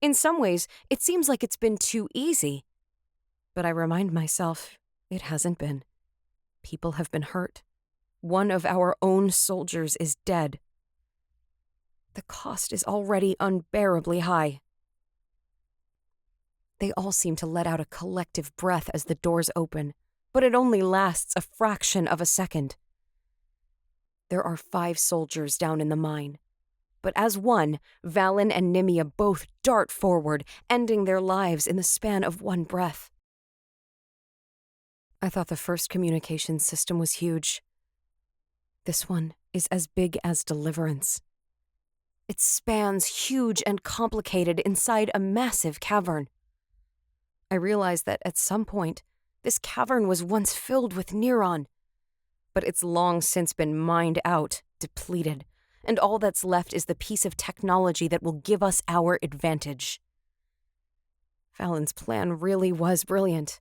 S2: In some ways, it seems like it's been too easy. But I remind myself, it hasn't been. People have been hurt. One of our own soldiers is dead. The cost is already unbearably high. They all seem to let out a collective breath as the doors open, but it only lasts a fraction of a second. There are 5 soldiers down in the mine. But as one, Valen and Nimia both dart forward, ending their lives in the span of one breath. I thought the first communication system was huge. This one is as big as Deliverance. It spans huge and complicated inside a massive cavern. I realized that at some point, this cavern was once filled with Neron, but it's long since been mined out, depleted, and all that's left is the piece of technology that will give us our advantage. Valen's plan really was brilliant.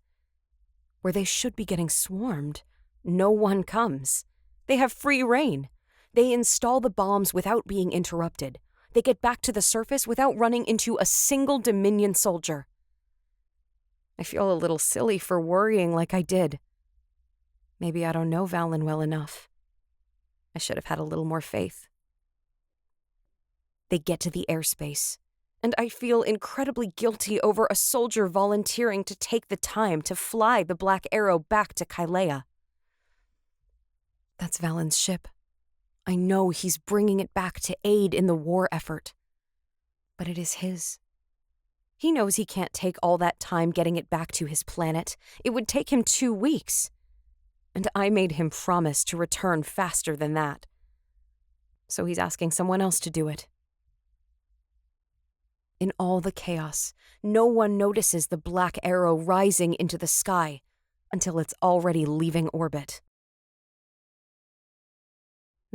S2: Where they should be getting swarmed, no one comes. They have free reign. They install the bombs without being interrupted. They get back to the surface without running into a single Dominion soldier. I feel a little silly for worrying like I did. Maybe I don't know Valen well enough. I should have had a little more faith. They get to the airspace, and I feel incredibly guilty over a soldier volunteering to take the time to fly the Black Arrow back to Kaelea. That's Valen's ship. I know he's bringing it back to aid in the war effort. But it is his. He knows he can't take all that time getting it back to his planet. It would take him 2 weeks. And I made him promise to return faster than that. So he's asking someone else to do it. In all the chaos, no one notices the Black Arrow rising into the sky until it's already leaving orbit.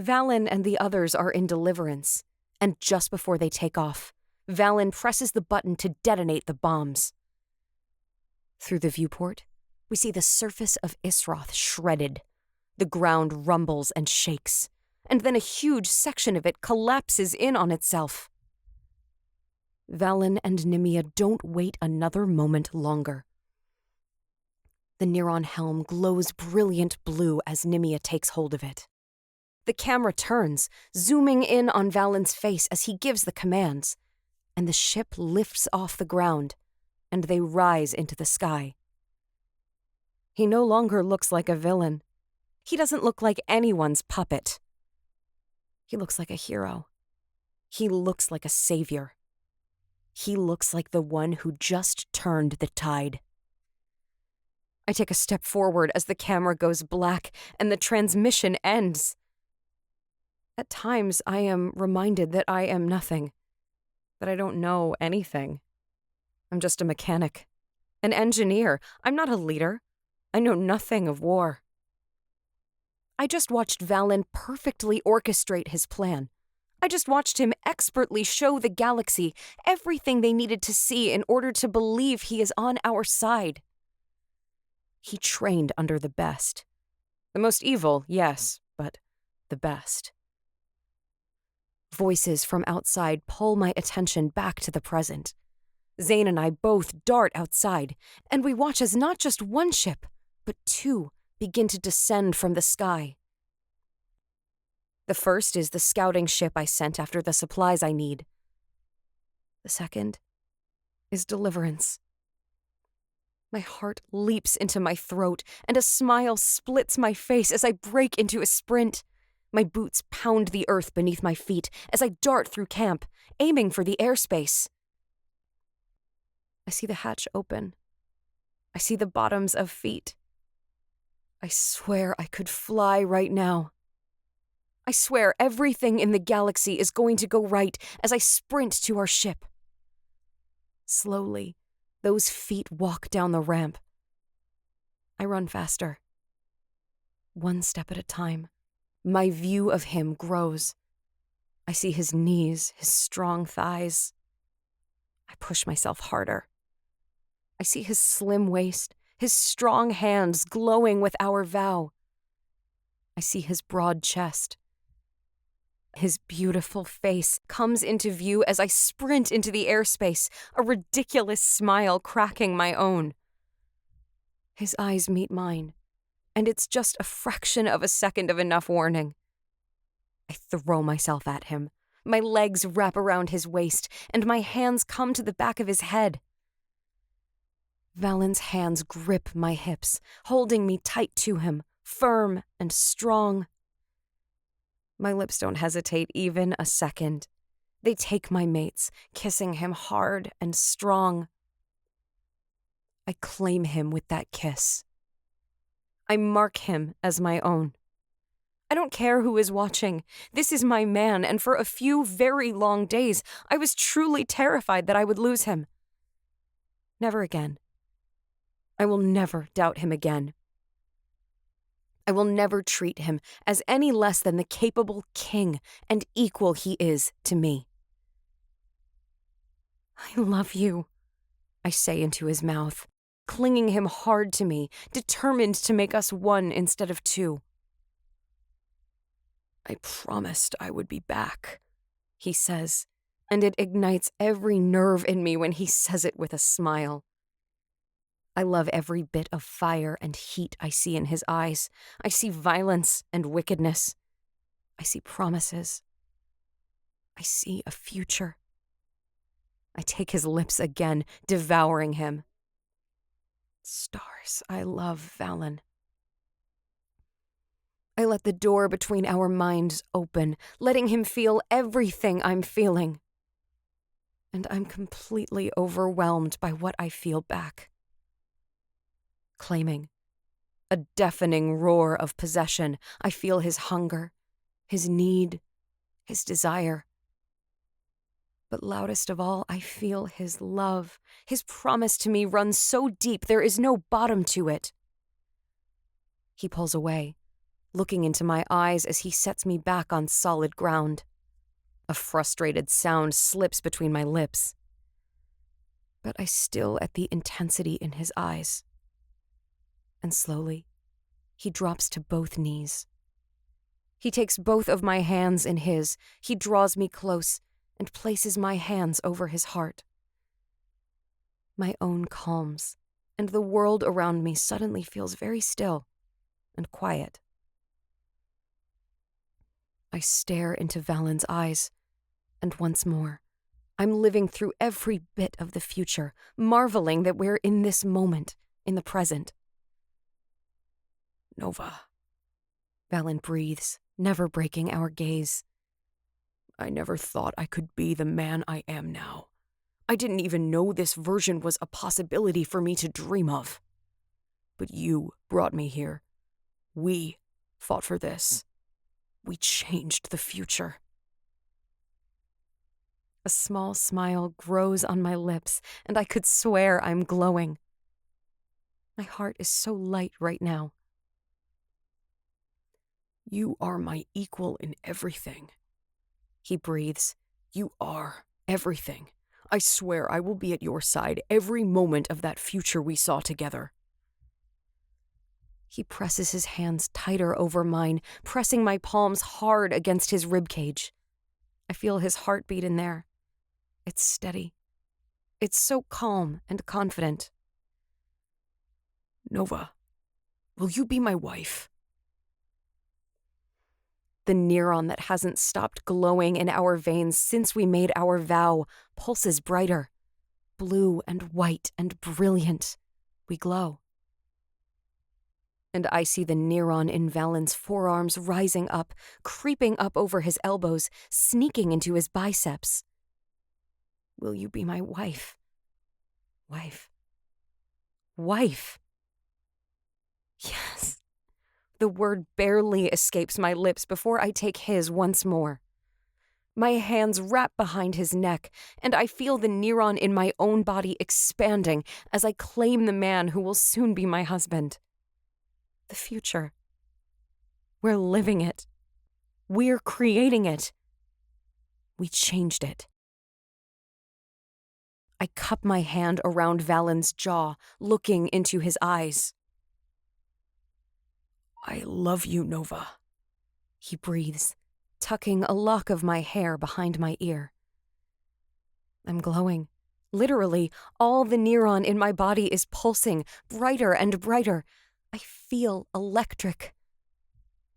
S2: Valen and the others are in Deliverance, and just before they take off, Valen presses the button to detonate the bombs. Through the viewport, we see the surface of Isroth shredded. The ground rumbles and shakes, and then a huge section of it collapses in on itself. Valen and Nemea don't wait another moment longer. The Neron helm glows brilliant blue as Nemea takes hold of it. The camera turns, zooming in on Valen's face as he gives the commands, and the ship lifts off the ground, and they rise into the sky. He no longer looks like a villain. He doesn't look like anyone's puppet. He looks like a hero. He looks like a savior. He looks like the one who just turned the tide. I take a step forward as the camera goes black and the transmission ends. At times, I am reminded that I am nothing, that I don't know anything. I'm just a mechanic, an engineer. I'm not a leader. I know nothing of war. I just watched Valen perfectly orchestrate his plan. I just watched him expertly show the galaxy everything they needed to see in order to believe he is on our side. He trained under the best. The most evil, yes, but the best. Voices from outside pull my attention back to the present. Zane and I both dart outside, and we watch as not just one ship, but two begin to descend from the sky. The first is the scouting ship I sent after the supplies I need. The second is Deliverance. My heart leaps into my throat, and a smile splits my face as I break into a sprint. My boots pound the earth beneath my feet as I dart through camp, aiming for the airspace. I see the hatch open. I see the bottoms of feet. I swear I could fly right now. I swear everything in the galaxy is going to go right as I sprint to our ship. Slowly, those feet walk down the ramp. I run faster. One step at a time, my view of him grows. I see his knees, his strong thighs. I push myself harder. I see his slim waist, his strong hands glowing with our vow. I see his broad chest. His beautiful face comes into view as I sprint into the airspace, a ridiculous smile cracking my own. His eyes meet mine, and it's just a fraction of a second of enough warning. I throw myself at him. My legs wrap around his waist, and my hands come to the back of his head. Valen's hands grip my hips, holding me tight to him, firm and strong. My lips don't hesitate even a second. They take my mate's, kissing him hard and strong. I claim him with that kiss. I mark him as my own. I don't care who is watching. This is my man, and for a few very long days, I was truly terrified that I would lose him. Never again. I will never doubt him again. I will never treat him as any less than the capable king and equal he is to me. I love you, I say into his mouth, clinging him hard to me, determined to make us one instead of two. I promised I would be back, he says, and it ignites every nerve in me when he says it with a smile. I love every bit of fire and heat I see in his eyes. I see violence and wickedness. I see promises. I see a future. I take his lips again, devouring him. Stars, I love Valen. I let the door between our minds open, letting him feel everything I'm feeling. And I'm completely overwhelmed by what I feel back. Claiming, a deafening roar of possession, I feel his hunger, his need, his desire. But loudest of all, I feel his love. His promise to me runs so deep there is no bottom to it. He pulls away, looking into my eyes as he sets me back on solid ground. A frustrated sound slips between my lips. but I still at the intensity in his eyes. And slowly, he drops to both knees. He takes both of my hands in his. He draws me close and places my hands over his heart. My own calms, and the world around me suddenly feels very still and quiet. I stare into Valen's eyes, and once more, I'm living through every bit of the future, marveling that we're in this moment, in the present.
S1: Nova,
S2: Valen breathes, never breaking our gaze.
S1: I never thought I could be the man I am now. I didn't even know this version was a possibility for me to dream of. But you brought me here. We fought for this. We changed the future.
S2: A small smile grows on my lips, and I could swear I'm glowing. My heart is so light right now.
S1: You are my equal in everything.
S2: He breathes.
S1: You are everything. I swear I will be at your side every moment of that future we saw together.
S2: He presses his hands tighter over mine, pressing my palms hard against his ribcage. I feel his heartbeat in there. It's steady. It's so calm and confident.
S1: Nova, will you be my wife?
S2: The Neron that hasn't stopped glowing in our veins since we made our vow pulses brighter. Blue and white and brilliant, we glow. And I see the Neron in Valen's forearms rising up, creeping up over his elbows, sneaking into his biceps. Will you be my wife? Wife. Wife. Yes. The word barely escapes my lips before I take his once more. My hands wrap behind his neck, and I feel the Neron in my own body expanding as I claim the man who will soon be my husband. The future. We're living it. We're creating it. We changed it. I cup my hand around Valen's jaw, looking into his eyes.
S1: I love you, Nova.
S2: He breathes, tucking a lock of my hair behind my ear. I'm glowing. Literally, all the Neron in my body is pulsing, brighter and brighter. I feel electric.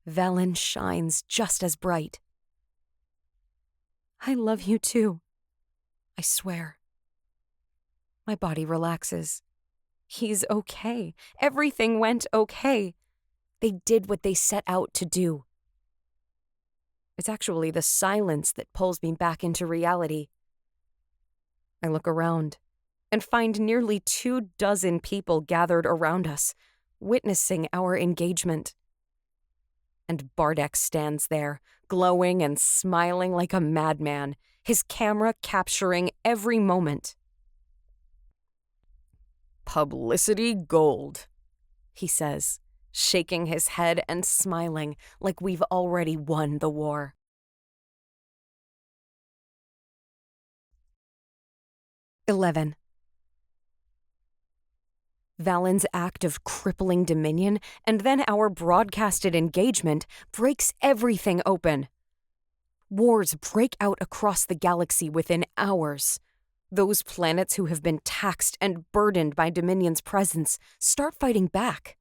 S2: Valen shines just as bright. I love you too. I swear. My body relaxes. He's okay. Everything went okay. They did what they set out to do. It's actually the silence that pulls me back into reality. I look around and find nearly 24 people gathered around us, witnessing our engagement. And Bardek stands there, glowing and smiling like a madman, his camera capturing every moment.
S1: Publicity gold,
S2: he says, shaking his head and smiling like we've already won the war. "11. Valen's act of crippling dominion and then our broadcasted engagement breaks everything open. Wars break out across the galaxy within hours. Those planets who have been taxed and burdened by Dominion's presence start fighting back.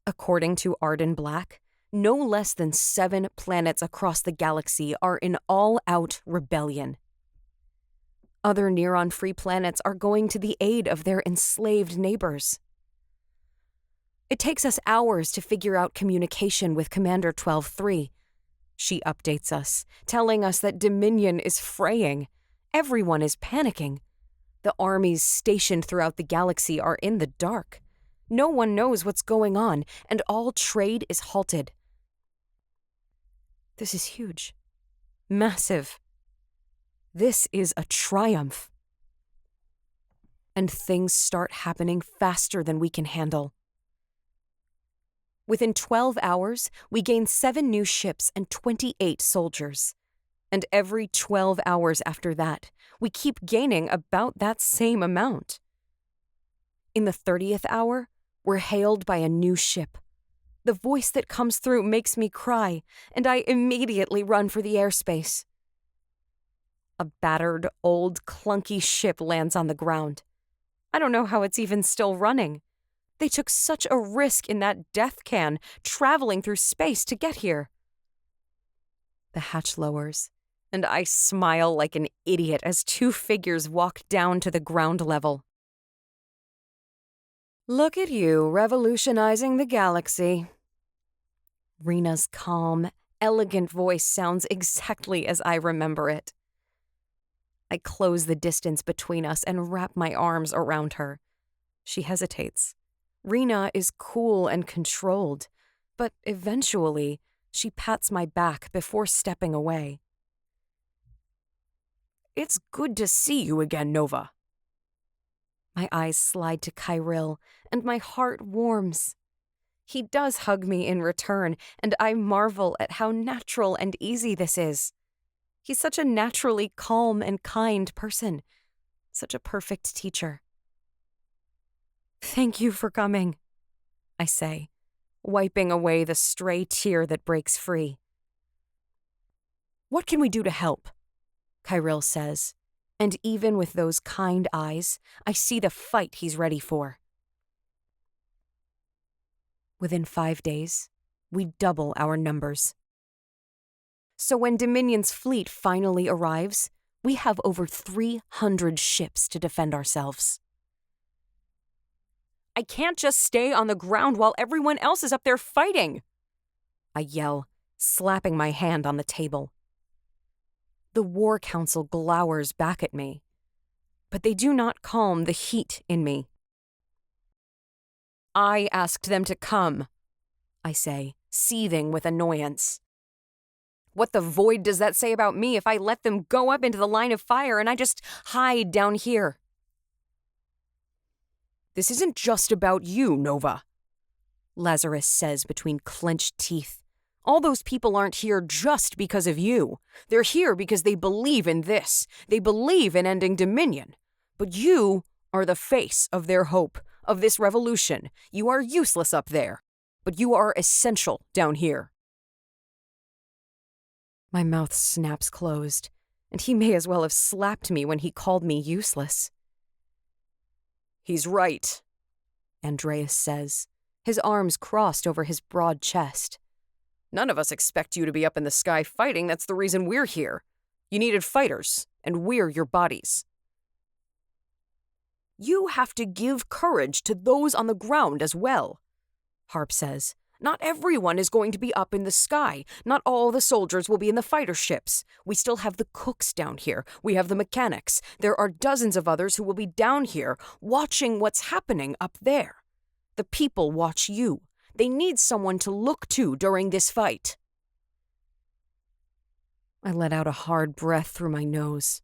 S2: According to Arden Black, no less than 7 planets across the galaxy are in all-out rebellion. Other Neron-free planets are going to the aid of their enslaved neighbors. It takes us hours to figure out communication with Commander 12-3. She updates us, telling us that Dominion is fraying. Everyone is panicking. The armies stationed throughout the galaxy are in the dark. No one knows what's going on, and all trade is halted. This is huge. Massive. This is a triumph. And things start happening faster than we can handle. Within 12 hours, we gain 7 new ships and 28 soldiers. And every 12 hours after that, we keep gaining about that same amount. In the 30th hour, we're hailed by a new ship. The voice that comes through makes me cry, and I immediately run for the airspace. A battered, old, clunky ship lands on the ground. I don't know how it's even still running. They took such a risk in that death can, traveling through space to get here. The hatch lowers, and I smile like an idiot as two figures walk down to the ground level.
S1: Look at you, revolutionizing the galaxy.
S2: Rena's calm, elegant voice sounds exactly as I remember it. I close the distance between us and wrap my arms around her. She hesitates. Rena is cool and controlled, but eventually she pats my back before stepping away.
S1: It's good to see you again, Nova.
S2: My eyes slide to Cyril, and my heart warms. He does hug me in return, and I marvel at how natural and easy this is. He's such a naturally calm and kind person, such a perfect teacher. Thank you for coming, I say, wiping away the stray tear that breaks free.
S1: What can we do to help?
S2: Cyril says, and even with those kind eyes, I see the fight he's ready for. Within 5 days, we double our numbers. So when Dominion's fleet finally arrives, we have over 300 ships to defend ourselves.
S1: I can't just stay on the ground while everyone else is up there fighting,
S2: I yell, slapping my hand on the table. The War Council glowers back at me, but they do not calm the heat in me.
S1: I asked them to come,
S2: I say, seething with annoyance.
S1: What the void does that say about me if I let them go up into the line of fire and I just hide down here? This isn't just about you, Nova,
S2: Lazarus says between clenched teeth.
S1: All those people aren't here just because of you. They're here because they believe in this. They believe in ending Dominion. But you are the face of their hope, of this revolution. You are useless up there, but you are essential down here.
S2: My mouth snaps closed, and he may as well have slapped me when he called me useless.
S1: He's right,
S2: Andreas says, his arms crossed over his broad chest.
S1: None of us expect you to be up in the sky fighting. That's the reason we're here. You needed fighters, and we're your bodies. You have to give courage to those on the ground as well, Harp says. Not everyone is going to be up in the sky. Not all the soldiers will be in the fighter ships. We still have the cooks down here. We have the mechanics. There are dozens of others who will be down here watching what's happening up there. The people watch you. They need someone to look to during this fight.
S2: I let out a hard breath through my nose.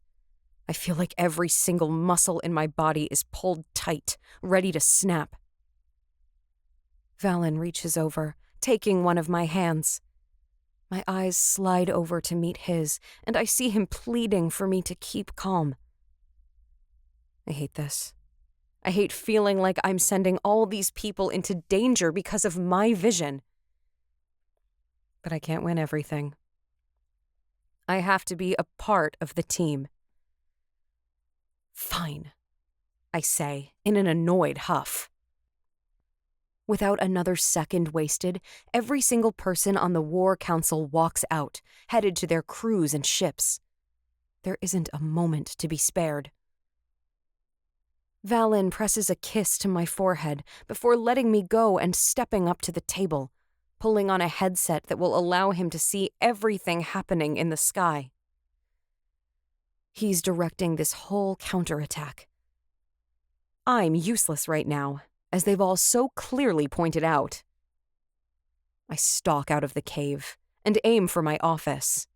S2: I feel like every single muscle in my body is pulled tight, ready to snap. Valen reaches over, taking one of my hands. My eyes slide over to meet his, and I see him pleading for me to keep calm. I hate this. I hate feeling like I'm sending all these people into danger because of my vision. But I can't win everything. I have to be a part of the team. Fine, I say, in an annoyed huff. Without another second wasted, every single person on the War Council walks out, headed to their crews and ships. There isn't a moment to be spared. Valen presses a kiss to my forehead before letting me go and stepping up to the table, pulling on a headset that will allow him to see everything happening in the sky. He's directing this whole counterattack. I'm useless right now, as they've all so clearly pointed out. I stalk out of the cave and aim for my office.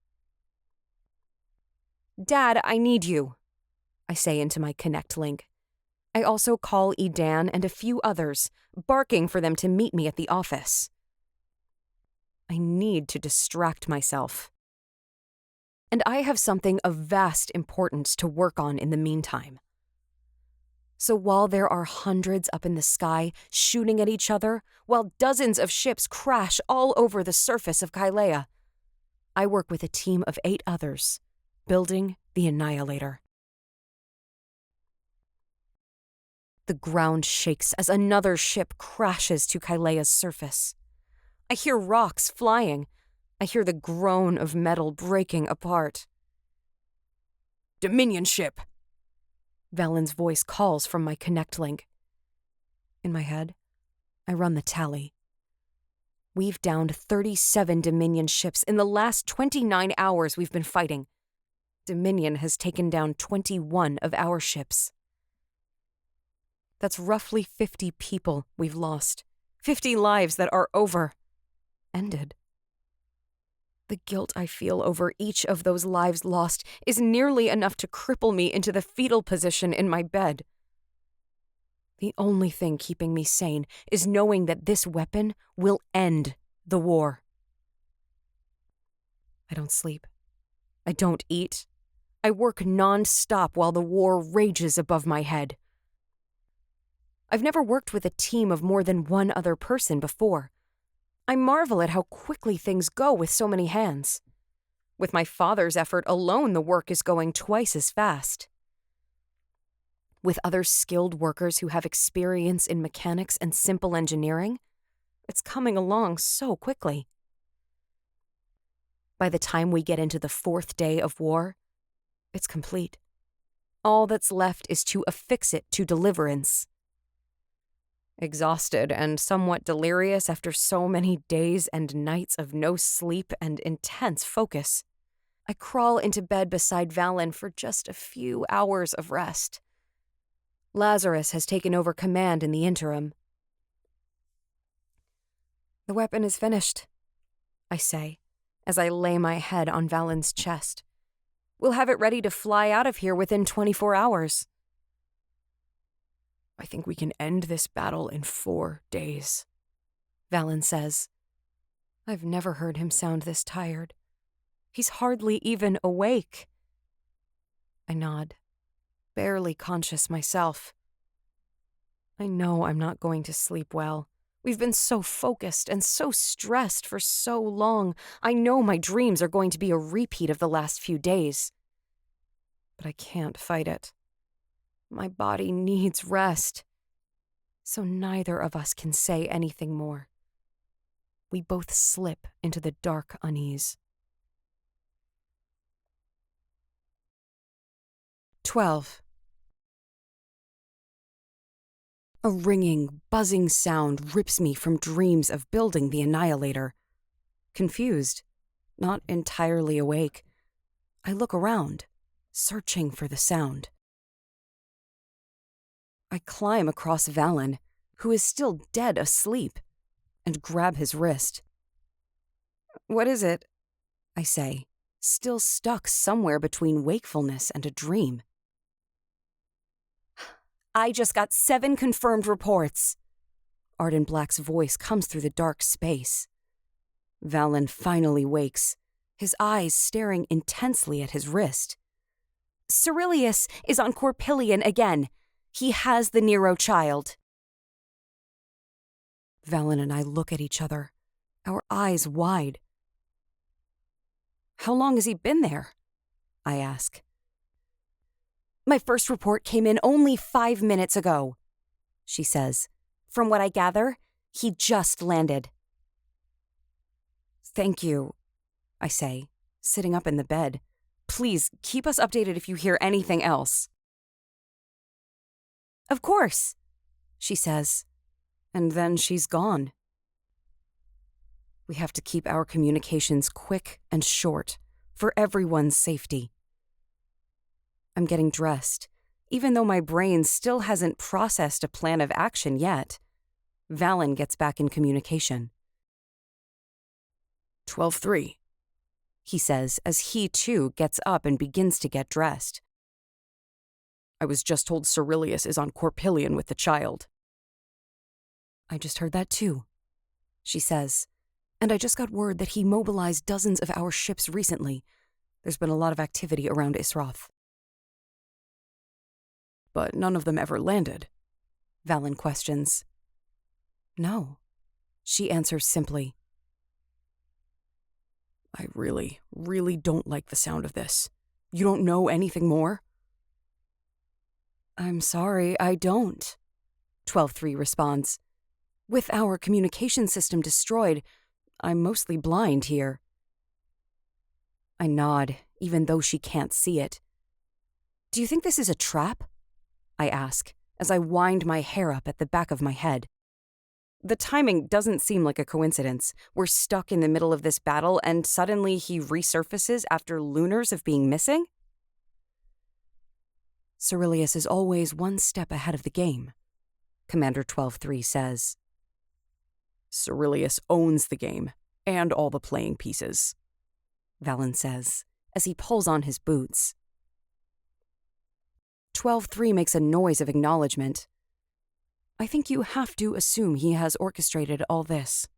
S2: Dad, I need you, I say into my Connect link. I also call Edan and a few others, barking for them to meet me at the office. I need to distract myself. and I have something of vast importance to work on in the meantime. So while there are hundreds up in the sky shooting at each other, while dozens of ships crash all over the surface of Kaelea, I work with a team of 8 others, building the Annihilator. The ground shakes as another ship crashes to Kaelea's surface. I hear rocks flying. I hear the groan of metal breaking apart. "Dominion ship!" Valen's voice calls from my connect link. In my head, I run the tally. We've downed 37 Dominion ships in the last 29 hours we've been fighting. Dominion has taken down 21 of our ships. That's roughly 50 people we've lost. 50 lives that are over. Ended. The guilt I feel over each of those lives lost is nearly enough to cripple me into the fetal position in my bed. The only thing keeping me sane is knowing that this weapon will end the war. I don't sleep. I don't eat. I work non-stop while the war rages above my head. I've never worked with a team of more than one other person before. I marvel at how quickly things go with so many hands. With my father's effort alone, the work is going twice as fast. With other skilled workers who have experience in mechanics and simple engineering, it's coming along so quickly. By the time we get into the 4th day of war, it's complete. All that's left is to affix it to deliverance. Exhausted and somewhat delirious after so many days and nights of no sleep and intense focus, I crawl into bed beside Valen for just a few hours of rest. Lazarus has taken over command in the interim. "The weapon is finished," I say, as I lay my head on Valen's chest. "We'll have it ready to fly out of here within 24 hours. "I think we can end this battle in 4 days," Valen says. I've never heard him sound this tired. He's hardly even awake. I nod, barely conscious myself. I know I'm not going to sleep well. We've been so focused and so stressed for so long. I know my dreams are going to be a repeat of the last few days. But I can't fight it. My body needs rest. So neither of us can say anything more. We both slip into the dark unease. 12. A ringing, buzzing sound rips me from dreams of building the Annihilator. Confused, not entirely awake, I look around, searching for the sound. I climb across Valen, who is still dead asleep, and grab his wrist. "What is it?" I say, still stuck somewhere between wakefulness and a dream. "I just got 7 confirmed reports." Arden Black's voice comes through the dark space. Valen finally wakes, his eyes staring intensely at his wrist. "Cyrillius is on Corpillion again. He has the Nero child." Valen and I look at each other, our eyes wide. "How long has he been there?" I ask. "My first report came in only 5 minutes ago," she says. "From what I gather, he just landed." "Thank you," I say, sitting up in the bed. "Please keep us updated if you hear anything else." "Of course," she says, and then she's gone. We have to keep our communications quick and short for everyone's safety. I'm getting dressed, even though my brain still hasn't processed a plan of action yet. Valen gets back in communication. 12:03, he says as he too gets up and begins to get dressed. "I was just told Cyrillius is on Corpillion with the child." "I just heard that too," she says, "and I just got word that he mobilized dozens of our ships recently.
S1: There's been a lot of activity around Isroth. But none of them ever landed, Valen questions. No, she answers simply. I really, really don't like the sound of this. You don't know anything more? I'm sorry, I don't, 12-3 responds. With our communication system destroyed, I'm mostly blind here. I nod, even though she can't see it. Do you think this is a trap? I ask, as I wind my hair up at the back of my head. The timing doesn't seem like a coincidence. We're stuck in the middle of this battle, and suddenly he resurfaces after lunars of being missing? Cyrillius is always one step ahead of the game, Commander 12-3 says. Cyrillius owns the game, and all the playing pieces, Valen says, as he pulls on his boots. 12-3 makes a noise of acknowledgement. I think you have to assume he has orchestrated all this.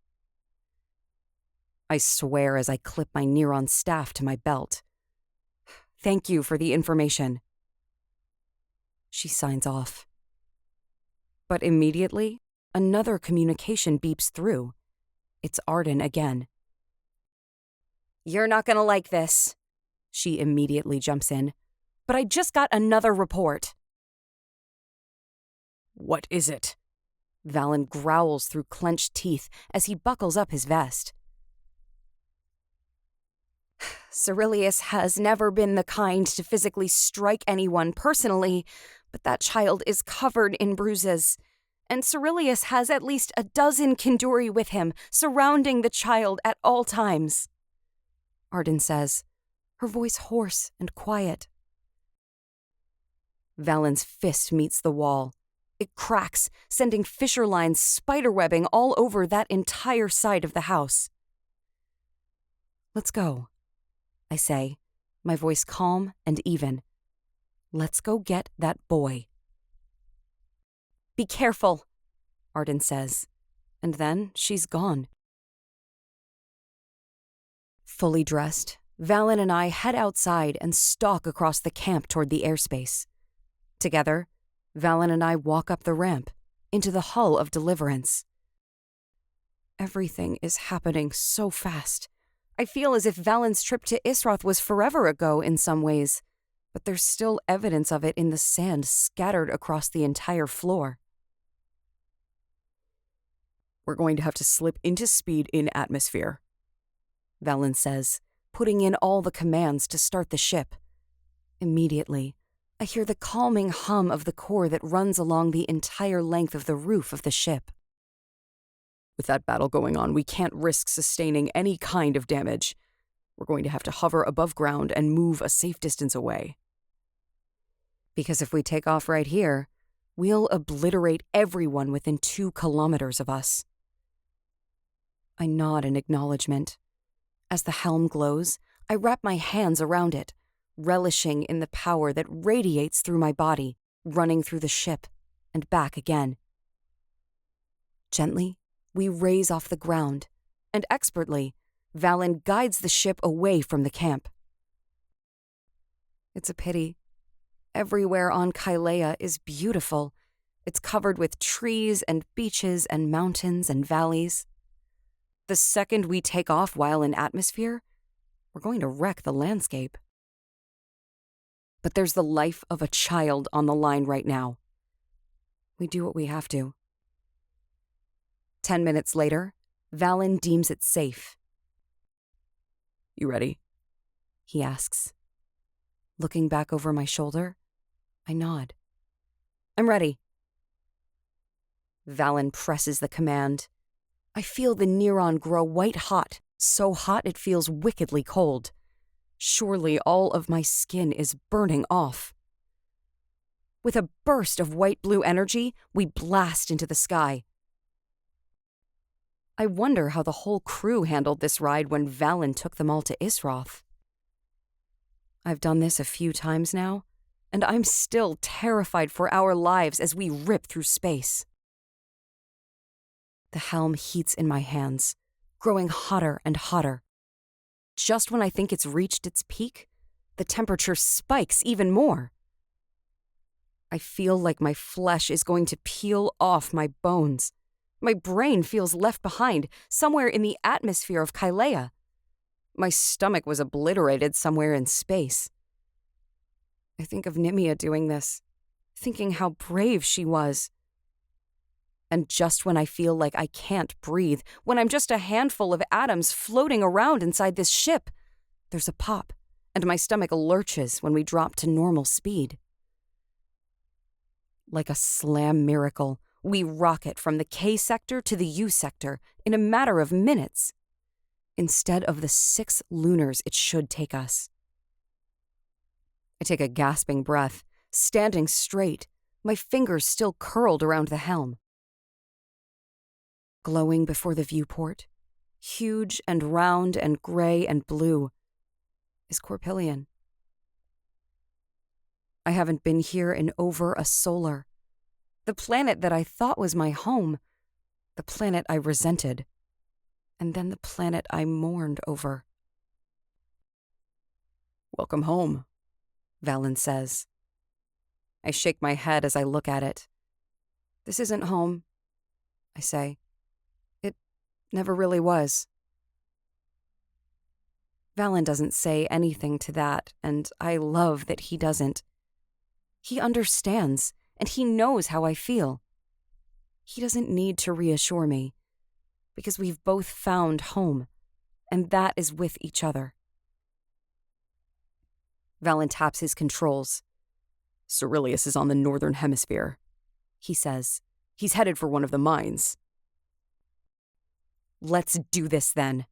S1: I swear as I clip my Neron staff to my belt. Thank you for the information. She signs off. But immediately, another communication beeps through. It's Arden again. You're not gonna like this, she immediately jumps in. But I just got another report. What is it? Valen growls through clenched teeth as he buckles up his vest. Cyrillius has never been the kind to physically strike anyone personally, but that child is covered in bruises. And Cyrillius has at least a dozen Kinduri with him, surrounding the child at all times. Arden says, her voice hoarse and quiet. Valen's fist meets the wall. It cracks, sending fissure lines spiderwebbing all over that entire side of the house. Let's go, I say, my voice calm and even. Let's go get that boy. Be careful, Arden says, and then she's gone. Fully dressed, Valen and I head outside and stalk across the camp toward the airspace. Together, Valen and I walk up the ramp, into the hull of Deliverance. Everything is happening so fast. I feel as if Valen's trip to Isroth was forever ago in some ways, but there's still evidence of it in the sand scattered across the entire floor. We're going to have to slip into speed in atmosphere, Valen says, putting in all the commands to start the ship. Immediately, I hear the calming hum of the core that runs along the entire length of the roof of the ship. With that battle going on, we can't risk sustaining any kind of damage. We're going to have to hover above ground and move a safe distance away. Because if we take off right here, we'll obliterate everyone within 2 kilometers of us. I nod in acknowledgement. As the helm glows, I wrap my hands around it, relishing in the power that radiates through my body, running through the ship and back again. Gently, we raise off the ground, and expertly, Valen guides the ship away from the camp. It's a pity. Everywhere on Kaelea is beautiful. It's covered with trees and beaches and mountains and valleys. The second we take off while in atmosphere, we're going to wreck the landscape. But there's the life of a child on the line right now. We do what we have to. 10 minutes later, Valen deems it safe. You ready? He asks. Looking back over my shoulder, I nod. I'm ready. Valen presses the command. I feel the Neron grow white hot, so hot it feels wickedly cold. Surely all of my skin is burning off. With a burst of white-blue energy, we blast into the sky. I wonder how the whole crew handled this ride when Valen took them all to Isroth. I've done this a few times now, and I'm still terrified for our lives as we rip through space. The helm heats in my hands, growing hotter and hotter. Just when I think it's reached its peak,
S2: the temperature spikes even more. I feel like my flesh is going to peel off my bones. My brain feels left behind, somewhere in the atmosphere of Kaelea. My stomach was obliterated somewhere in space. I think of Nimia doing this, thinking how brave she was. And just when I feel like I can't breathe, when I'm just a handful of atoms floating around inside this ship, there's a pop, and my stomach lurches when we drop to normal speed. Like a slam miracle, we rocket from the K sector to the U sector in a matter of minutes, instead of the 6 lunars it should take us. I take a gasping breath, standing straight, my fingers still curled around the helm. Glowing before the viewport, huge and round and gray and blue, is Corpillion. I haven't been here in over a solar. The planet that I thought was my home, the planet I resented, and then the planet I mourned over. "Welcome home," Valen says. I shake my head as I look at it. "This isn't home," I say. "It never really was." Valen doesn't say anything to that, and I love that he doesn't. He understands, and he knows how I feel. He doesn't need to reassure me, because we've both found home, and that is with each other. Valen taps his controls. "Cyrillius is on the northern hemisphere," he says. "He's headed for one of the mines." "Let's do this then,"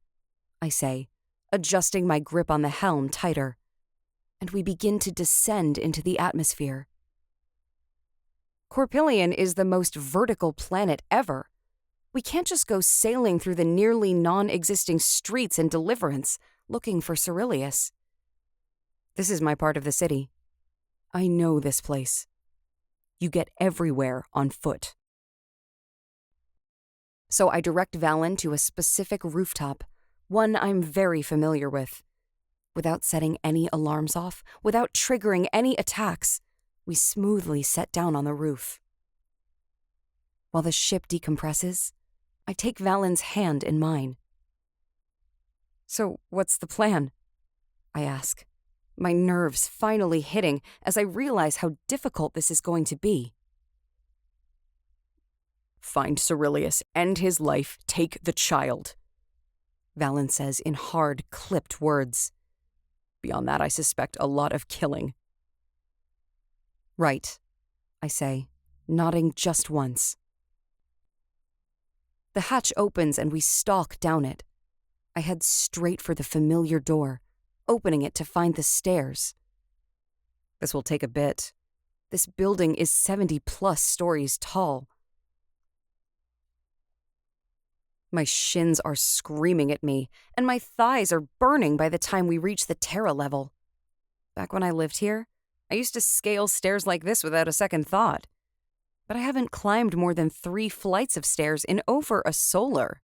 S2: I say, adjusting my grip on the helm tighter, and we begin to descend into the atmosphere. Corpillion is the most vertical planet ever. We can't just go sailing through the nearly non-existing streets in Deliverance looking for Cyrillius. This is my part of the city. I know this place. You get everywhere on foot. So I direct Valen to a specific rooftop, one I'm very familiar with. Without setting any alarms off, without triggering any attacks, we smoothly set down on the roof. While the ship decompresses, I take Valen's hand in mine. "So what's the plan?" I ask, my nerves finally hitting as I realize how difficult this is going to be. "Find Cyrillius, end his life, take the child," Valen says in hard, clipped words. "Beyond that, I suspect a lot of killing." "Right," I say, nodding just once. The hatch opens and we stalk down it. I head straight for the familiar door, opening it to find the stairs. This will take a bit. This building is 70+ stories tall. My shins are screaming at me, and my thighs are burning by the time we reach the Terra level. Back when I lived here, I used to scale stairs like this without a second thought. But I haven't climbed more than 3 flights of stairs in over a solar.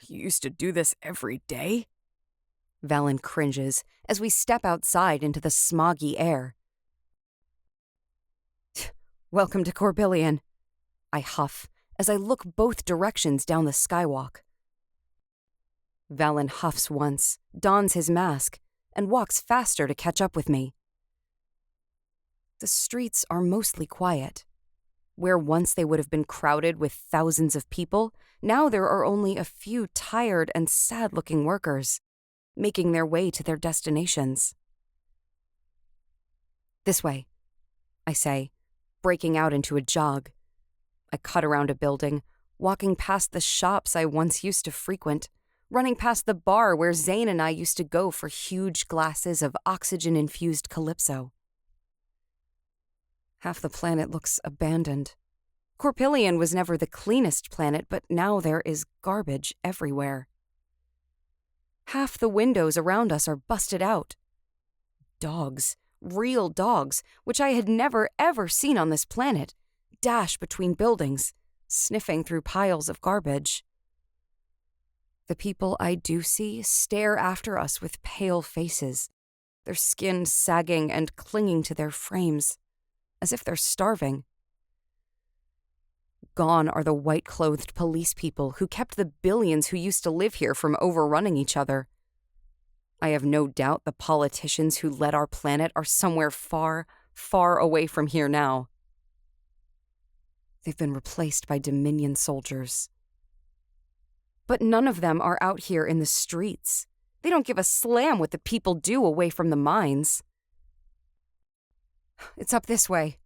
S2: "You used to do this every day?" Valen cringes as we step outside into the smoggy air. "Welcome to Corpillion," I huff as I look both directions down the skywalk. Valen huffs once, dons his mask, and walks faster to catch up with me. The streets are mostly quiet. Where once they would have been crowded with thousands of people, now there are only a few tired and sad-looking workers, making their way to their destinations. "This way," I say, breaking out into a jog. I cut around a building, walking past the shops I once used to frequent, running past the bar where Zane and I used to go for huge glasses of oxygen-infused calypso. Half the planet looks abandoned. Corpillion was never the cleanest planet, but now there is garbage everywhere. Half the windows around us are busted out. Dogs, real dogs, which I had never ever seen on this planet, dash between buildings, sniffing through piles of garbage. The people I do see stare after us with pale faces, their skin sagging and clinging to their frames, as if they're starving. Gone are the white-clothed police people who kept the billions who used to live here from overrunning each other. I have no doubt the politicians who led our planet are somewhere far, far away from here now. They've been replaced by Dominion soldiers. But none of them are out here in the streets. They don't give a slam what the people do away from the mines. It's up this way,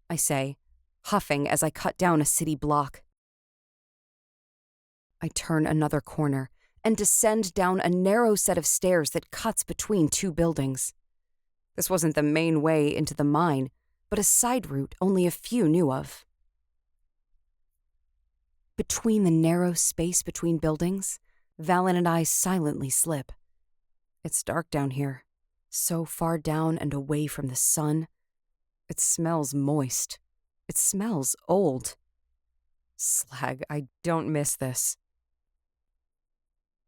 S2: I say, huffing as I cut down a city block. I turn another corner and descend down a narrow set of stairs that cuts between two buildings. This wasn't the main way into the mine, but a side route only a few knew of. Between the narrow space between buildings, Valen and I silently slip. It's dark down here, so far down and away from the sun. It smells moist. It smells old. Slag, I don't miss this.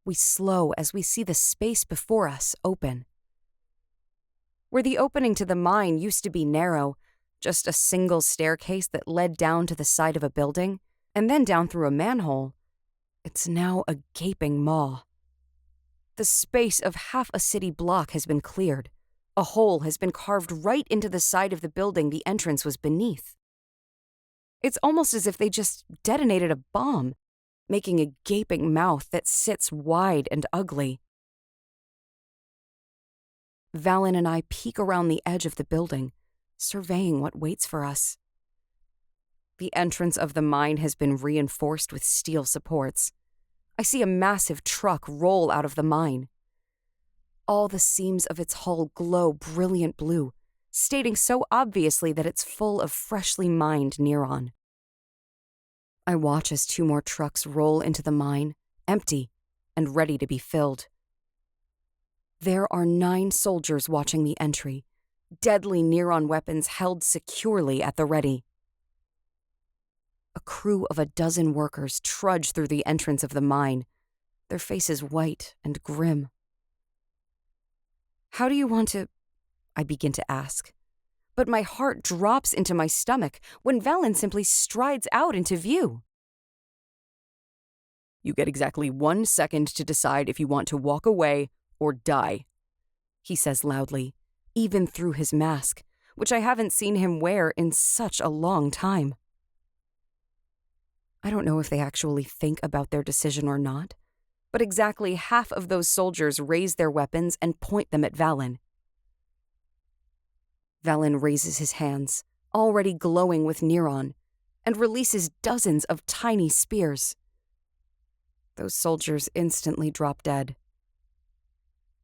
S2: We slow as we see the space before us open. Where the opening to the mine used to be narrow, just a single staircase that led down to the side of a building, and then down through a manhole, it's now a gaping maw. The space of half a city block has been cleared. A hole has been carved right into the side of the building the entrance was beneath. It's almost as if they just detonated a bomb, making a gaping mouth that sits wide and ugly. Valen and I peek around the edge of the building, surveying what waits for us. The entrance of the mine has been reinforced with steel supports. I see a massive truck roll out of the mine. All the seams of its hull glow brilliant blue, stating so obviously that it's full of freshly mined Neron. I watch as two more trucks roll into the mine, empty and ready to be filled. There are 9 soldiers watching the entry, deadly Neron weapons held securely at the ready. A crew of 12 workers trudge through the entrance of the mine, their faces white and grim. How do you want to... I begin to ask, but my heart drops into my stomach when Valen simply strides out into view.
S1: You get exactly 1 second to decide if you want to walk away or die, he says loudly, even through his mask, which I haven't seen him wear in such a long time. I don't know if they actually think about their decision or not, but exactly half of those soldiers raise their weapons and point them at Valen. Valen raises his hands, already glowing with Neron, and releases dozens of tiny spears. Those soldiers instantly drop dead.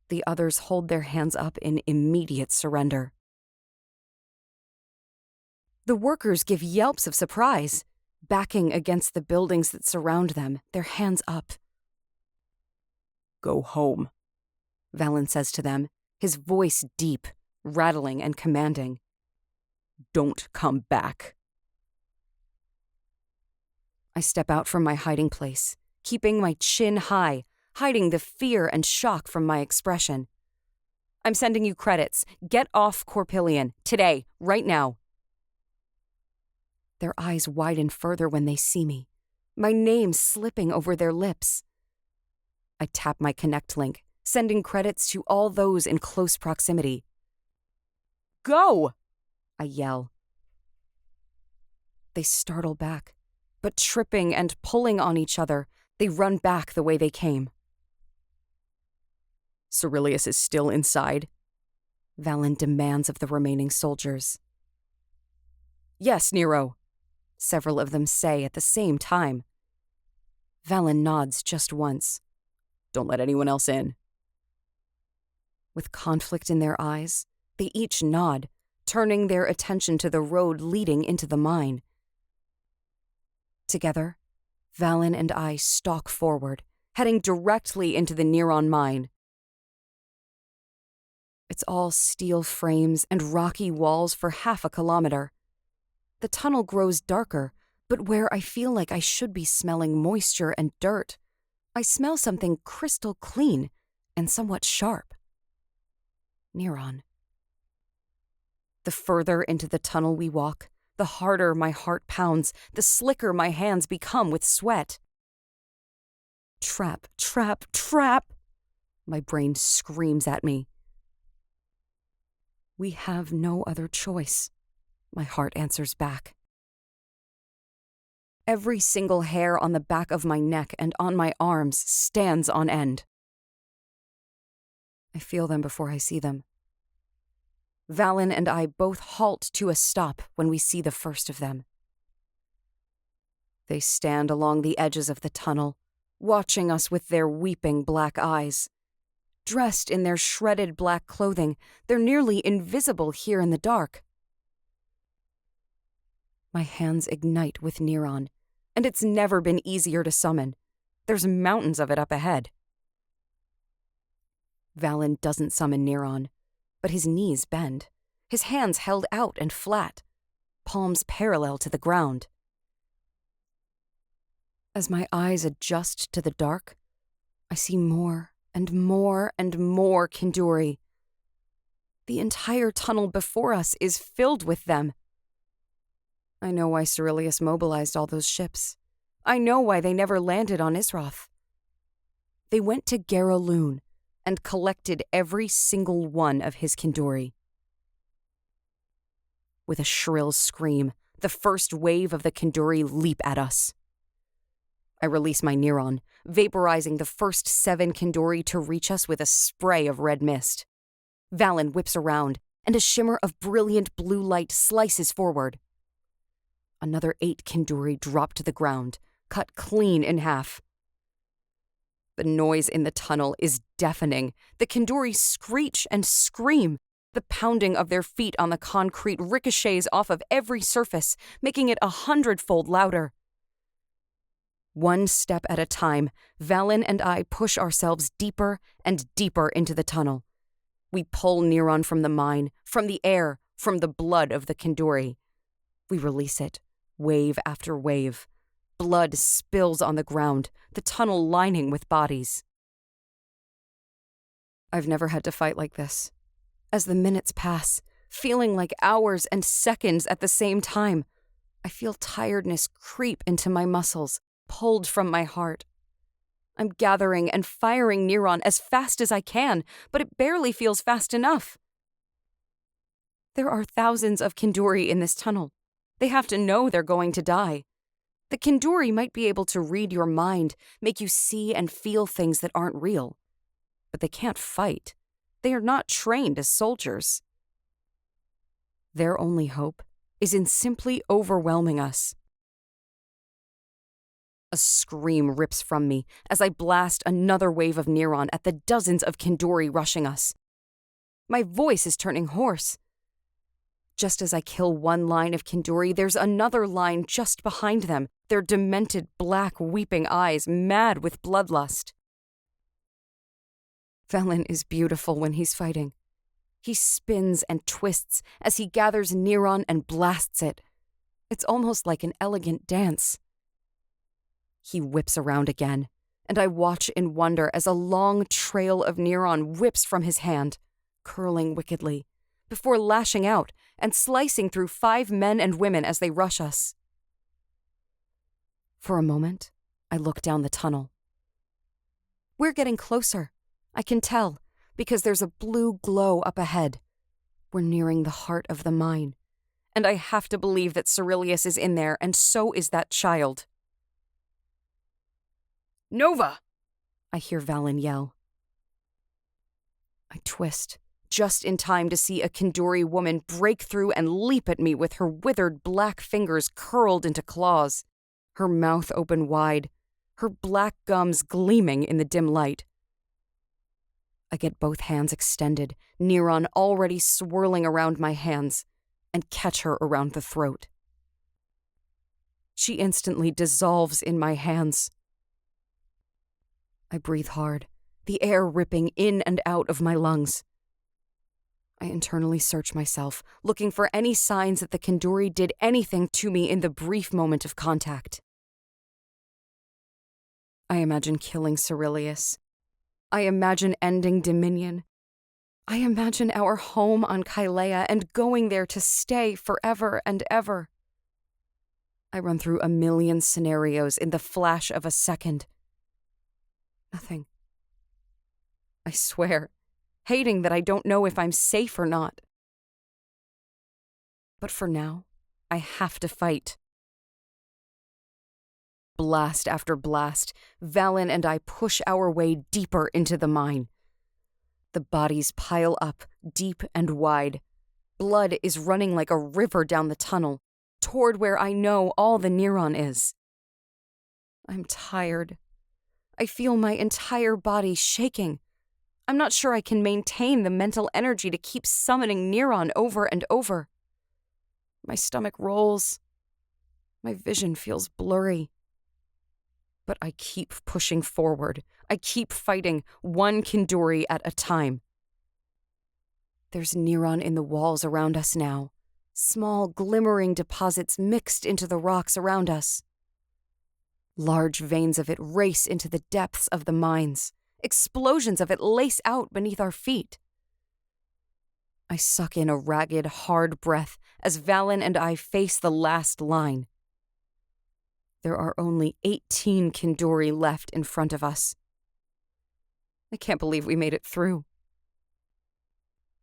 S1: The others hold their hands up in immediate surrender. The workers give yelps of surprise, backing against the buildings that surround them, their hands up.
S3: Go home,
S1: Valen says to them, his voice deep, rattling and commanding.
S3: Don't come back.
S1: I step out from my hiding place, keeping my chin high, hiding the fear and shock from my expression. I'm sending you credits. Get off Corpillion, today, right now. Their eyes widen further when they see me, my name slipping over their lips. I tap my Connect link, sending credits to all those in close proximity.
S3: Go!
S1: I yell. They startle back, but tripping and pulling on each other, they run back the way they came.
S3: Cyrillius is still inside,
S1: Valen demands of the remaining soldiers.
S3: Yes, Nero,
S1: several of them say at the same time. Valen nods just once.
S3: Don't let anyone else in.
S1: With conflict in their eyes, they each nod, turning their attention to the road leading into the mine. Together, Valen and I stalk forward, heading directly into the Neron mine. It's all steel frames and rocky walls for half a kilometer. The tunnel grows darker, but where I feel like I should be smelling moisture and dirt,
S2: I smell something crystal clean and somewhat sharp. Neron. The further into the tunnel we walk, the harder my heart pounds, the slicker my hands become with sweat. Trap, trap, trap! My brain screams at me. We have no other choice, my heart answers back. Every single hair on the back of my neck and on my arms stands on end. I feel them before I see them. Valen and I both halt to a stop when we see the first of them. They stand along the edges of the tunnel, watching us with their weeping black eyes. Dressed in their shredded black clothing, they're nearly invisible here in the dark. My hands ignite with Neron, and it's never been easier to summon. There's mountains of it up ahead. Valen doesn't summon Neron, but his knees bend, his hands held out and flat, palms parallel to the ground. As my eyes adjust to the dark, I see more and more and more Kinduri. The entire tunnel before us is filled with them. I know why Cyrillius mobilized all those ships. I know why they never landed on Isroth. They went to Garaloon and collected every single one of his Kinduri. With a shrill scream, the first wave of the Kinduri leap at us. I release my Neron, vaporizing the first 7 Kinduri to reach us with a spray of red mist. Valen whips around, and a shimmer of brilliant blue light slices forward. Another 8 Kinduri drop to the ground, cut clean in half. The noise in the tunnel is deafening. The Kinduri screech and scream. The pounding of their feet on the concrete ricochets off of every surface, making it 100-fold louder. One step at a time, Valen and I push ourselves deeper and deeper into the tunnel. We pull Neron from the mine, from the air, from the blood of the Kinduri. We release it, wave after wave. Blood spills on the ground, the tunnel lining with bodies. I've never had to fight like this. As the minutes pass, feeling like hours and seconds at the same time, I feel tiredness creep into my muscles, pulled from my heart. I'm gathering and firing Neron as fast as I can, but it barely feels fast enough. There are thousands of Kinduri in this tunnel. They have to know they're going to die. The Kinduri might be able to read your mind, make you see and feel things that aren't real. But they can't fight. They are not trained as soldiers. Their only hope is in simply overwhelming us. A scream rips from me as I blast another wave of Neron at the dozens of Kinduri rushing us. My voice is turning hoarse. Just as I kill one line of Kinduri, there's another line just behind them, their demented black weeping eyes mad with bloodlust. Valen is beautiful when he's fighting. He spins and twists as he gathers Neron and blasts it. It's almost like an elegant dance. He whips around again, and I watch in wonder as a long trail of Neron whips from his hand, curling wickedly, before lashing out and slicing through 5 men and women as they rush us. For a moment, I look down the tunnel. We're getting closer. I can tell, because there's a blue glow up ahead. We're nearing the heart of the mine, and I have to believe that Cyrillius is in there, and so is that child.
S3: Nova!
S2: I hear Valen yell. I twist, just in time to see a Kinduri woman break through and leap at me with her withered black fingers curled into claws, her mouth open wide, her black gums gleaming in the dim light. I get both hands extended, Neron already swirling around my hands, and catch her around the throat. She instantly dissolves in my hands. I breathe hard, the air ripping in and out of my lungs. I internally search myself, looking for any signs that the Kinduri did anything to me in the brief moment of contact.
S1: I imagine killing Cyrillius. I imagine ending Dominion. I imagine our home on Kaelea and going there to stay forever and ever. I run through a million scenarios in the flash of a second. Nothing. I swear, hating that I don't know if I'm safe or not. But for now, I have to fight. Blast after blast, Valen and I push our way deeper into the mine. The bodies pile up, deep and wide. Blood is running like a river down the tunnel, toward where I know all the Neron is. I'm tired. I feel my entire body shaking. I'm not sure I can maintain the mental energy to keep summoning Neron over and over. My stomach rolls. My vision feels blurry. But I keep pushing forward. I keep fighting, one Kinduri at a time. There's Neron in the walls around us now, small glimmering deposits mixed into the rocks around us. Large veins of it race into the depths of the mines. Explosions of it lace out beneath our feet. I suck in a ragged, hard breath as Valen and I face the last line. There are only 18 Kinduri left in front of us. I can't believe we made it through.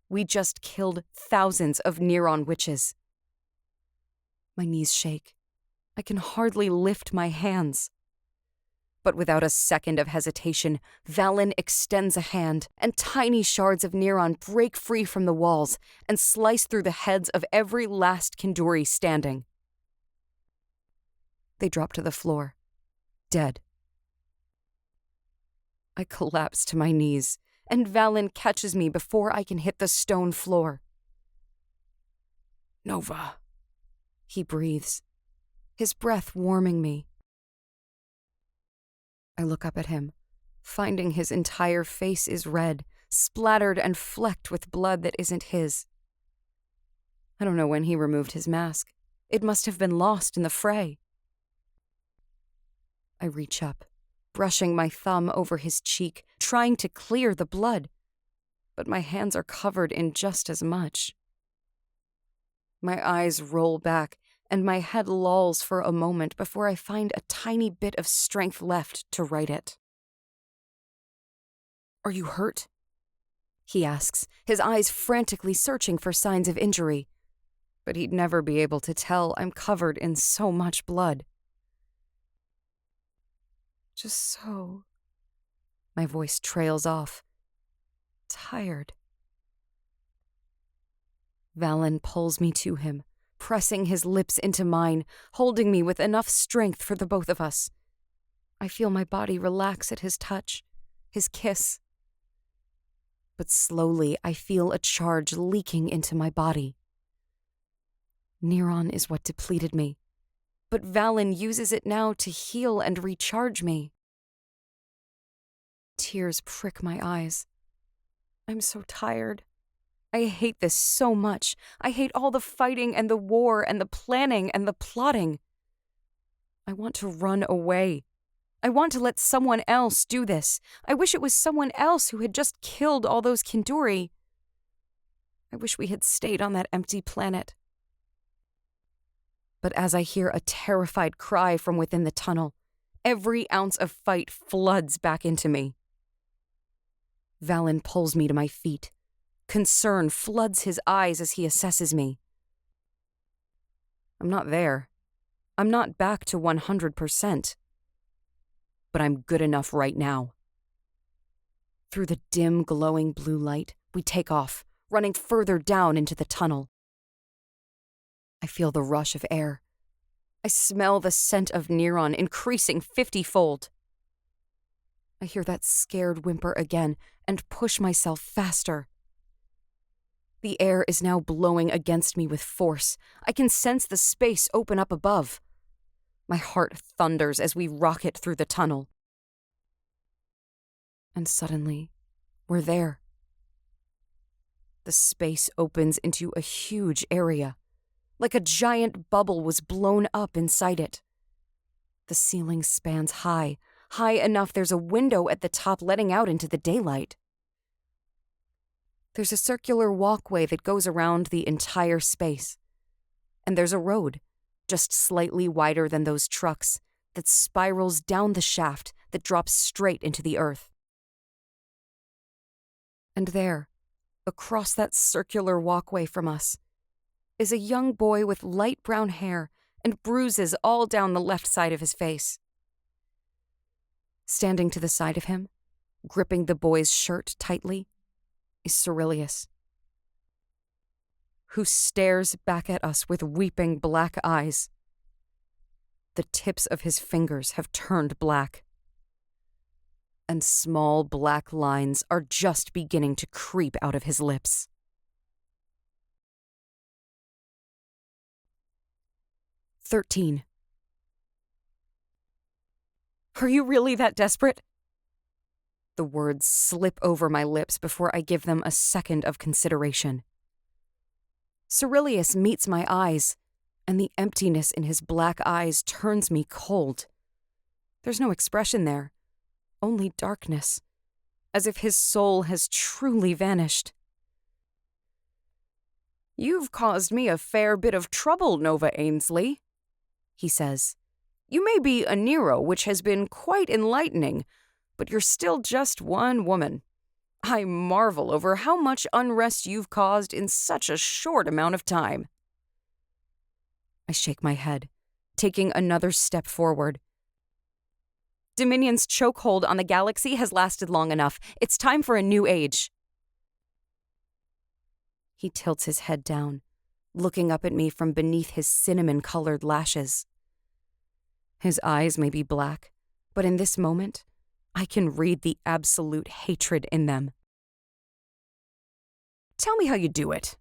S1: We just killed thousands of Neron witches. My knees shake. I can hardly lift my hands. But without a second of hesitation, Valen extends a hand, and tiny shards of Neron break free from the walls and slice through the heads of every last Kinduri standing. They drop to the floor, dead. I collapse to my knees, and Valen catches me before I can hit the stone floor. "Nova," he breathes, his breath warming me. I look up at him, finding his entire face is red, splattered and flecked with blood that isn't his. I don't know when he removed his mask. It must have been lost in the fray. I reach up, brushing my thumb over his cheek, trying to clear the blood, but my hands are covered in just as much. My eyes roll back, and my head lolls for a moment before I find a tiny bit of strength left to write it. "Are you hurt?" he asks, his eyes frantically searching for signs of injury. But he'd never be able to tell I'm covered in so much blood. "Just so..." My voice trails off. "Tired." Valen pulls me to him, pressing his lips into mine, holding me with enough strength for the both of us. I feel my body relax at his touch, his kiss. But slowly I feel a charge leaking into my body. Neron is what depleted me, but Valen uses it now to heal and recharge me. Tears prick my eyes. I'm so tired. I hate this so much. I hate all the fighting and the war and the planning and the plotting. I want to run away. I want to let someone else do this. I wish it was someone else who had just killed all those Kinduri. I wish we had stayed on that empty planet. But as I hear a terrified cry from within the tunnel, every ounce of fight floods back into me. Valen pulls me to my feet. Concern floods his eyes as he assesses me. I'm not there. I'm not back to 100%. But I'm good enough right now. Through the dim, glowing blue light, we take off, running further down into the tunnel. I feel the rush of air. I smell the scent of Neron increasing 50-fold. I hear that scared whimper again and push myself faster. The air is now blowing against me with force. I can sense the space open up above. My heart thunders as we rocket through the tunnel. And suddenly, we're there. The space opens into a huge area, like a giant bubble was blown up inside it. The ceiling spans high,
S2: high enough there's a window at the top letting out into the daylight. There's a circular walkway that goes around the entire space. And there's a road, just slightly wider than those trucks, that spirals down the shaft that drops straight into the earth. And there, across that circular walkway from us, is a young boy with light brown hair and bruises all down the left side of his face. Standing to the side of him, gripping the boy's shirt tightly, is Cyrillius, who stares back at us with weeping black eyes. The tips of his fingers have turned black, and small black lines are just beginning to creep out of his lips. "13. Are you really that desperate?" The words slip over my lips before I give them a second of consideration. Cyrillius meets my eyes, and the emptiness in his black eyes turns me cold. There's no expression there, only darkness, as if his soul has truly vanished.
S3: "You've caused me a fair bit of trouble, Nova Ainsley," he says. "You may be a Nero, which has been quite enlightening, but you're still just one woman. I marvel over how much unrest you've caused in such a short amount of time."
S2: I shake my head, taking another step forward. "Dominion's chokehold on the galaxy has lasted long enough. It's time for a new age." He tilts his head down, looking up at me from beneath his cinnamon-colored lashes. His eyes may be black, but in this moment, I can read the absolute hatred in them.
S3: "Tell me how you do it,"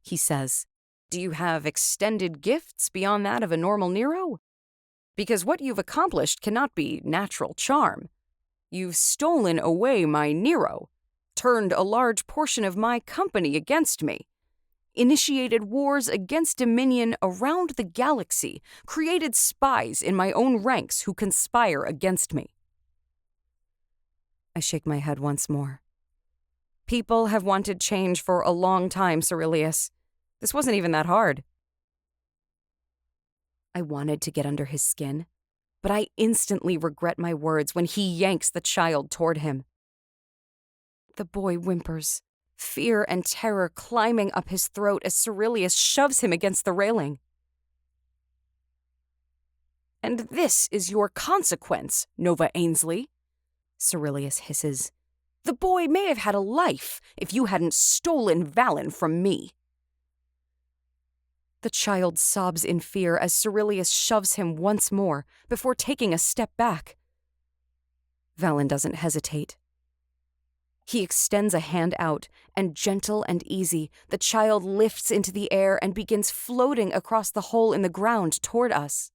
S3: he says. "Do you have extended gifts beyond that of a normal Nero? Because what you've accomplished cannot be natural charm. You've stolen away my Nero, turned a large portion of my company against me, initiated wars against Dominion around the galaxy, created spies in my own ranks who conspire against me." I shake my head once more. "People have wanted change for a long time, Cyrillius. This wasn't even that hard." I wanted to get under his skin, but I instantly regret my words when he yanks the child toward him. The boy whimpers, fear and terror climbing up his throat as Cyrillius shoves him against the railing. "And this is your consequence, Nova Ainsley," Cyrillius hisses. "The boy may have had a life if you hadn't stolen Valen from me." The child sobs in fear as Cyrillius shoves him once more before taking a step back. Valen doesn't hesitate. He extends a hand out, and gentle and easy, the child lifts into the air and begins floating across the hole in the ground toward us.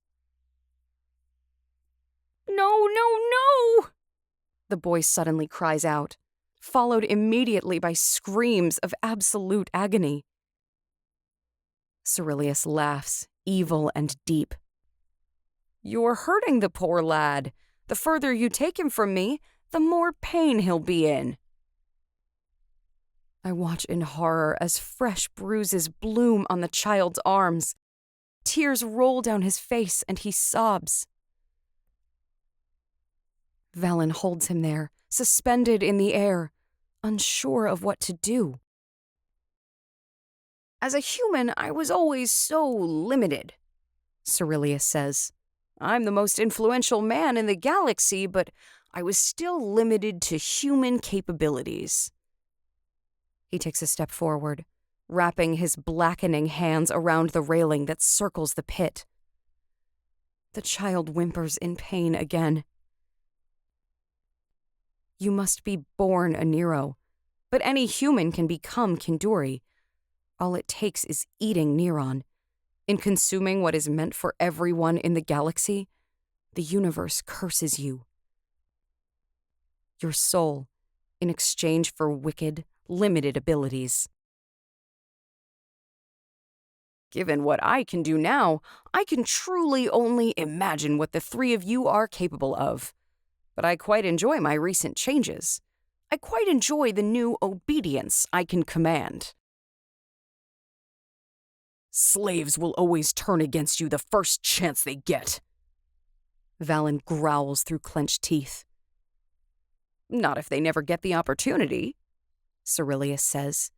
S3: "No, no, no!" the boy suddenly cries out, followed immediately by screams of absolute agony. Cyrillius laughs, evil and deep. "You're hurting the poor lad. The further you take him from me, the more pain he'll be in." I watch in horror as fresh bruises bloom on the child's arms. Tears roll down his face and he sobs. Valen holds him there, suspended in the air, unsure of what to do. "As a human, I was always so limited," Cyrillius says. "I'm the most influential man in the galaxy, but I was still limited to human capabilities." He takes a step forward, wrapping his blackening hands around the railing that circles the pit. The child whimpers in pain again. "You must be born a Nero, but any human can become Kinduri. All it takes is eating Neron. In consuming what is meant for everyone in the galaxy, the universe curses you. Your soul, in exchange for wicked, limited abilities." "Given what I can do now, I can truly only imagine what the three of you are capable of. But I quite enjoy my recent changes. I quite enjoy the new obedience I can command. Slaves will always turn against you the first chance they get. Valen growls through clenched teeth. Not if they never get the opportunity, Cyrillius says.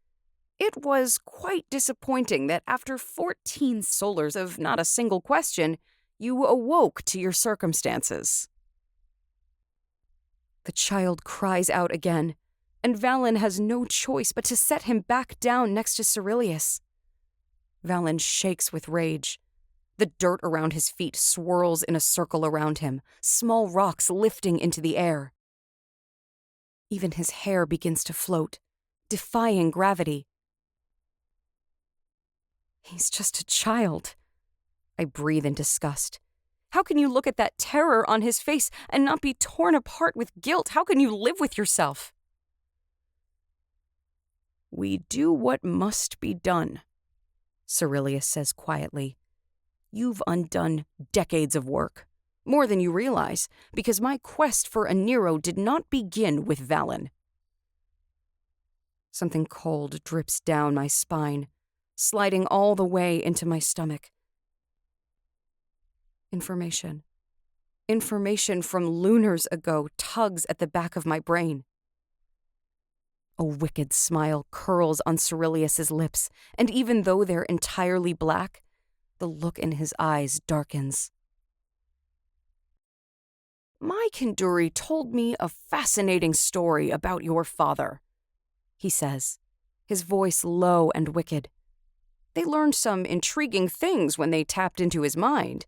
S3: It was quite disappointing that after 14 solars of not a single question, you awoke to your circumstances. The child cries out again, and Valen has no choice but to set him back down next to Cyrillius. Valen shakes with rage. The dirt around his feet swirls in a circle around him, small rocks lifting into the air. Even his hair begins to float, defying gravity. He's just a child. I breathe in disgust. How can you look at that terror on his face and not be torn apart with guilt? How can you live with yourself? We do what must be done, Cyrillius says quietly. You've undone decades of work, more than you realize, because my quest for a Nero did not begin with Valen. Something cold drips down my spine, sliding all the way into my stomach. Information from lunars ago tugs at the back of my brain. A wicked smile curls on Cyrillius's lips, and even though they're entirely black, the look in his eyes darkens. My Kinduri told me a fascinating story about your father, he says, his voice low and wicked. They learned some intriguing things when they tapped into his mind.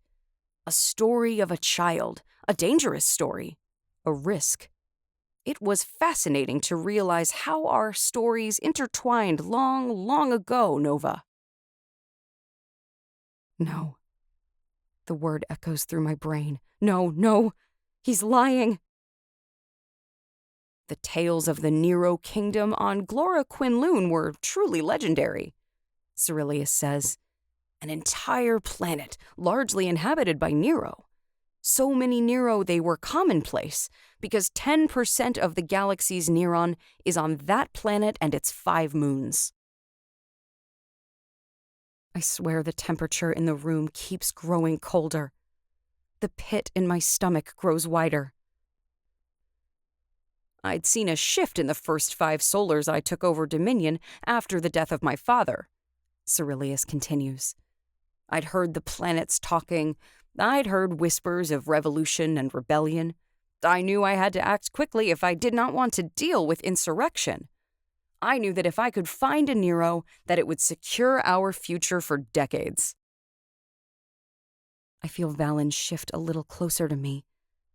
S3: A story of a child, a dangerous story, a risk. It was fascinating to realize how our stories intertwined long, long ago, Nova. No. The word echoes through my brain. No, he's lying. The tales of the Nero kingdom on Glora Quinloon were truly legendary, Cyrillius says. An entire planet, largely inhabited by Nero. So many Nero they were commonplace, because 10% of the galaxy's Neron is on that planet and its 5 moons. I swear the temperature in the room keeps growing colder. The pit in my stomach grows wider. I'd seen a shift in the first 5 solars I took over Dominion after the death of my father, Cyrillius continues. I'd heard the planets talking. I'd heard whispers of revolution and rebellion. I knew I had to act quickly if I did not want to deal with insurrection. I knew that if I could find a Nero, that it would secure our future for decades. I feel Valen shift a little closer to me,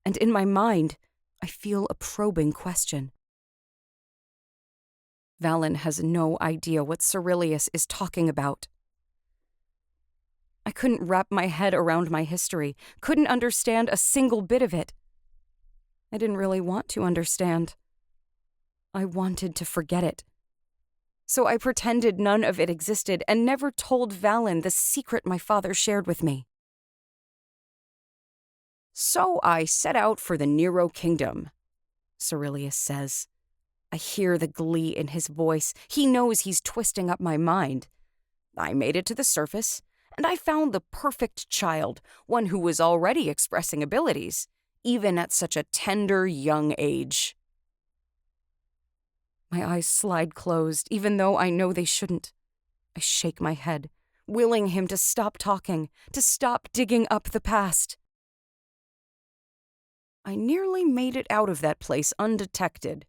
S3: and in my mind, I feel a probing question. Valen has no idea what Cyrillius is talking about. I couldn't wrap my head around my history, couldn't understand a single bit of it. I didn't really want to understand. I wanted to forget it. So I pretended none of it existed and never told Valen the secret my father shared with me. So I set out for the Nero kingdom, Cyrillius says. I hear the glee in his voice. He knows he's twisting up my mind. I made it to the surface, and I found the perfect child, one who was already expressing abilities, even at such a tender young age. My eyes slide closed, even though I know they shouldn't. I shake my head, willing him to stop talking, to stop digging up the past. I nearly made it out of that place undetected.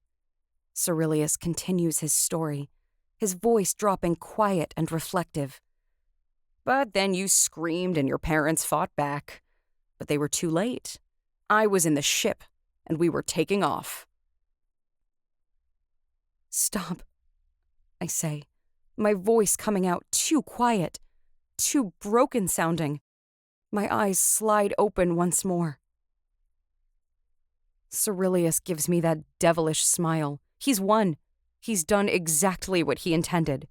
S3: Cyrillius continues his story, his voice dropping quiet and reflective. But then you screamed and your parents fought back. But they were too late. I was in the ship, and we were taking off. Stop, I say, my voice coming out too quiet, too broken sounding. My eyes slide open once more. Cyrillius gives me that devilish smile. He's won. He's done exactly what he intended.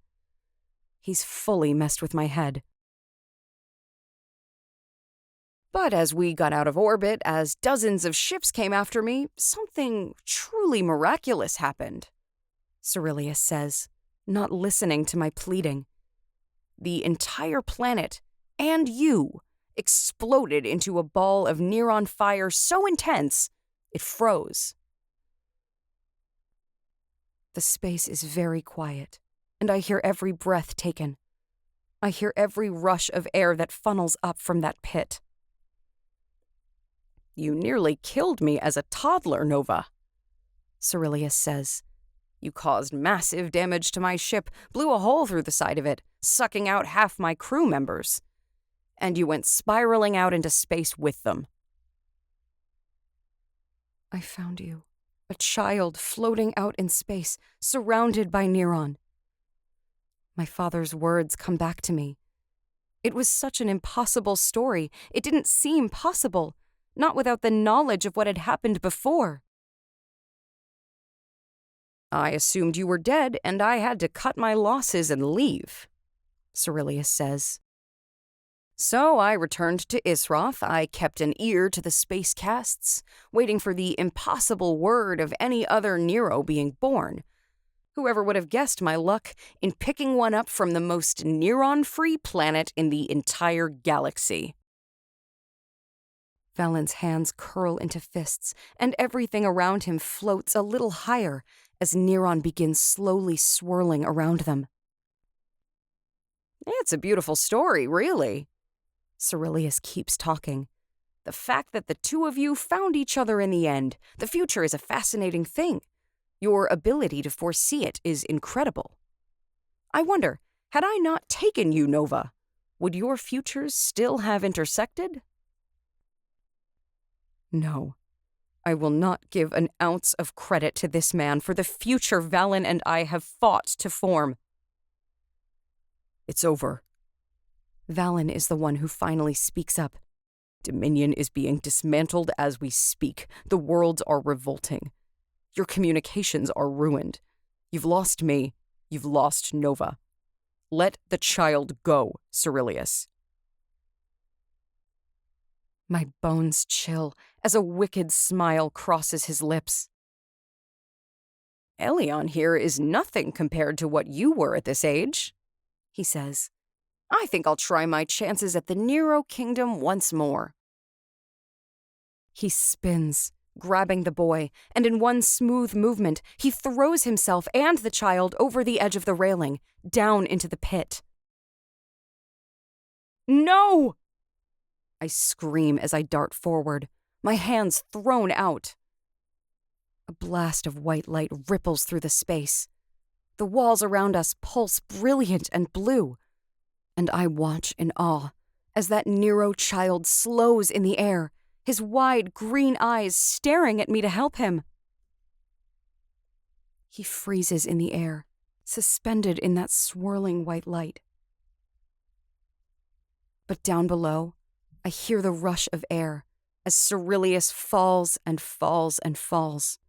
S3: He's fully messed with my head. But as we got out of orbit, as dozens of ships came after me, something truly miraculous happened,
S2: Cyrillius says, not listening to my pleading.
S3: The entire planet, and you, exploded into a ball of Neron fire so intense, it froze.
S2: The space is very quiet, and I hear every breath taken. I hear every rush of air that funnels up from that pit.
S3: You nearly killed me as a toddler, Nova,
S2: Cyrillius says.
S3: You caused massive damage to my ship, blew a hole through the side of it, sucking out half my crew members. And you went spiraling out into space with them.
S2: I found you, a child floating out in space, surrounded by Neron. My father's words come back to me. It was such an impossible story. It didn't seem possible, not without the knowledge of what had happened before.
S3: I assumed you were dead, and I had to cut my losses and leave, Cyrillius says. So I returned to Isroth. I kept an ear to the space casts, waiting for the impossible word of any other Nero being born. Whoever would have guessed my luck in picking one up from the most Neron-free planet in the entire galaxy?
S2: Valen's hands curl into fists, and everything around him floats a little higher as Neron begins slowly swirling around them.
S3: It's a beautiful story, really.
S2: Cyrillius keeps talking.
S3: The fact that the two of you found each other in the end, the future is a fascinating thing. Your ability to foresee it is incredible. I wonder, had I not taken you, Nova, would your futures still have intersected?
S2: No, I will not give an ounce of credit to this man for the future Valen and I have fought to form.
S3: It's over.
S2: Valen is the one who finally speaks up.
S3: Dominion is being dismantled as we speak. The worlds are revolting. Your communications are ruined. You've lost me. You've lost Nova. Let the child go, Cyrillius.
S2: My bones chill as a wicked smile crosses his lips.
S3: Elion here is nothing compared to what you were at this age,
S2: he says.
S3: I think I'll try my chances at the Nero Kingdom once more.
S2: He spins, grabbing the boy, and in one smooth movement, he throws himself and the child over the edge of the railing, down into the pit.
S3: No!
S2: I scream as I dart forward, my hands thrown out. A blast of white light ripples through the space. The walls around us pulse brilliant and blue, and I watch in awe as that Nero child slows in the air, his wide green eyes staring at me to help him. He freezes in the air, suspended in that swirling white light. But down below, I hear the rush of air as Cyrillius falls and falls and falls.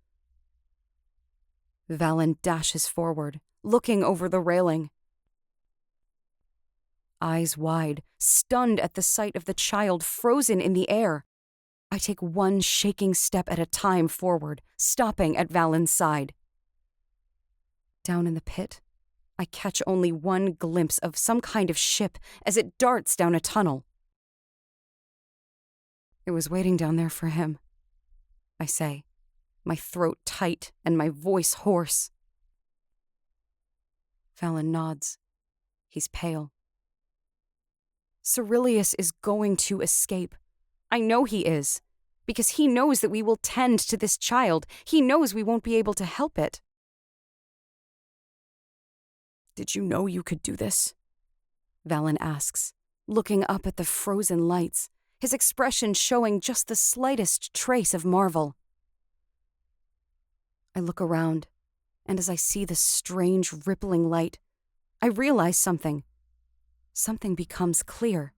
S2: Valen dashes forward, looking over the railing. Eyes wide, stunned at the sight of the child frozen in the air, I take one shaking step at a time forward, stopping at Valen's side. Down in the pit, I catch only one glimpse of some kind of ship as it darts down a tunnel. It was waiting down there for him, I say, my throat tight and my voice hoarse. Valen nods. He's pale. Cyrillius is going to escape. I know he is, because he knows that we will tend to this child. He knows we won't be able to help it.
S3: Did you know you could do this?
S2: Valen asks, looking up at the frozen lights, his expression showing just the slightest trace of marvel. I look around, and as I see the strange rippling light, I realize something. Something becomes clear.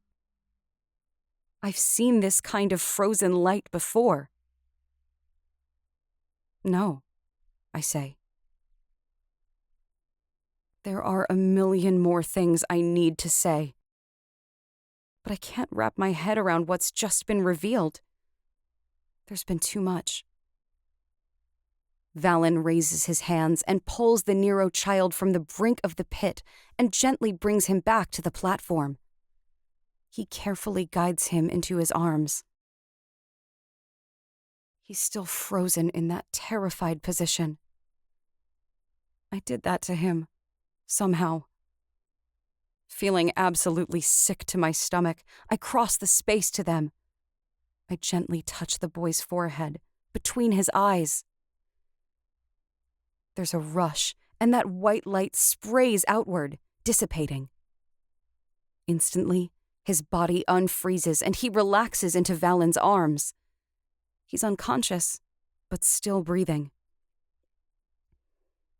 S2: I've seen this kind of frozen light before. No, I say. There are a million more things I need to say.
S3: but I can't wrap my head around what's just been revealed. There's been too much. Valen raises his hands and pulls the Nero child from the brink of the pit and gently brings him back to the platform. He carefully guides him into his arms. He's still frozen in that terrified position. I did that to him, somehow. Feeling absolutely sick to my stomach, I cross the space to them. I gently touch the boy's forehead, between his eyes. There's a rush, and that white light sprays outward, dissipating. Instantly, his body unfreezes and he relaxes into Valen's arms. He's unconscious, but still breathing.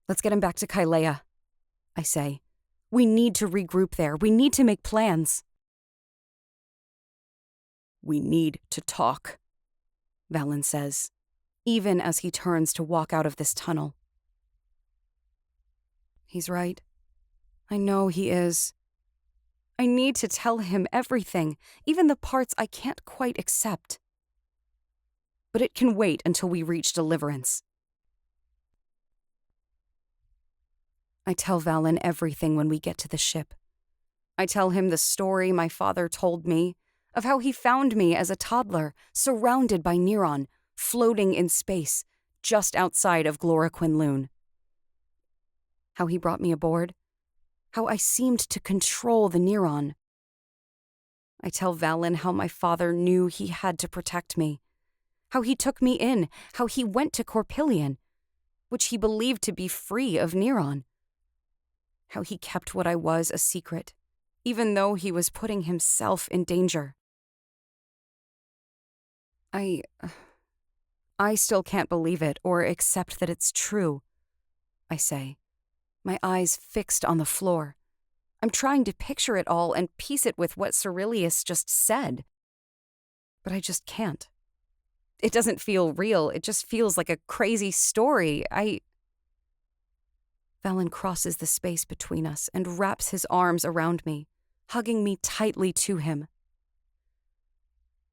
S3: Let's get him back to Kaelea, I say. We need to regroup there. We need to make plans. We need to talk, Valen says, even as he turns to walk out of this tunnel. He's right. I know he is. I need to tell him everything, even the parts I can't quite accept. But it can wait until we reach deliverance. I tell Valen everything when we get to the ship. I tell him the story my father told me of how he found me as a toddler, surrounded by Neron, floating in space, just outside of Gloroquin-Lune. How he brought me aboard, how I seemed to control the Neron. I tell Valen how my father knew he had to protect me, how he took me in, how he went to Corpillion, which he believed to be free of Neron, how he kept what I was a secret, even though he was putting himself in danger. I still can't believe it or accept that it's true, I say, my eyes fixed on the floor. I'm trying to picture it all and piece it with what Cyrillius just said. But I just can't. It doesn't feel real. It just feels like a crazy story. Valen crosses the space between us and wraps his arms around me, hugging me tightly to him.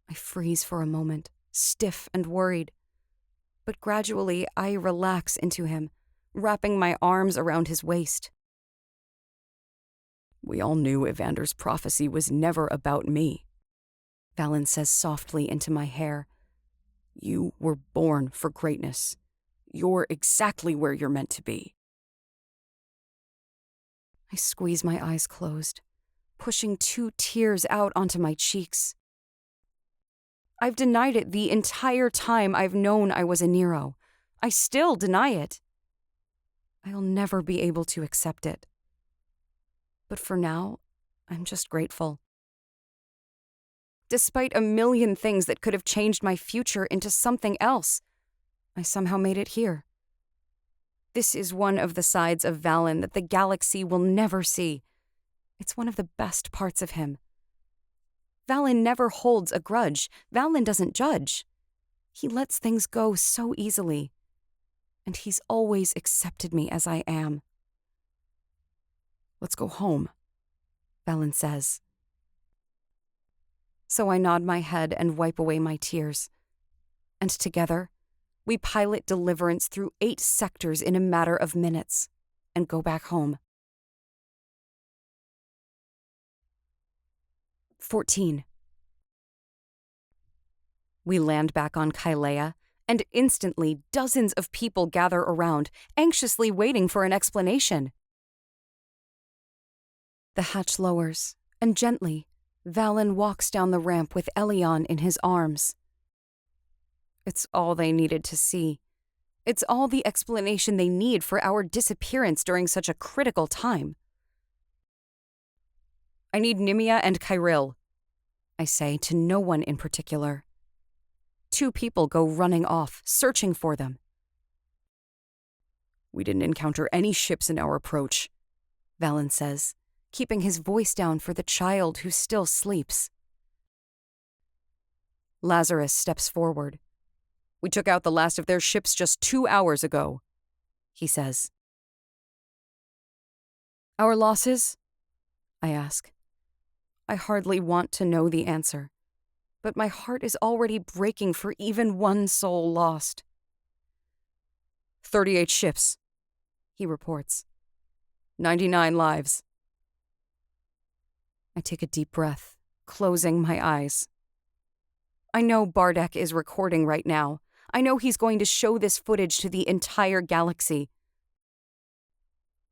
S3: I freeze for a moment, stiff and worried. But gradually I relax into him, wrapping my arms around his waist. We all knew Evander's prophecy was never about me, Valen says softly into my hair. You were born for greatness. You're exactly where you're meant to be. I squeeze my eyes closed, pushing 2 tears out onto my cheeks. I've denied it the entire time I've known I was a Nero. I still deny it. I'll never be able to accept it. But for now, I'm just grateful. Despite a million things that could have changed my future into something else, I somehow made it here. This is one of the sides of Valen that the galaxy will never see. It's one of the best parts of him. Valen never holds a grudge. Valen doesn't judge. He lets things go so easily. And he's always accepted me as I am. Let's go home, Valen says. So I nod my head and wipe away my tears. And together, we pilot deliverance through 8 sectors in a matter of minutes and go back home. 14. We land back on Kaelea, and instantly dozens of people gather around, anxiously waiting for an explanation. The hatch lowers, and gently, Valen walks down the ramp with Elion in his arms. It's all they needed to see. It's all the explanation they need for our disappearance during such a critical time. I need Nimia and Kyril, I say to no one in particular. 2 people go running off, searching for them. We didn't encounter any ships in our approach, Valen says, keeping his voice down for the child who still sleeps. Lazarus steps forward. We took out the last of their ships just 2 hours ago, he says. Our losses? I ask. I hardly want to know the answer, but my heart is already breaking for even one soul lost. 38 ships, he reports. 99 lives. I take a deep breath, closing my eyes. I know Bardek is recording right now. I know he's going to show this footage to the entire galaxy.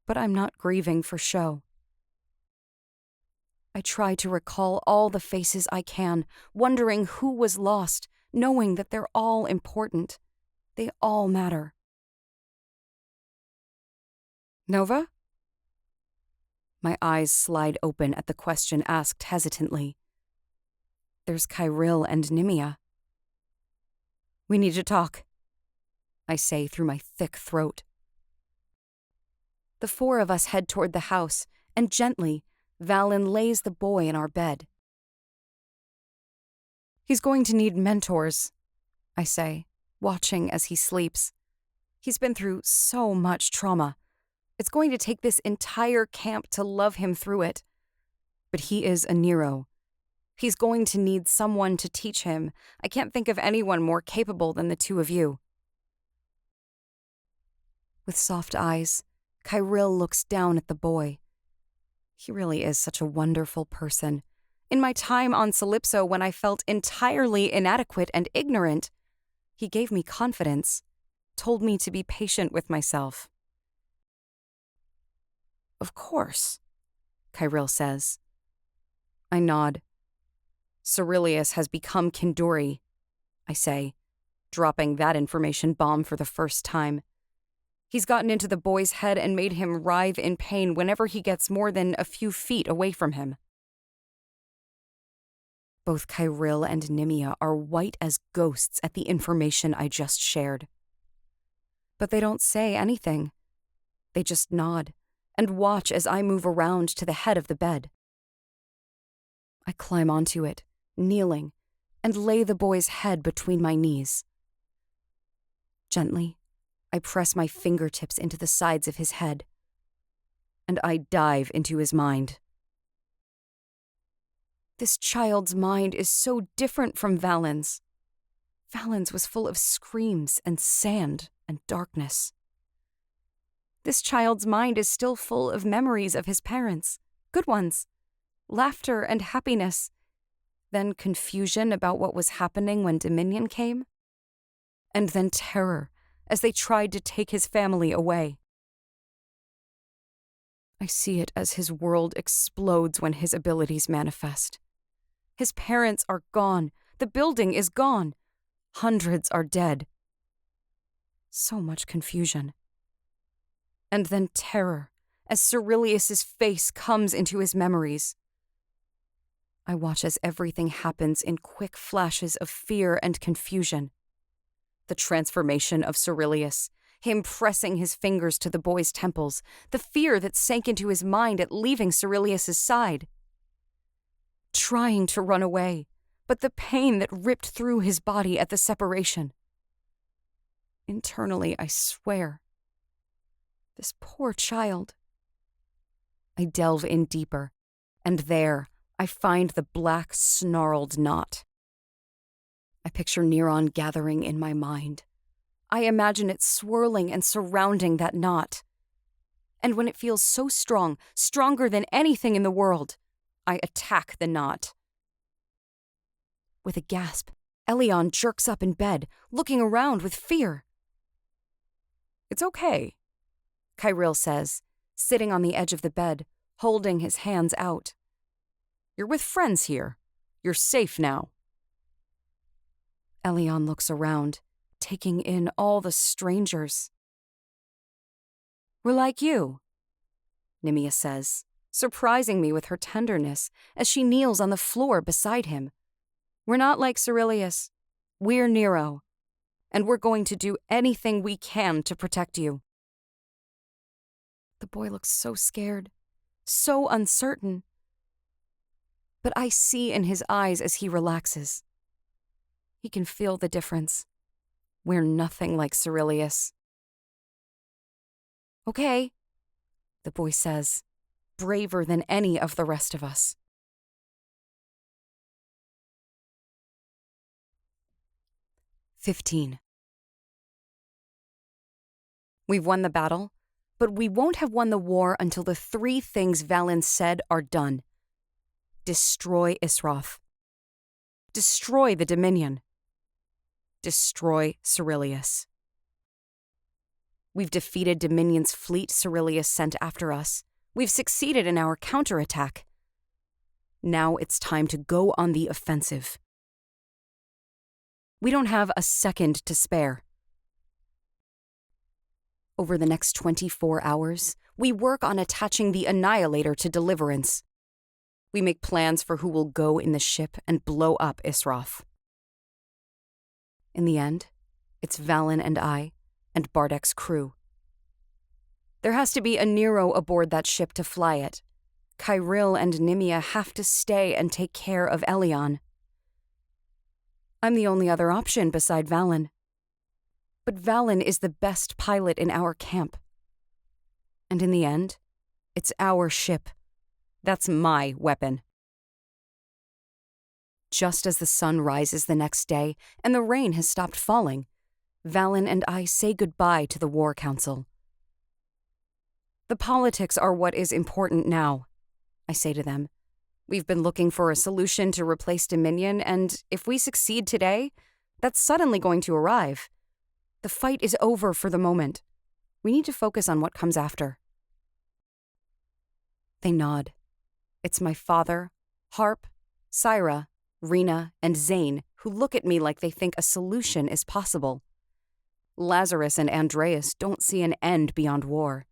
S3: But I'm not grieving for show. I try to recall all the faces I can, wondering who was lost, knowing that they're all important. They all matter. Nova? My eyes slide open at the question asked hesitantly. There's Kyril and Nimia. We need to talk, I say through my thick throat. The four of us head toward the house, and gently, Valen lays the boy in our bed. He's going to need mentors, I say, watching as he sleeps. He's been through so much trauma. It's going to take this entire camp to love him through it. But he is a Nero. He's going to need someone to teach him. I can't think of anyone more capable than the two of you. With soft eyes, Kyril looks down at the boy. He really is such a wonderful person. In my time on Calypso, when I felt entirely inadequate and ignorant, he gave me confidence, told me to be patient with myself. Of course, Kyril says. I nod. Cyrillius has become Kinduri, I say, dropping that information bomb for the first time. He's gotten into the boy's head and made him writhe in pain whenever he gets more than a few feet away from him. Both Kyril and Nimia are white as ghosts at the information I just shared. But they don't say anything. They just nod and watch as I move around to the head of the bed. I climb onto it, kneeling, and lay the boy's head between my knees. Gently, I press my fingertips into the sides of his head, and I dive into his mind. This child's mind is so different from Valen's. Valen's was full of screams and sand and darkness. This child's mind is still full of memories of his parents, good ones, laughter and happiness, then confusion about what was happening when Dominion came, and then terror as they tried to take his family away. I see it as his world explodes when his abilities manifest. His parents are gone. The building is gone. Hundreds are dead. So much confusion. And then terror as Cyrillius's face comes into his memories. I watch as everything happens in quick flashes of fear and confusion. The transformation of Cyrillius, him pressing his fingers to the boy's temples, the fear that sank into his mind at leaving Cyrillius's side. Trying to run away, but the pain that ripped through his body at the separation. Internally, I swear. This poor child. I delve in deeper, and there I find the black, snarled knot. I picture Neron gathering in my mind. I imagine it swirling and surrounding that knot. And when it feels so strong, stronger than anything in the world, I attack the knot. With a gasp, Elion jerks up in bed, looking around with fear. It's okay, Kyril says, sitting on the edge of the bed, holding his hands out. You're with friends here. You're safe now. Elion looks around, taking in all the strangers. We're like you, Nimia says, surprising me with her tenderness as she kneels on the floor beside him. We're not like Cyrillius. We're Nero, and we're going to do anything we can to protect you. The boy looks so scared, so uncertain. But I see in his eyes as he relaxes. He can feel the difference. We're nothing like Cyrillius. Okay, the boy says, braver than any of the rest of us. 15. We've won the battle, but we won't have won the war until the 3 things Valen said are done. Destroy Isroth. Destroy the Dominion. Destroy Cyrillius. We've defeated Dominion's fleet Cyrillius sent after us. We've succeeded in our counterattack. Now it's time to go on the offensive. We don't have a second to spare. Over the next 24 hours, we work on attaching the Annihilator to Deliverance. We make plans for who will go in the ship and blow up Isroth. In the end, it's Valen and I, and Bardek's crew. There has to be a Nero aboard that ship to fly it. Kyril and Nimia have to stay and take care of Elion. I'm the only other option beside Valen. But Valen is the best pilot in our camp. And in the end, it's our ship. That's my weapon. Just as the sun rises the next day and the rain has stopped falling, Valen and I say goodbye to the War Council. The politics are what is important now, I say to them. We've been looking for a solution to replace Dominion, and if we succeed today, that's suddenly going to arrive. The fight is over for the moment. We need to focus on what comes after. They nod. It's my father, Harp, Syra, Rena, and Zane who look at me like they think a solution is possible. Lazarus and Andreas don't see an end beyond war.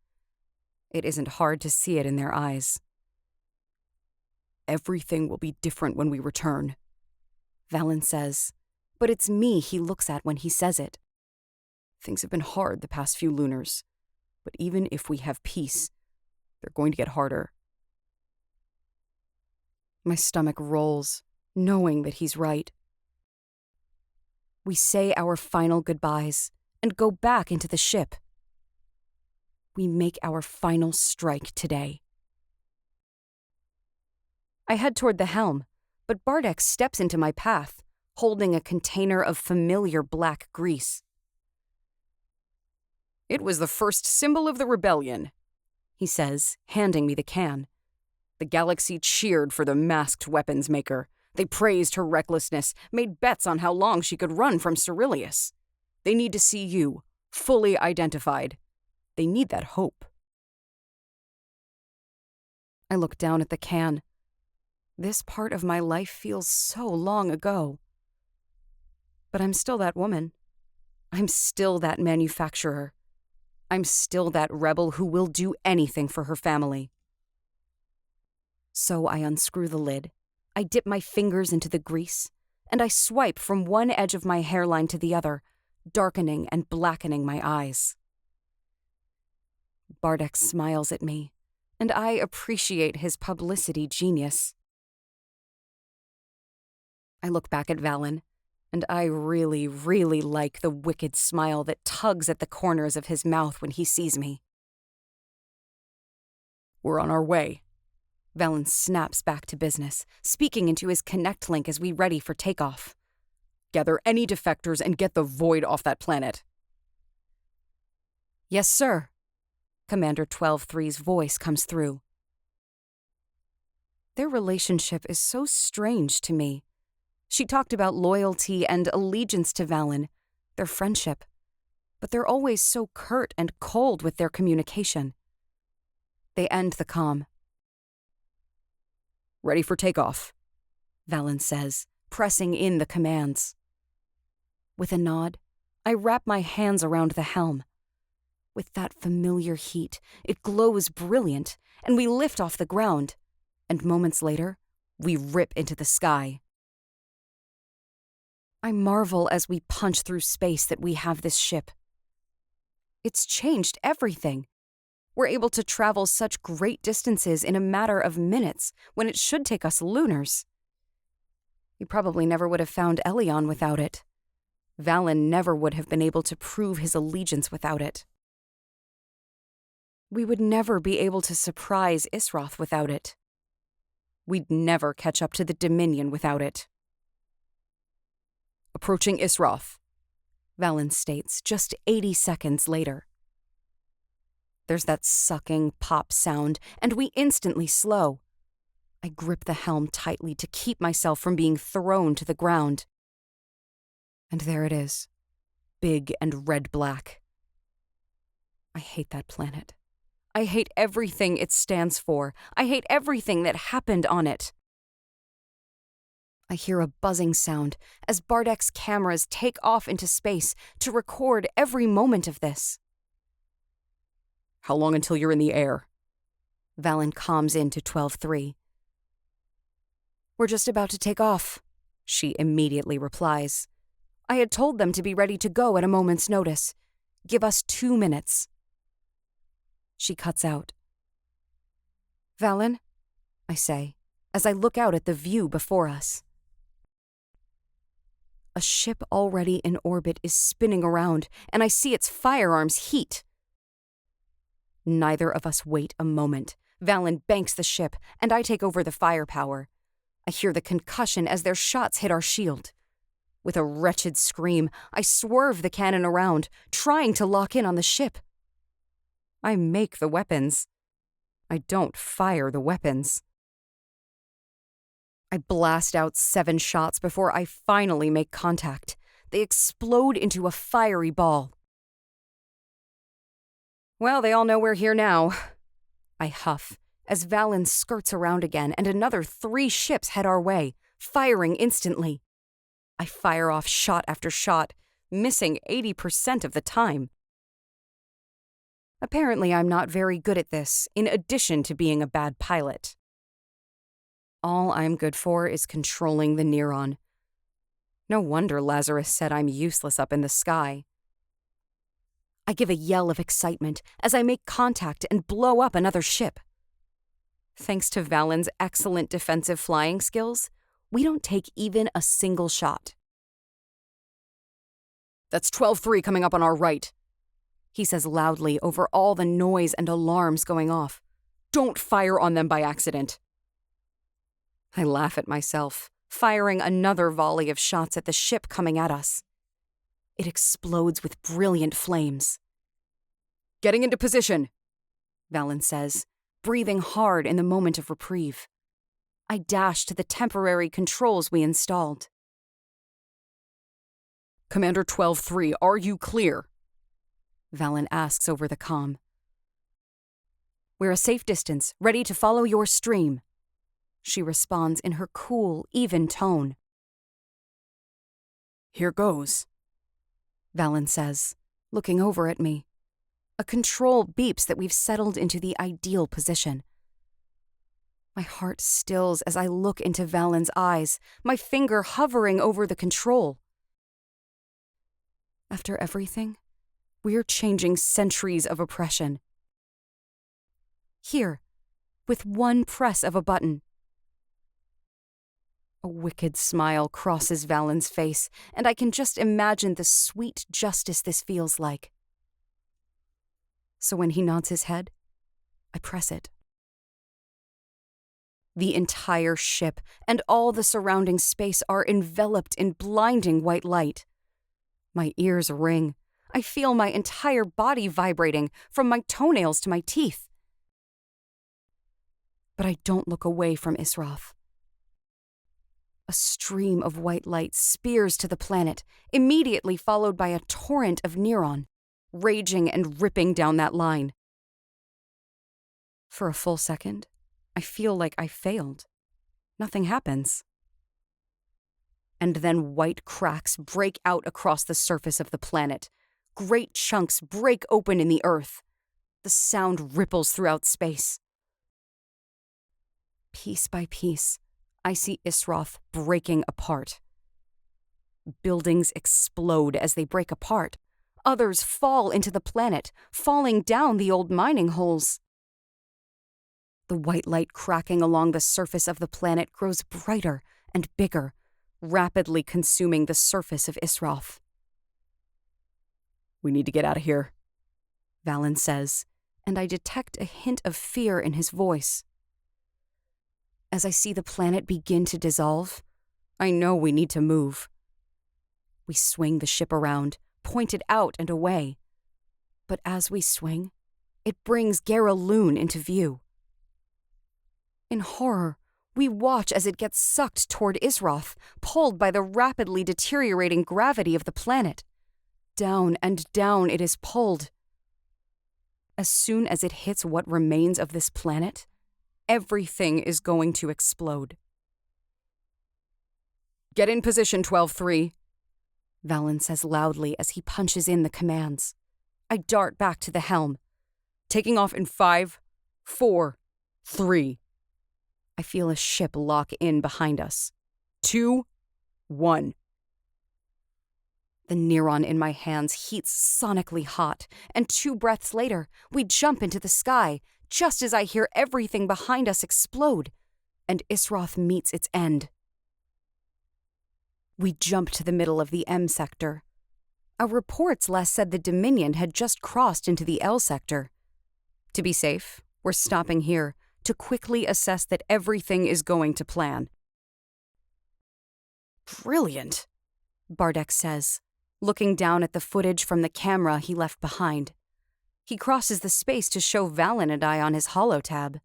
S3: It isn't hard to see it in their eyes. Everything will be different when we return, Valen says, but it's me he looks at when he says it. Things have been hard the past few lunars, but even if we have peace, they're going to get harder. My stomach rolls, knowing that he's right. We say our final goodbyes and go back into the ship. We make our final strike today. I head toward the helm, but Bardek steps into my path, holding a container of familiar black grease. It was the first symbol of the rebellion, he says, handing me the can. The galaxy cheered for the masked weapons maker. They praised her recklessness, made bets on how long she could run from Cyrillius. They need to see you, fully identified. They need that hope. I look down at the can. This part of my life feels so long ago. But I'm still that woman. I'm still that manufacturer. I'm still that rebel who will do anything for her family. So I unscrew the lid. I dip my fingers into the grease, and I swipe from one edge of my hairline to the other, darkening and blackening my eyes. Bardek smiles at me, and I appreciate his publicity genius. I look back at Valen, and I really, really like the wicked smile that tugs at the corners of his mouth when he sees me. We're on our way. Valen snaps back to business, speaking into his Connect link as we ready for takeoff. Gather any defectors and get the void off that planet. Yes, sir. Commander 12-3's voice comes through. Their relationship is so strange to me. She talked about loyalty and allegiance to Valen, their friendship, but they're always so curt and cold with their communication. They end the comm. Ready for takeoff, Valen says, pressing in the commands. With a nod, I wrap my hands around the helm. With that familiar heat, it glows brilliant, and we lift off the ground, and moments later, we rip into the sky. I marvel as we punch through space that we have this ship. It's changed everything. We're able to travel such great distances in a matter of minutes when it should take us lunars. We probably never would have found Elion without it. Valen never would have been able to prove his allegiance without it. We would never be able to surprise Isroth without it. We'd never catch up to the Dominion without it. Approaching Isroth, Valen states just 80 seconds later. There's that sucking pop sound, and we instantly slow. I grip the helm tightly to keep myself from being thrown to the ground. And there it is, big and red-black. I hate that planet. I hate everything it stands for. I hate everything that happened on it. I hear a buzzing sound as Bardek's cameras take off into space to record every moment of this.
S1: How long until you're in the air?
S3: Valen calms into 12-3. We're just about to take off, she immediately replies. I had told them to be ready to go at a moment's notice. Give us 2 minutes. She cuts out. Valen, I say, as I look out at the view before us. A ship already in orbit is spinning around, and I see its firearms heat. Neither of us wait a moment. Valen banks the ship, and I take over the firepower. I hear the concussion as their shots hit our shield. With a wretched scream, I swerve the cannon around, trying to lock in on the ship. I make the weapons. I don't fire the weapons. I blast out 7 shots before I finally make contact. They explode into a fiery ball. Well, they all know we're here now. I huff as Valen skirts around again and another 3 ships head our way, firing instantly. I fire off shot after shot, missing 80% of the time. Apparently, I'm not very good at this, in addition to being a bad pilot. All I'm good for is controlling the Neron. No wonder Lazarus said I'm useless up in the sky. I give a yell of excitement as I make contact and blow up another ship. Thanks to Valen's excellent defensive flying skills, we don't take even a single shot.
S1: That's 12-3 coming up on our right,
S3: he says loudly over all the noise and alarms going off.
S1: Don't fire on them by accident.
S3: I laugh at myself, firing another volley of shots at the ship coming at us. It explodes with brilliant flames.
S1: Getting into position,
S3: Valen says, breathing hard in the moment of reprieve. I dash to the temporary controls we installed.
S1: Commander 12-3, are you clear?
S3: Valen asks over the comm. We're a safe distance, ready to follow your stream, she responds in her cool, even tone.
S1: Here goes,
S3: Valen says, looking over at me. A control beeps that we've settled into the ideal position. My heart stills as I look into Valen's eyes, my finger hovering over the control. After everything, we're changing centuries of oppression. Here, with one press of a button. A wicked smile crosses Valen's face, and I can just imagine the sweet justice this feels like. So when he nods his head, I press it. The entire ship and all the surrounding space are enveloped in blinding white light. My ears ring. I feel my entire body vibrating, from my toenails to my teeth. But I don't look away from Isroth. A stream of white light spears to the planet, immediately followed by a torrent of Neron, raging and ripping down that line. For a full second, I feel like I failed. Nothing happens. And then white cracks break out across the surface of the planet. Great chunks break open in the earth. The sound ripples throughout space. Piece by piece, I see Isroth breaking apart. Buildings explode as they break apart. Others fall into the planet, falling down the old mining holes. The white light cracking along the surface of the planet grows brighter and bigger, rapidly consuming the surface of Isroth.
S1: We need to get out of here,
S3: Valen says, and I detect a hint of fear in his voice. As I see the planet begin to dissolve, I know we need to move. We swing the ship around,
S1: pointed out and away. But as we swing, it brings Garaloon into view. In horror, we watch as it gets sucked toward Isroth, pulled by the rapidly deteriorating gravity of the planet. Down and down it is pulled. As soon as it hits what remains of this planet, everything is going to explode. "Get in position, 12-3, Valen says loudly as he punches in the commands. I dart back to the helm. "Taking off in 5, 4, 3. I feel a ship lock in behind us. 2, 1. The Neron in my hands heats sonically hot, and 2 breaths later, we jump into the sky, just as I hear everything behind us explode, and Isroth meets its end. We jump to the middle of the M sector. Our reports last said the Dominion had just crossed into the L sector. To be safe, we're stopping here to quickly assess that everything is going to plan. "Brilliant," Bardek says, looking down at the footage from the camera he left behind. He crosses the space to show Valen and I on his holotab.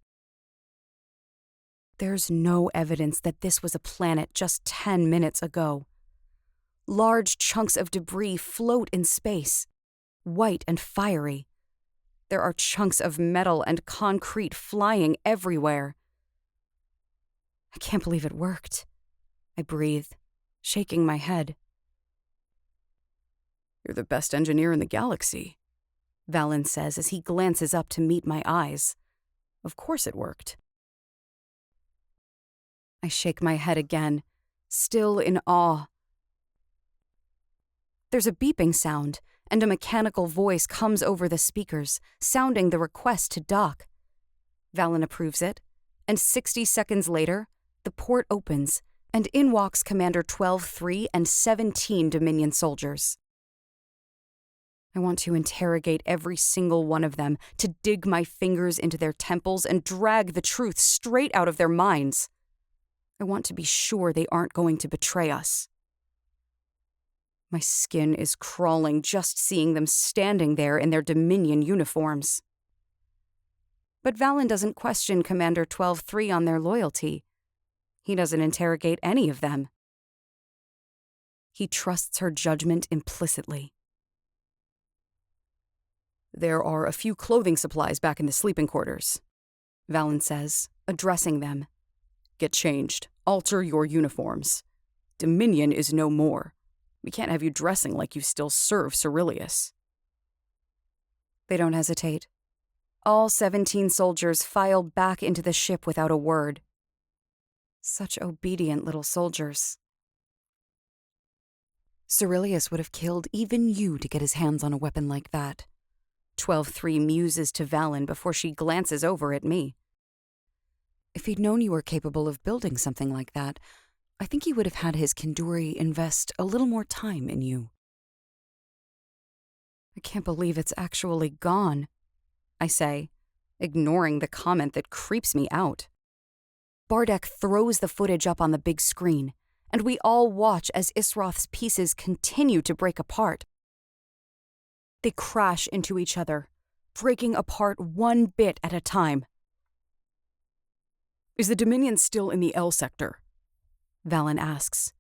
S1: There's no evidence that this was a planet just 10 minutes ago. Large chunks of debris float in space, white and fiery. There are chunks of metal and concrete flying everywhere. I can't believe it worked. I breathe, shaking my head. "You're the best engineer in the galaxy," Valen says as he glances up to meet my eyes. Of course it worked. I shake my head again, still in awe. There's a beeping sound, and a mechanical voice comes over the speakers, sounding the request to dock. Valen approves it, and 60 seconds later, the port opens, and in walks Commander 12-3 and 17 Dominion soldiers. I want to interrogate every single one of them, to dig my fingers into their temples and drag the truth straight out of their minds. I want to be sure they aren't going to betray us. My skin is crawling just seeing them standing there in their Dominion uniforms. But Valen doesn't question Commander 12-3 on their loyalty. He doesn't interrogate any of them. He trusts her judgment implicitly. "There are a few clothing supplies back in the sleeping quarters," Valen says, addressing them. "Get changed. Alter your uniforms. Dominion is no more. We can't have you dressing like you still serve Cyrillius." They don't hesitate. All 17 soldiers file back into the ship without a word. Such obedient little soldiers. "Cyrillius would have killed even you to get his hands on a weapon like that," 12-3 muses to Valen before she glances over at me. "If he'd known you were capable of building something like that, I think he would have had his Kinduri invest a little more time in you." I can't believe it's actually gone, I say, ignoring the comment that creeps me out. Bardek throws the footage up on the big screen, and we all watch as Isroth's pieces continue to break apart. They crash into each other, breaking apart one bit at a time. "Is the Dominion still in the L sector?" Valen asks.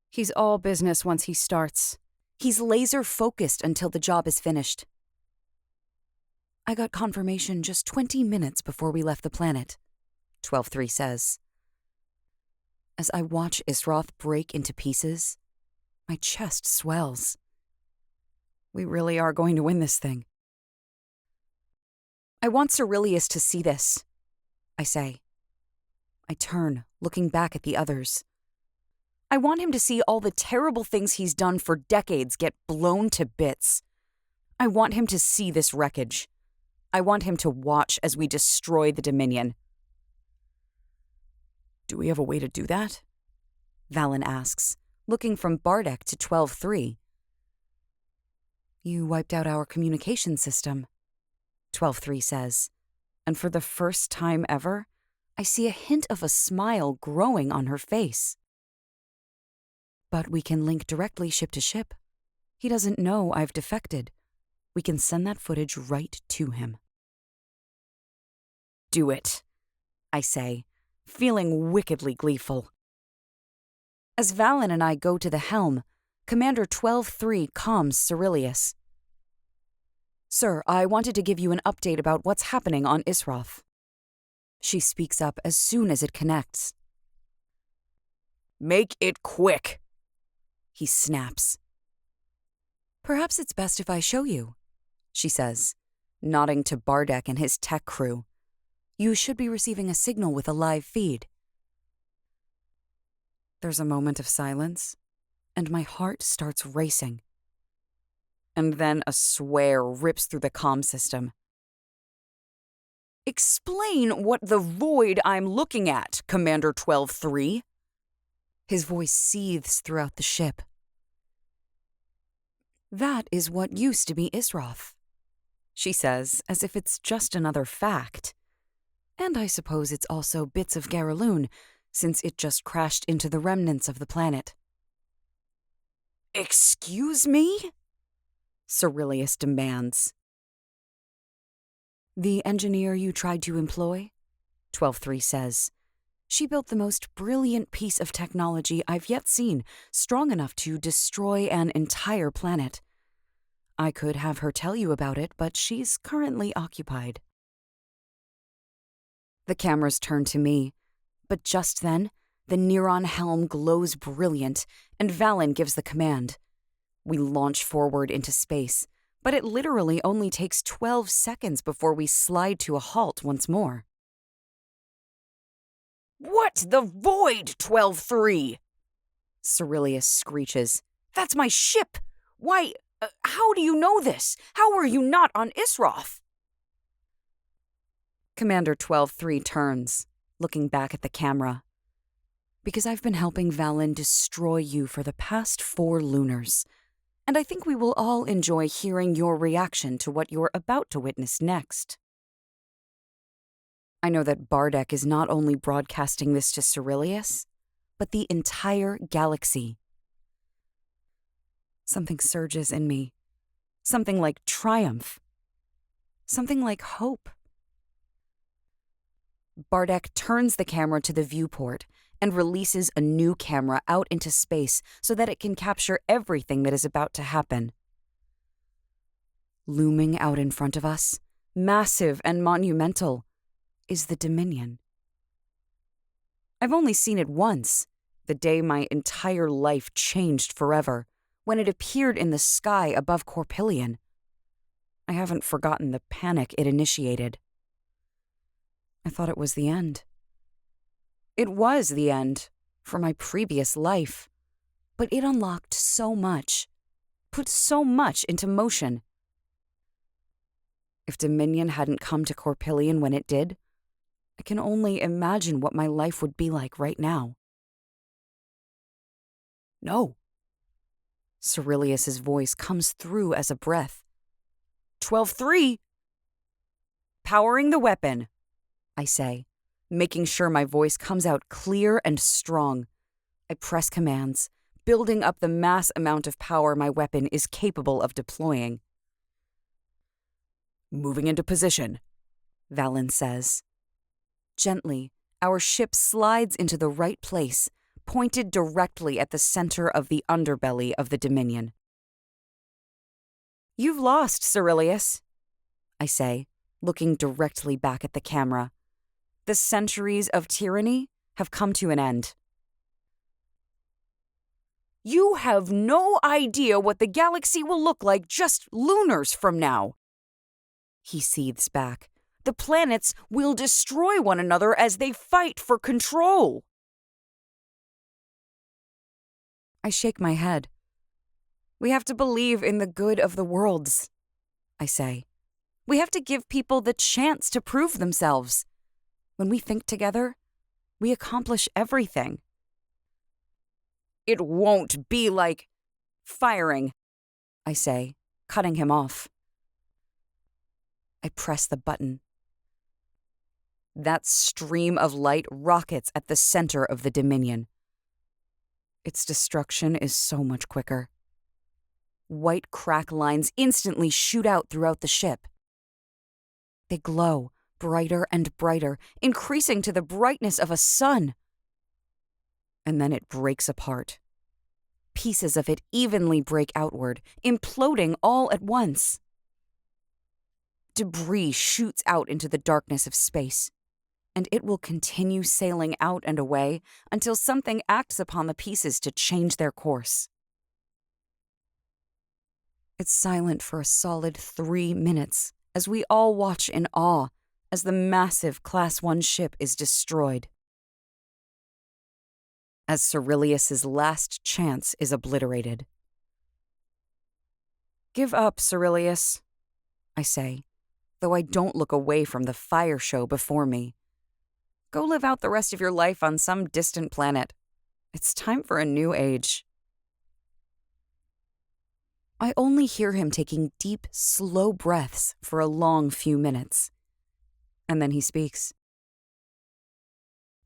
S1: He's all business once he starts. He's laser-focused until the job is finished. "I got confirmation just 20 minutes before we left the planet," 12-3 says. As I watch Isroth break into pieces, my chest swells. We really are going to win this thing. "I want Cyrillius to see this," I say. I turn, looking back at the others. I want him to see all the terrible things he's done for decades get blown to bits. I want him to see this wreckage. I want him to watch as we destroy the Dominion. "Do we have a way to do that?" Valen asks, looking from Bardek to 12-3. "You wiped out our communication system," 12-3 says, and for the first time ever, I see a hint of a smile growing on her face. "But we can link directly ship to ship," He doesn't know I've defected. We can send that footage right to him.
S3: Do it, I say, feeling wickedly gleeful. As Valen and I go to the helm, Commander 12-3 calms Cyrillius.
S1: Sir, I wanted to give you an update about what's happening on Isroth. She speaks up as soon as it connects.
S3: Make it quick, he snaps.
S1: Perhaps it's best if I show you, she says, nodding to Bardek and his tech crew. You should be receiving a signal with a live feed. There's a moment of silence, and my heart starts racing. And then a swear rips through the comm system.
S3: Explain what the void I'm looking at, Commander 12-3.
S1: His voice seethes throughout the ship. That is what used to be Isroth, she says, as if it's just another fact. And I suppose it's also bits of Garaloon, since it just crashed into the remnants of the planet.
S3: Excuse me? Cyrillius demands.
S1: The engineer you tried to employ? 12-3 says. She built the most brilliant piece of technology I've yet seen, strong enough to destroy an entire planet. I could have her tell you about it, but she's currently occupied. The cameras turn to me, but just then, the Neron helm glows brilliant, and Valen gives the command. We launch forward into space, but it literally only takes 12 seconds before we slide to a halt once more.
S3: What the void, 12-3?
S1: Cyrillius screeches.
S3: That's my ship! Why, how do you know this? How were you not on Isroth?
S1: Commander 12-3 turns, looking back at the camera. Because I've been helping Valen destroy you for the past 4 lunars, and I think we will all enjoy hearing your reaction to what you're about to witness next. I know that Bardek is not only broadcasting this to Cyrillius, but the entire galaxy. Something surges in me. Something like triumph. Something like hope. Bardek turns the camera to the viewport and releases a new camera out into space so that it can capture everything that is about to happen. Looming out in front of us, massive and monumental, is the Dominion. I've only seen it once, the day my entire life changed forever, when it appeared in the sky above Corpillion. I haven't forgotten the panic it initiated. I thought it was the end. It was the end for my previous life, but it unlocked so much, put so much into motion. If Dominion hadn't come to Corpillion when it did, I can only imagine what my life would be like right now.
S3: No.
S1: Cyrillius's voice comes through as a breath.
S3: 12-3. Powering the weapon,
S1: I say, making sure my voice comes out clear and strong. I press commands, building up the mass amount of power my weapon is capable of deploying.
S3: Moving into position,
S1: Valen says. Gently, our ship slides into the right place, pointed directly at the center of the underbelly of the Dominion.
S3: You've lost, Cyrillius,
S1: I say, looking directly back at the camera. The centuries of tyranny have come to an end.
S3: You have no idea what the galaxy will look like just lunars from now.
S1: He seethes back.
S3: The planets will destroy one another as they fight for control.
S1: I shake my head. We have to believe in the good of the worlds, I say. We have to give people the chance to prove themselves. When we think together, we accomplish everything.
S3: It won't be like
S1: firing, I say, cutting him off. I press the button. That stream of light rockets at the center of the Dominion. Its destruction is so much quicker. White crack lines instantly shoot out throughout the ship. They glow, brighter and brighter, increasing to the brightness of a sun. And then it breaks apart. Pieces of it evenly break outward, imploding all at once. Debris shoots out into the darkness of space, and it will continue sailing out and away until something acts upon the pieces to change their course. It's silent for a solid 3 minutes as we all watch in awe as the massive Class 1 ship is destroyed. As Cyrillius's last chance is obliterated. "Give up, Cyrillius," I say, though I don't look away from the fire show before me. "Go live out the rest of your life on some distant planet. It's time for a new age." I only hear him taking deep, slow breaths for a long few minutes. And then he speaks.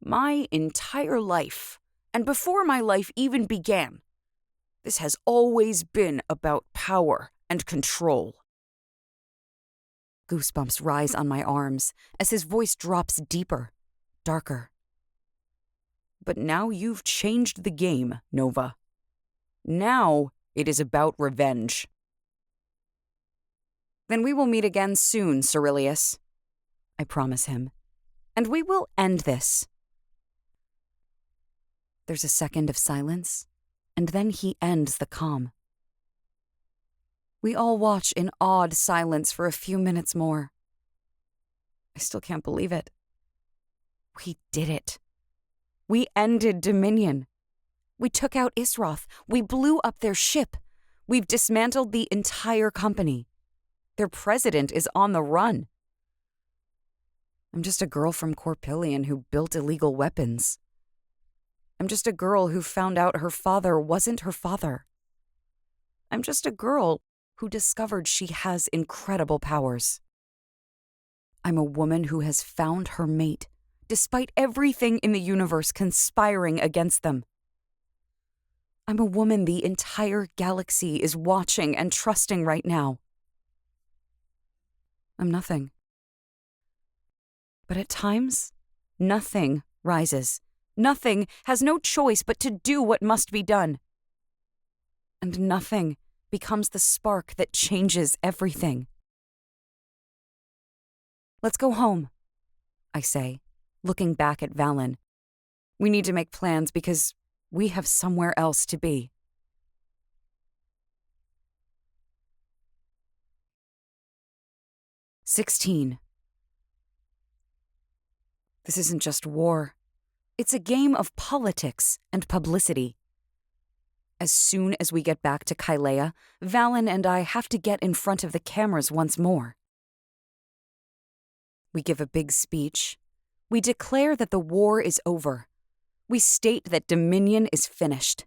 S1: "My entire life, and before my life even began, this has always been about power and control." Goosebumps rise on my arms as his voice drops deeper, darker. "But now you've changed the game, Nova. Now it is about revenge." "Then we will meet again soon, Cyrillius," I promise him, "and we will end this." There's a second of silence, and then he ends the calm. We all watch in awed silence for a few minutes more. I still can't believe it. We did it. We ended Dominion. We took out Isroth. We blew up their ship. We've dismantled the entire company. Their president is on the run. I'm just a girl from Corpillion who built illegal weapons. I'm just a girl who found out her father wasn't her father. I'm just a girl who discovered she has incredible powers. I'm a woman who has found her mate, despite everything in the universe conspiring against them. I'm a woman the entire galaxy is watching and trusting right now. I'm nothing. But at times, nothing rises. Nothing has no choice but to do what must be done. And nothing becomes the spark that changes everything. "Let's go home," I say, looking back at Valen. "We need to make plans because we have somewhere else to be." "16. This isn't just war. It's a game of politics and publicity. As soon as we get back to Kaelea, Valen and I have to get in front of the cameras once more. We give a big speech. We declare that the war is over. We state that Dominion is finished.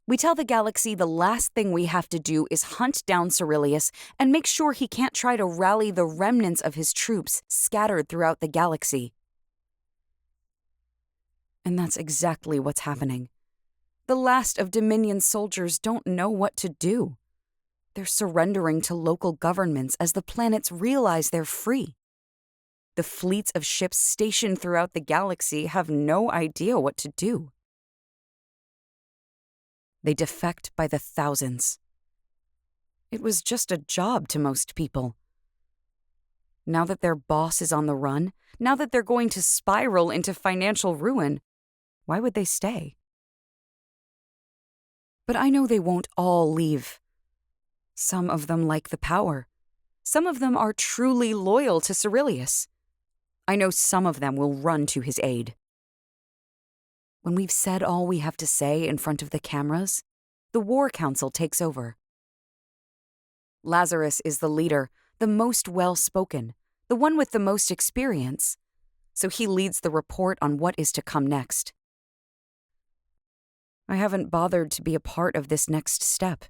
S1: We tell the galaxy the last thing we have to do is hunt down Cyrillius and make sure he can't try to rally the remnants of his troops scattered throughout the galaxy. And that's exactly what's happening. The last of Dominion's soldiers don't know what to do. They're surrendering to local governments as the planets realize they're free. The fleets of ships stationed throughout the galaxy have no idea what to do. They defect by the thousands. It was just a job to most people. Now that their boss is on the run, now that they're going to spiral into financial ruin, why would they stay? But I know they won't all leave. Some of them like the power. Some of them are truly loyal to Cyrillius. I know some of them will run to his aid. When we've said all we have to say in front of the cameras, the War Council takes over. Lazarus is the leader, the most well-spoken, the one with the most experience, so he leads the report on what is to come next. I haven't bothered to be a part of this next step.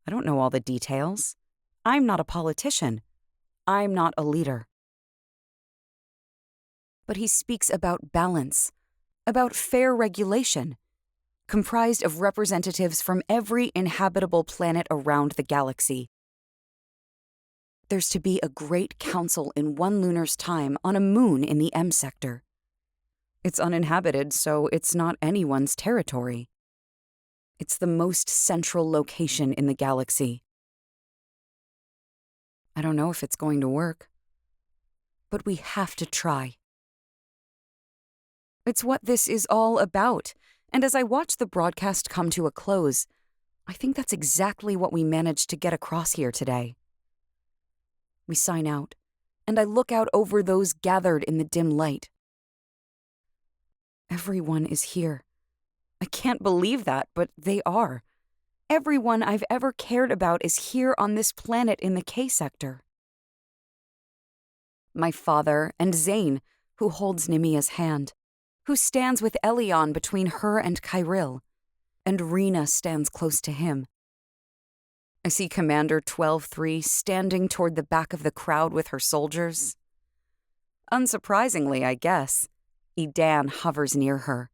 S1: I don't know all the details. I'm not a politician. I'm not a leader. But he speaks about balance, about fair regulation. comprised of representatives from every inhabitable planet around the galaxy. There's to be a great council in 1 lunar's time on a moon in the M sector. It's uninhabited, so it's not anyone's territory. It's the most central location in the galaxy. I don't know if it's going to work, but we have to try. It's what this is all about, and as I watch the broadcast come to a close, I think that's exactly what we managed to get across here today. We sign out, and I look out over those gathered in the dim light. Everyone is here. I can't believe that, but they are. Everyone I've ever cared about is here on this planet in the K sector. My father and Zane, who holds Nemia's hand, who stands with Elion between her and Kyril, and Rena stands close to him. I see Commander 12-3 standing toward the back of the crowd with her soldiers. Unsurprisingly, I guess, Edan hovers near her.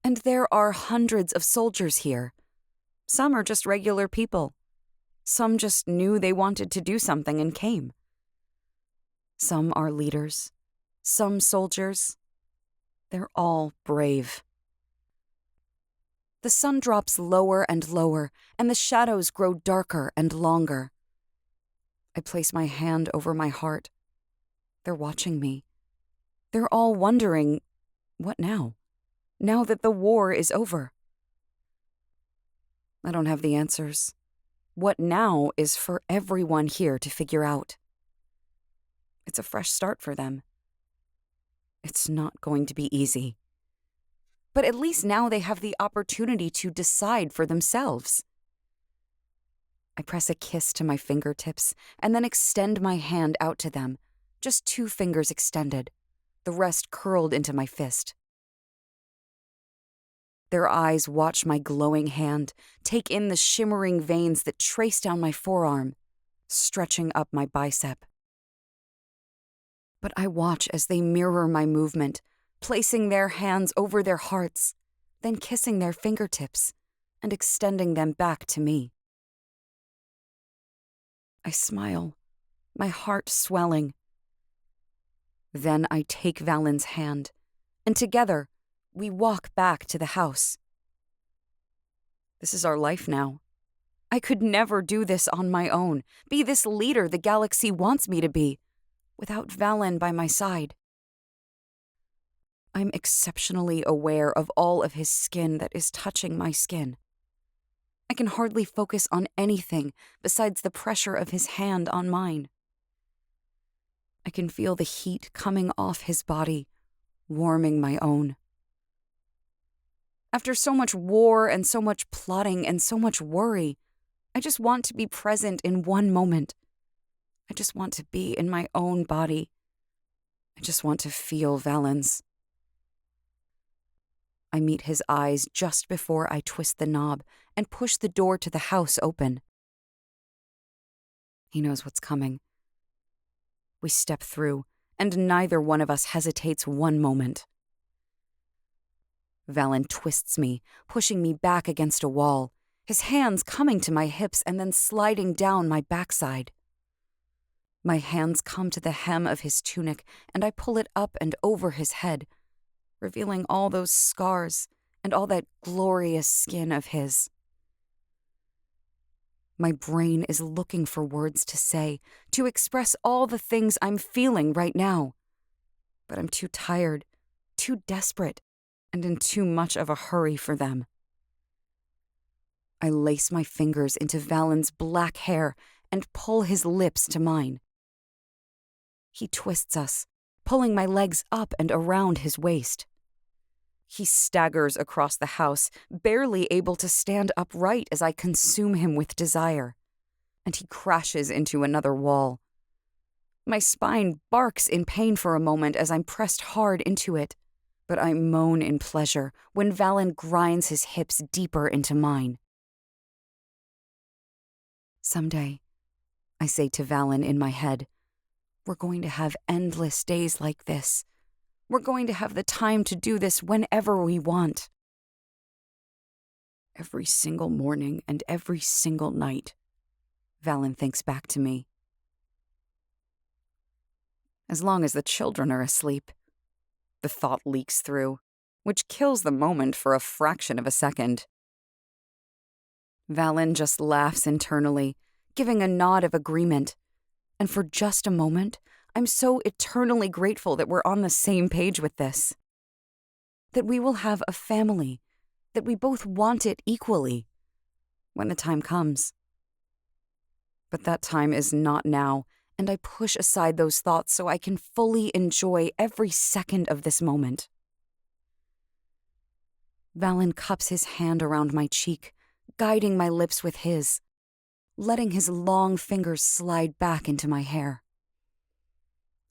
S1: And there are hundreds of soldiers here. Some are just regular people. Some just knew they wanted to do something and came. Some are leaders. Some soldiers. They're all brave. The sun drops lower and lower, and the shadows grow darker and longer. I place my hand over my heart. They're watching me. They're all wondering, what now? Now that the war is over. I don't have the answers. What now is for everyone here to figure out. It's a fresh start for them. It's not going to be easy. But at least now they have the opportunity to decide for themselves. I press a kiss to my fingertips and then extend my hand out to them, just 2 fingers extended, the rest curled into my fist. Their eyes watch my glowing hand, take in the shimmering veins that trace down my forearm, stretching up my bicep. But I watch as they mirror my movement, placing their hands over their hearts, then kissing their fingertips and extending them back to me. I smile, my heart swelling. Then I take Valen's hand, and together we walk back to the house. This is our life now. I could never do this on my own, be this leader the galaxy wants me to be, without Valen by my side. I'm exceptionally aware of all of his skin that is touching my skin. I can hardly focus on anything besides the pressure of his hand on mine. I can feel the heat coming off his body, warming my own. After so much war and so much plotting and so much worry, I just want to be present in one moment. I just want to be in my own body. I just want to feel Valen's. I meet his eyes just before I twist the knob and push the door to the house open. He knows what's coming. We step through, and neither one of us hesitates one moment. Valen twists me, pushing me back against a wall, his hands coming to my hips and then sliding down my backside. My hands come to the hem of his tunic, and I pull it up and over his head, revealing all those scars and all that glorious skin of his. My brain is looking for words to say, to express all the things I'm feeling right now. But I'm too tired, too desperate, and in too much of a hurry for them. I lace my fingers into Valen's black hair and pull his lips to mine. He twists us, pulling my legs up and around his waist. He staggers across the house, barely able to stand upright as I consume him with desire, and he crashes into another wall. My spine barks in pain for a moment as I'm pressed hard into it, but I moan in pleasure when Valen grinds his hips deeper into mine. Someday, I say to Valen in my head, we're going to have endless days like this. We're going to have the time to do this whenever we want. Every single morning and every single night, Valen thinks back to me. As long as the children are asleep, the thought leaks through, which kills the moment for a fraction of a second. Valen just laughs internally, giving a nod of agreement, and for just a moment, I'm so eternally grateful that we're on the same page with this. That we will have a family, that we both want it equally, when the time comes. But that time is not now, and I push aside those thoughts so I can fully enjoy every second of this moment. Valen cups his hand around my cheek, guiding my lips with his, letting his long fingers slide back into my hair.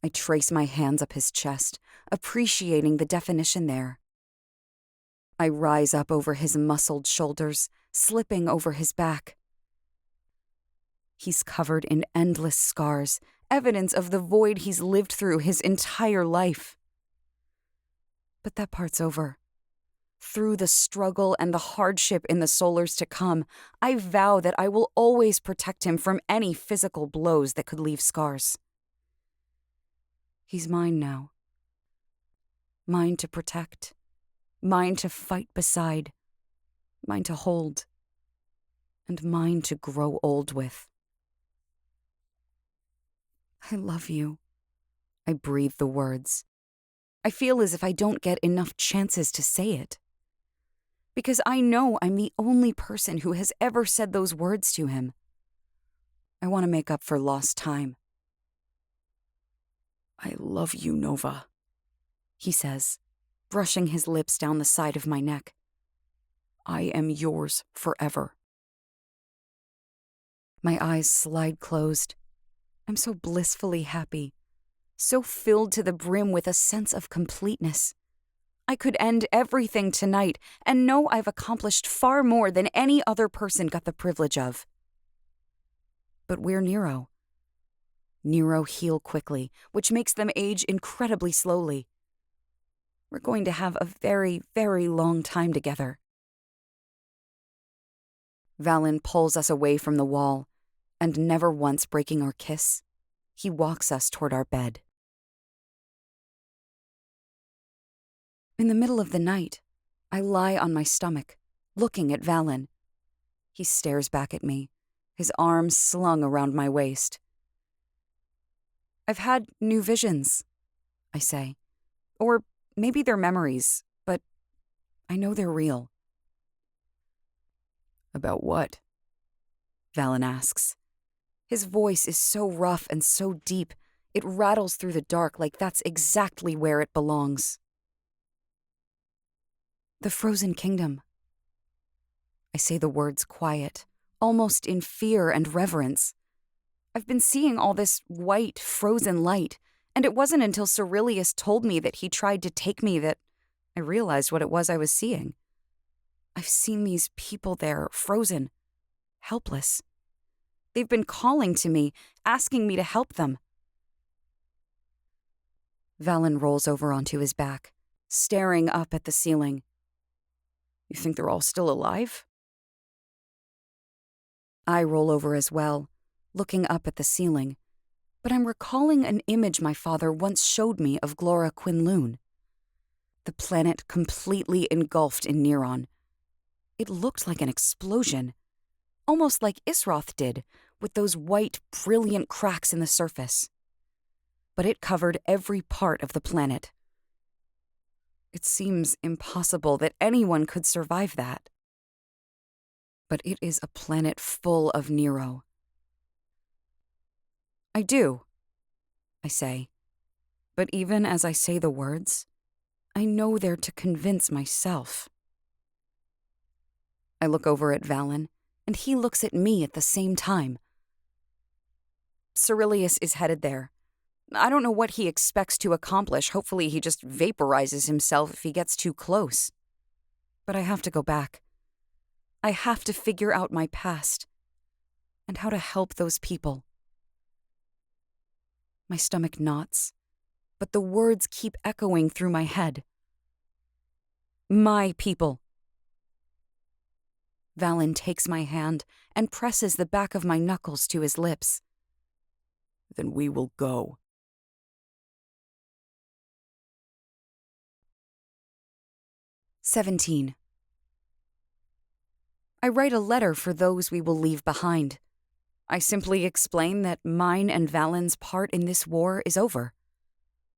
S1: I trace my hands up his chest, appreciating the definition there. I rise up over his muscled shoulders, slipping over his back. He's covered in endless scars, evidence of the void he's lived through his entire life. But that part's over. Through the struggle and the hardship in the solars to come, I vow that I will always protect him from any physical blows that could leave scars. He's mine now. Mine to protect. Mine to fight beside. Mine to hold. And mine to grow old with. I love you. I breathe the words. I feel as if I don't get enough chances to say it. Because I know I'm the only person who has ever said those words to him. I want to make up for lost time. I love you, Nova, he says, brushing his lips down the side of my neck. I am yours forever. My eyes slide closed. I'm so blissfully happy, so filled to the brim with a sense of completeness. I could end everything tonight and know I've accomplished far more than any other person got the privilege of. But we're Nero. Nero heal quickly, which makes them age incredibly slowly. We're going to have a very, very long time together. Valen pulls us away from the wall, and never once breaking our kiss, he walks us toward our bed. In the middle of the night, I lie on my stomach, looking at Valen. He stares back at me, his arms slung around my waist. I've had new visions, I say. Or maybe they're memories, but I know they're real. About what? Valen asks. His voice is so rough and so deep, it rattles through the dark like that's exactly where it belongs. The Frozen Kingdom. I say the words quiet, almost in fear and reverence. I've been seeing all this white, frozen light, and it wasn't until Cyrillius told me that he tried to take me that I realized what it was I was seeing. I've seen these people there, frozen, helpless. They've been calling to me, asking me to help them. Valen rolls over onto his back, staring up at the ceiling. You think they're all still alive? I roll over as well, looking up at the ceiling, but I'm recalling an image my father once showed me of Glora Quinloon. The planet completely engulfed in Neron. It looked like an explosion, almost like Isroth did, with those white, brilliant cracks in the surface. But it covered every part of the planet. It seems impossible that anyone could survive that. But it is a planet full of Nero. I do, I say. But even as I say the words, I know they're to convince myself. I look over at Valen, and he looks at me at the same time. Cyrillius is headed there. I don't know what he expects to accomplish. Hopefully he just vaporizes himself if he gets too close. But I have to go back. I have to figure out my past and how to help those people. My stomach knots, but the words keep echoing through my head. My people. Valen takes my hand and presses the back of my knuckles to his lips.
S3: Then we will go.
S1: "17. I write a letter for those we will leave behind. I simply explain that mine and Valen's part in this war is over.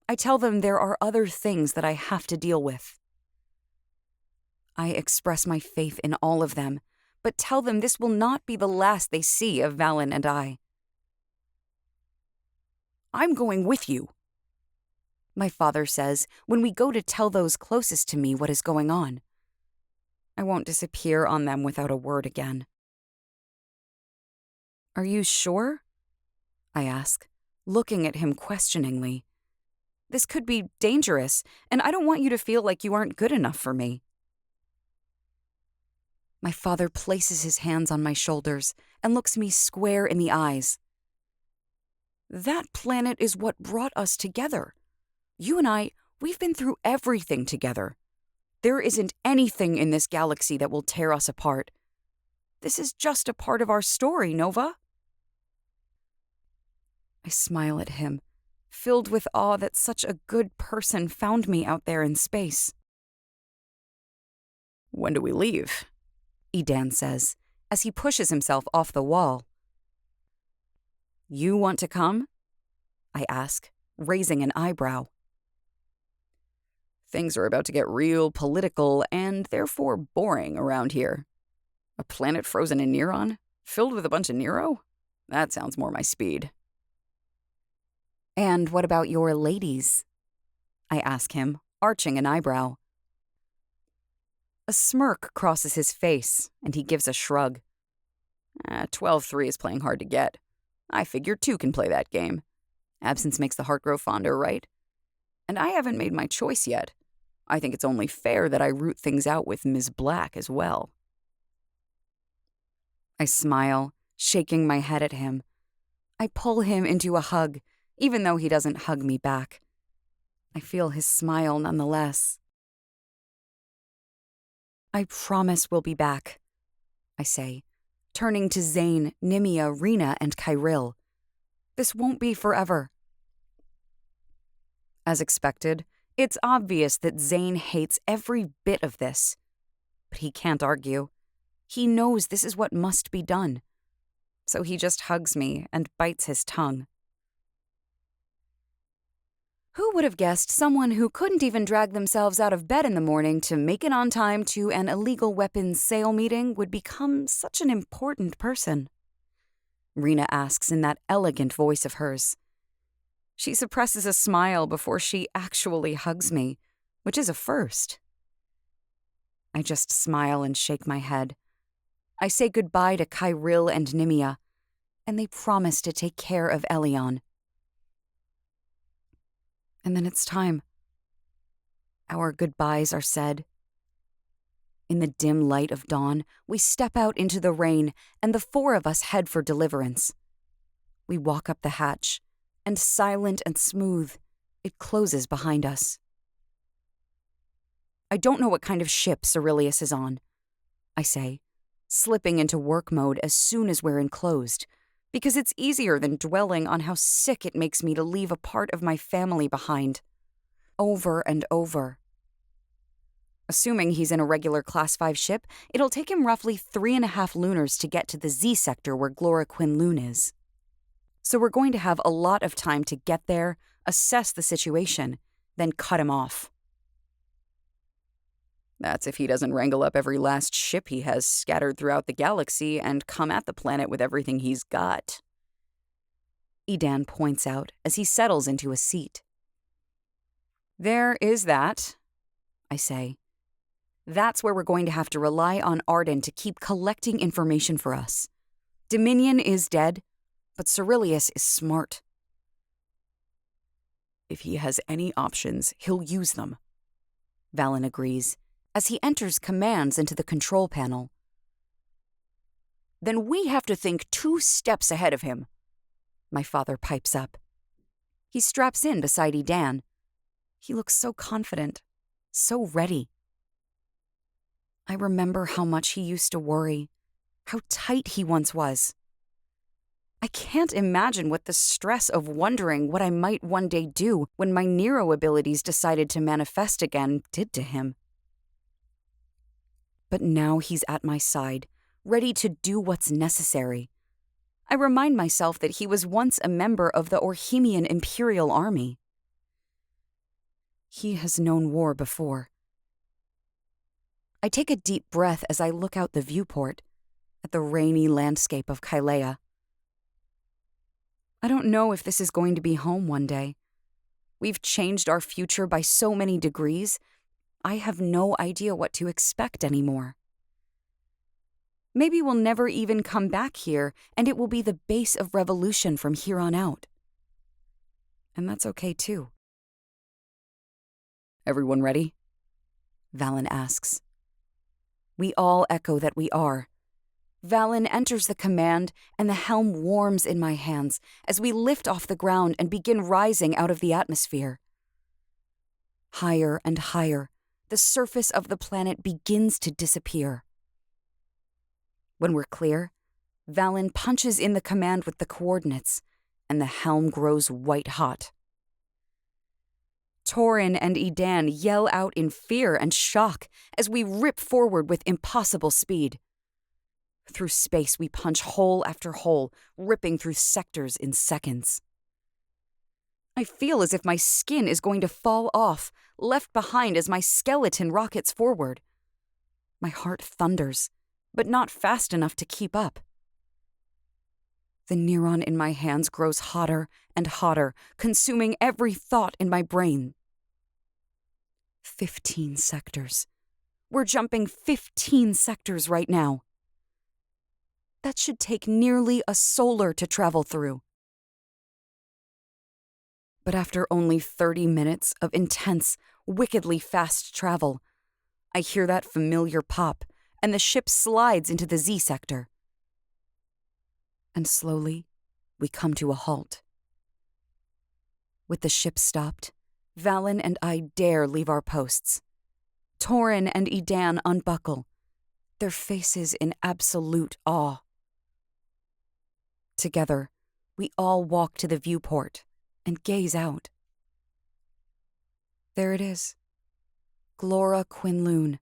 S1: I tell them there are other things that I have to deal with. I express my faith in all of them, but tell them this will not be the last they see of Valen and I. I'm going with you," my father says when we go to tell those closest to me what is going on. I won't disappear on them without a word again. "Are you sure?" I ask, looking at him questioningly. "This could be dangerous, and I don't want you to feel like you aren't good enough for me." My father places his hands on my shoulders and looks me square in the eyes. "That planet is what brought us together. You and I, we've been through everything together. There isn't anything in this galaxy that will tear us apart. This is just a part of our story, Nova." I smile at him, filled with awe that such a good person found me out there in space.
S3: "When do we leave?"
S1: Edan says, as he pushes himself off the wall. "You want to come?" I ask, raising an eyebrow.
S3: Things are about to get real political and therefore boring around here. A planet frozen in Neron? Filled with a bunch of Nero? That sounds more my speed.
S1: "And what about your ladies?" I ask him, arching an eyebrow. A smirk crosses his face, and he gives a shrug.
S3: 12-3 is playing hard to get. I figure 2 can play that game. Absence makes the heart grow fonder, right? And I haven't made my choice yet. I think it's only fair that I root things out with Ms. Black as well."
S1: I smile, shaking my head at him. I pull him into a hug, even though he doesn't hug me back. I feel his smile nonetheless. "I promise we'll be back," I say, turning to Zane, Nimia, Rena, and Kyril. "This won't be forever." As expected, it's obvious that Zane hates every bit of this. But he can't argue. He knows this is what must be done. So he just hugs me and bites his tongue. Who would have guessed someone who couldn't even drag themselves out of bed in the morning to make it on time to an illegal weapons sale meeting would become such an important person? Rena asks in that elegant voice of hers. She suppresses a smile before she actually hugs me, which is a first. I just smile and shake my head. I say goodbye to Kyril and Nimia, and they promise to take care of Elion. And then it's time. Our goodbyes are said. In the dim light of dawn, we step out into the rain, and the 4 of us head for Deliverance. We walk up the hatch, and silent and smooth, it closes behind us. I don't know what kind of ship Cyrillius is on, I say, slipping into work mode as soon as we're enclosed, because it's easier than dwelling on how sick it makes me to leave a part of my family behind. Over and over. Assuming he's in a regular Class 5 ship, it'll take him roughly 3.5 lunars to get to the Z sector where Glora Quinloon is. So we're going to have a lot of time to get there, assess the situation, then cut him off.
S3: That's if he doesn't wrangle up every last ship he has scattered throughout the galaxy and come at the planet with everything he's got.
S1: Edan points out as he settles into a seat.
S3: There is that,
S1: I say. That's where we're going to have to rely on Arden to keep collecting information for us. Dominion is dead, but Cyrillius is smart.
S3: If he has any options, he'll use them.
S1: Valen agrees, as he enters commands into the control panel.
S3: Then we have to think 2 steps ahead of him,
S1: my father pipes up. He straps in beside Edan. He looks so confident, so ready. I remember how much he used to worry, how tight he once was. I can't imagine what the stress of wondering what I might one day do when my Nero abilities decided to manifest again did to him. But now he's at my side, ready to do what's necessary. I remind myself that he was once a member of the Orhemian Imperial Army. He has known war before. I take a deep breath as I look out the viewport at the rainy landscape of Kaelea. I don't know if this is going to be home one day. We've changed our future by so many degrees, I have no idea what to expect anymore. Maybe we'll never even come back here, and it will be the base of revolution from here on out. And that's okay too. Everyone ready? Valen asks. We all echo that we are. Valen enters the command, and the helm warms in my hands as we lift off the ground and begin rising out of the atmosphere. Higher and higher, the surface of the planet begins to disappear. When we're clear, Valen punches in the command with the coordinates, and the helm grows white-hot. Torin and Edan yell out in fear and shock as we rip forward with impossible speed. Through space, we punch hole after hole, ripping through sectors in seconds. I feel as if my skin is going to fall off, left behind as my skeleton rockets forward. My heart thunders, but not fast enough to keep up. The Neron in my hands grows hotter and hotter, consuming every thought in my brain. 15 sectors. We're jumping 15 sectors right now. That should take nearly a solar to travel through. But after only 30 minutes of intense, wickedly fast travel, I hear that familiar pop, and the ship slides into the Z sector. And slowly, we come to a halt. With the ship stopped, Valen and I dare leave our posts. Torin and Edan unbuckle, their faces in absolute awe. Together, we all walk to the viewport and gaze out. There it is, Glora Quinloon.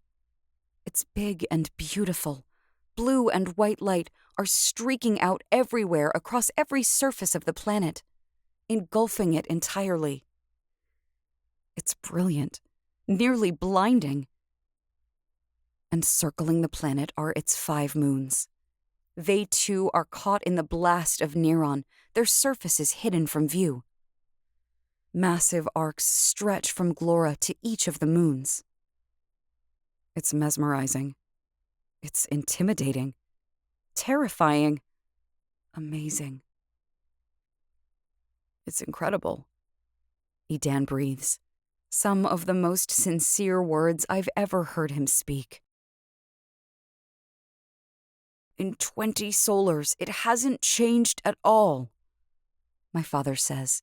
S1: It's big and beautiful. Blue and white light are streaking out everywhere across every surface of the planet, engulfing it entirely. It's brilliant, nearly blinding. And circling the planet are its 5 moons. They too are caught in the blast of Neron, their surfaces hidden from view. Massive arcs stretch from Glora to each of the moons. It's mesmerizing. It's intimidating. Terrifying. Amazing. It's incredible. Edan breathes, some of the most sincere words I've ever heard him speak. In 20 solars, it hasn't changed at all, my father says,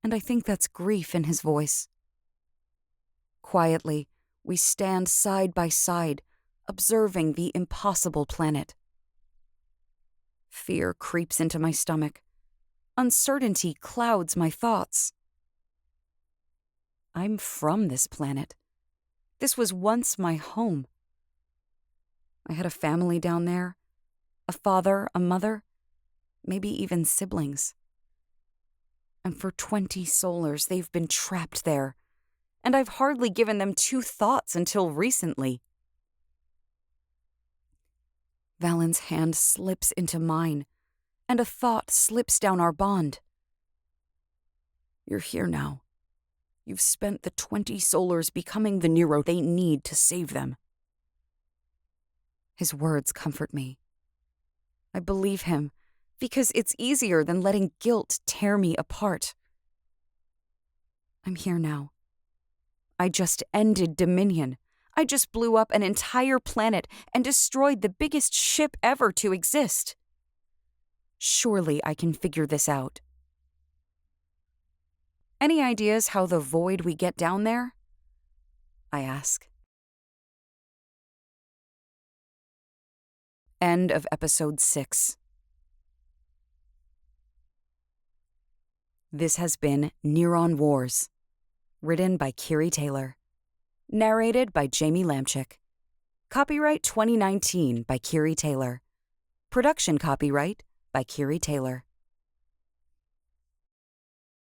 S1: and I think that's grief in his voice. Quietly, we stand side by side, observing the impossible planet. Fear creeps into my stomach. Uncertainty clouds my thoughts. I'm from this planet. This was once my home. I had a family down there, a father, a mother, maybe even siblings. And for 20 solars, they've been trapped there, and I've hardly given them 2 thoughts until recently. Valen's hand slips into mine, and a thought slips down our bond. You're here now. You've spent the 20 solars becoming the Nero they need to save them. His words comfort me. I believe him, because it's easier than letting guilt tear me apart. I'm here now. I just ended Dominion. I just blew up an entire planet and destroyed the biggest ship ever to exist. Surely I can figure this out. Any ideas how the void we get down there? I ask. End of episode 6. This has been Neron Wars. Written by Keary Taylor. Narrated by Jamie Lamchick. Copyright 2019 by Keary Taylor. Production copyright by Keary Taylor.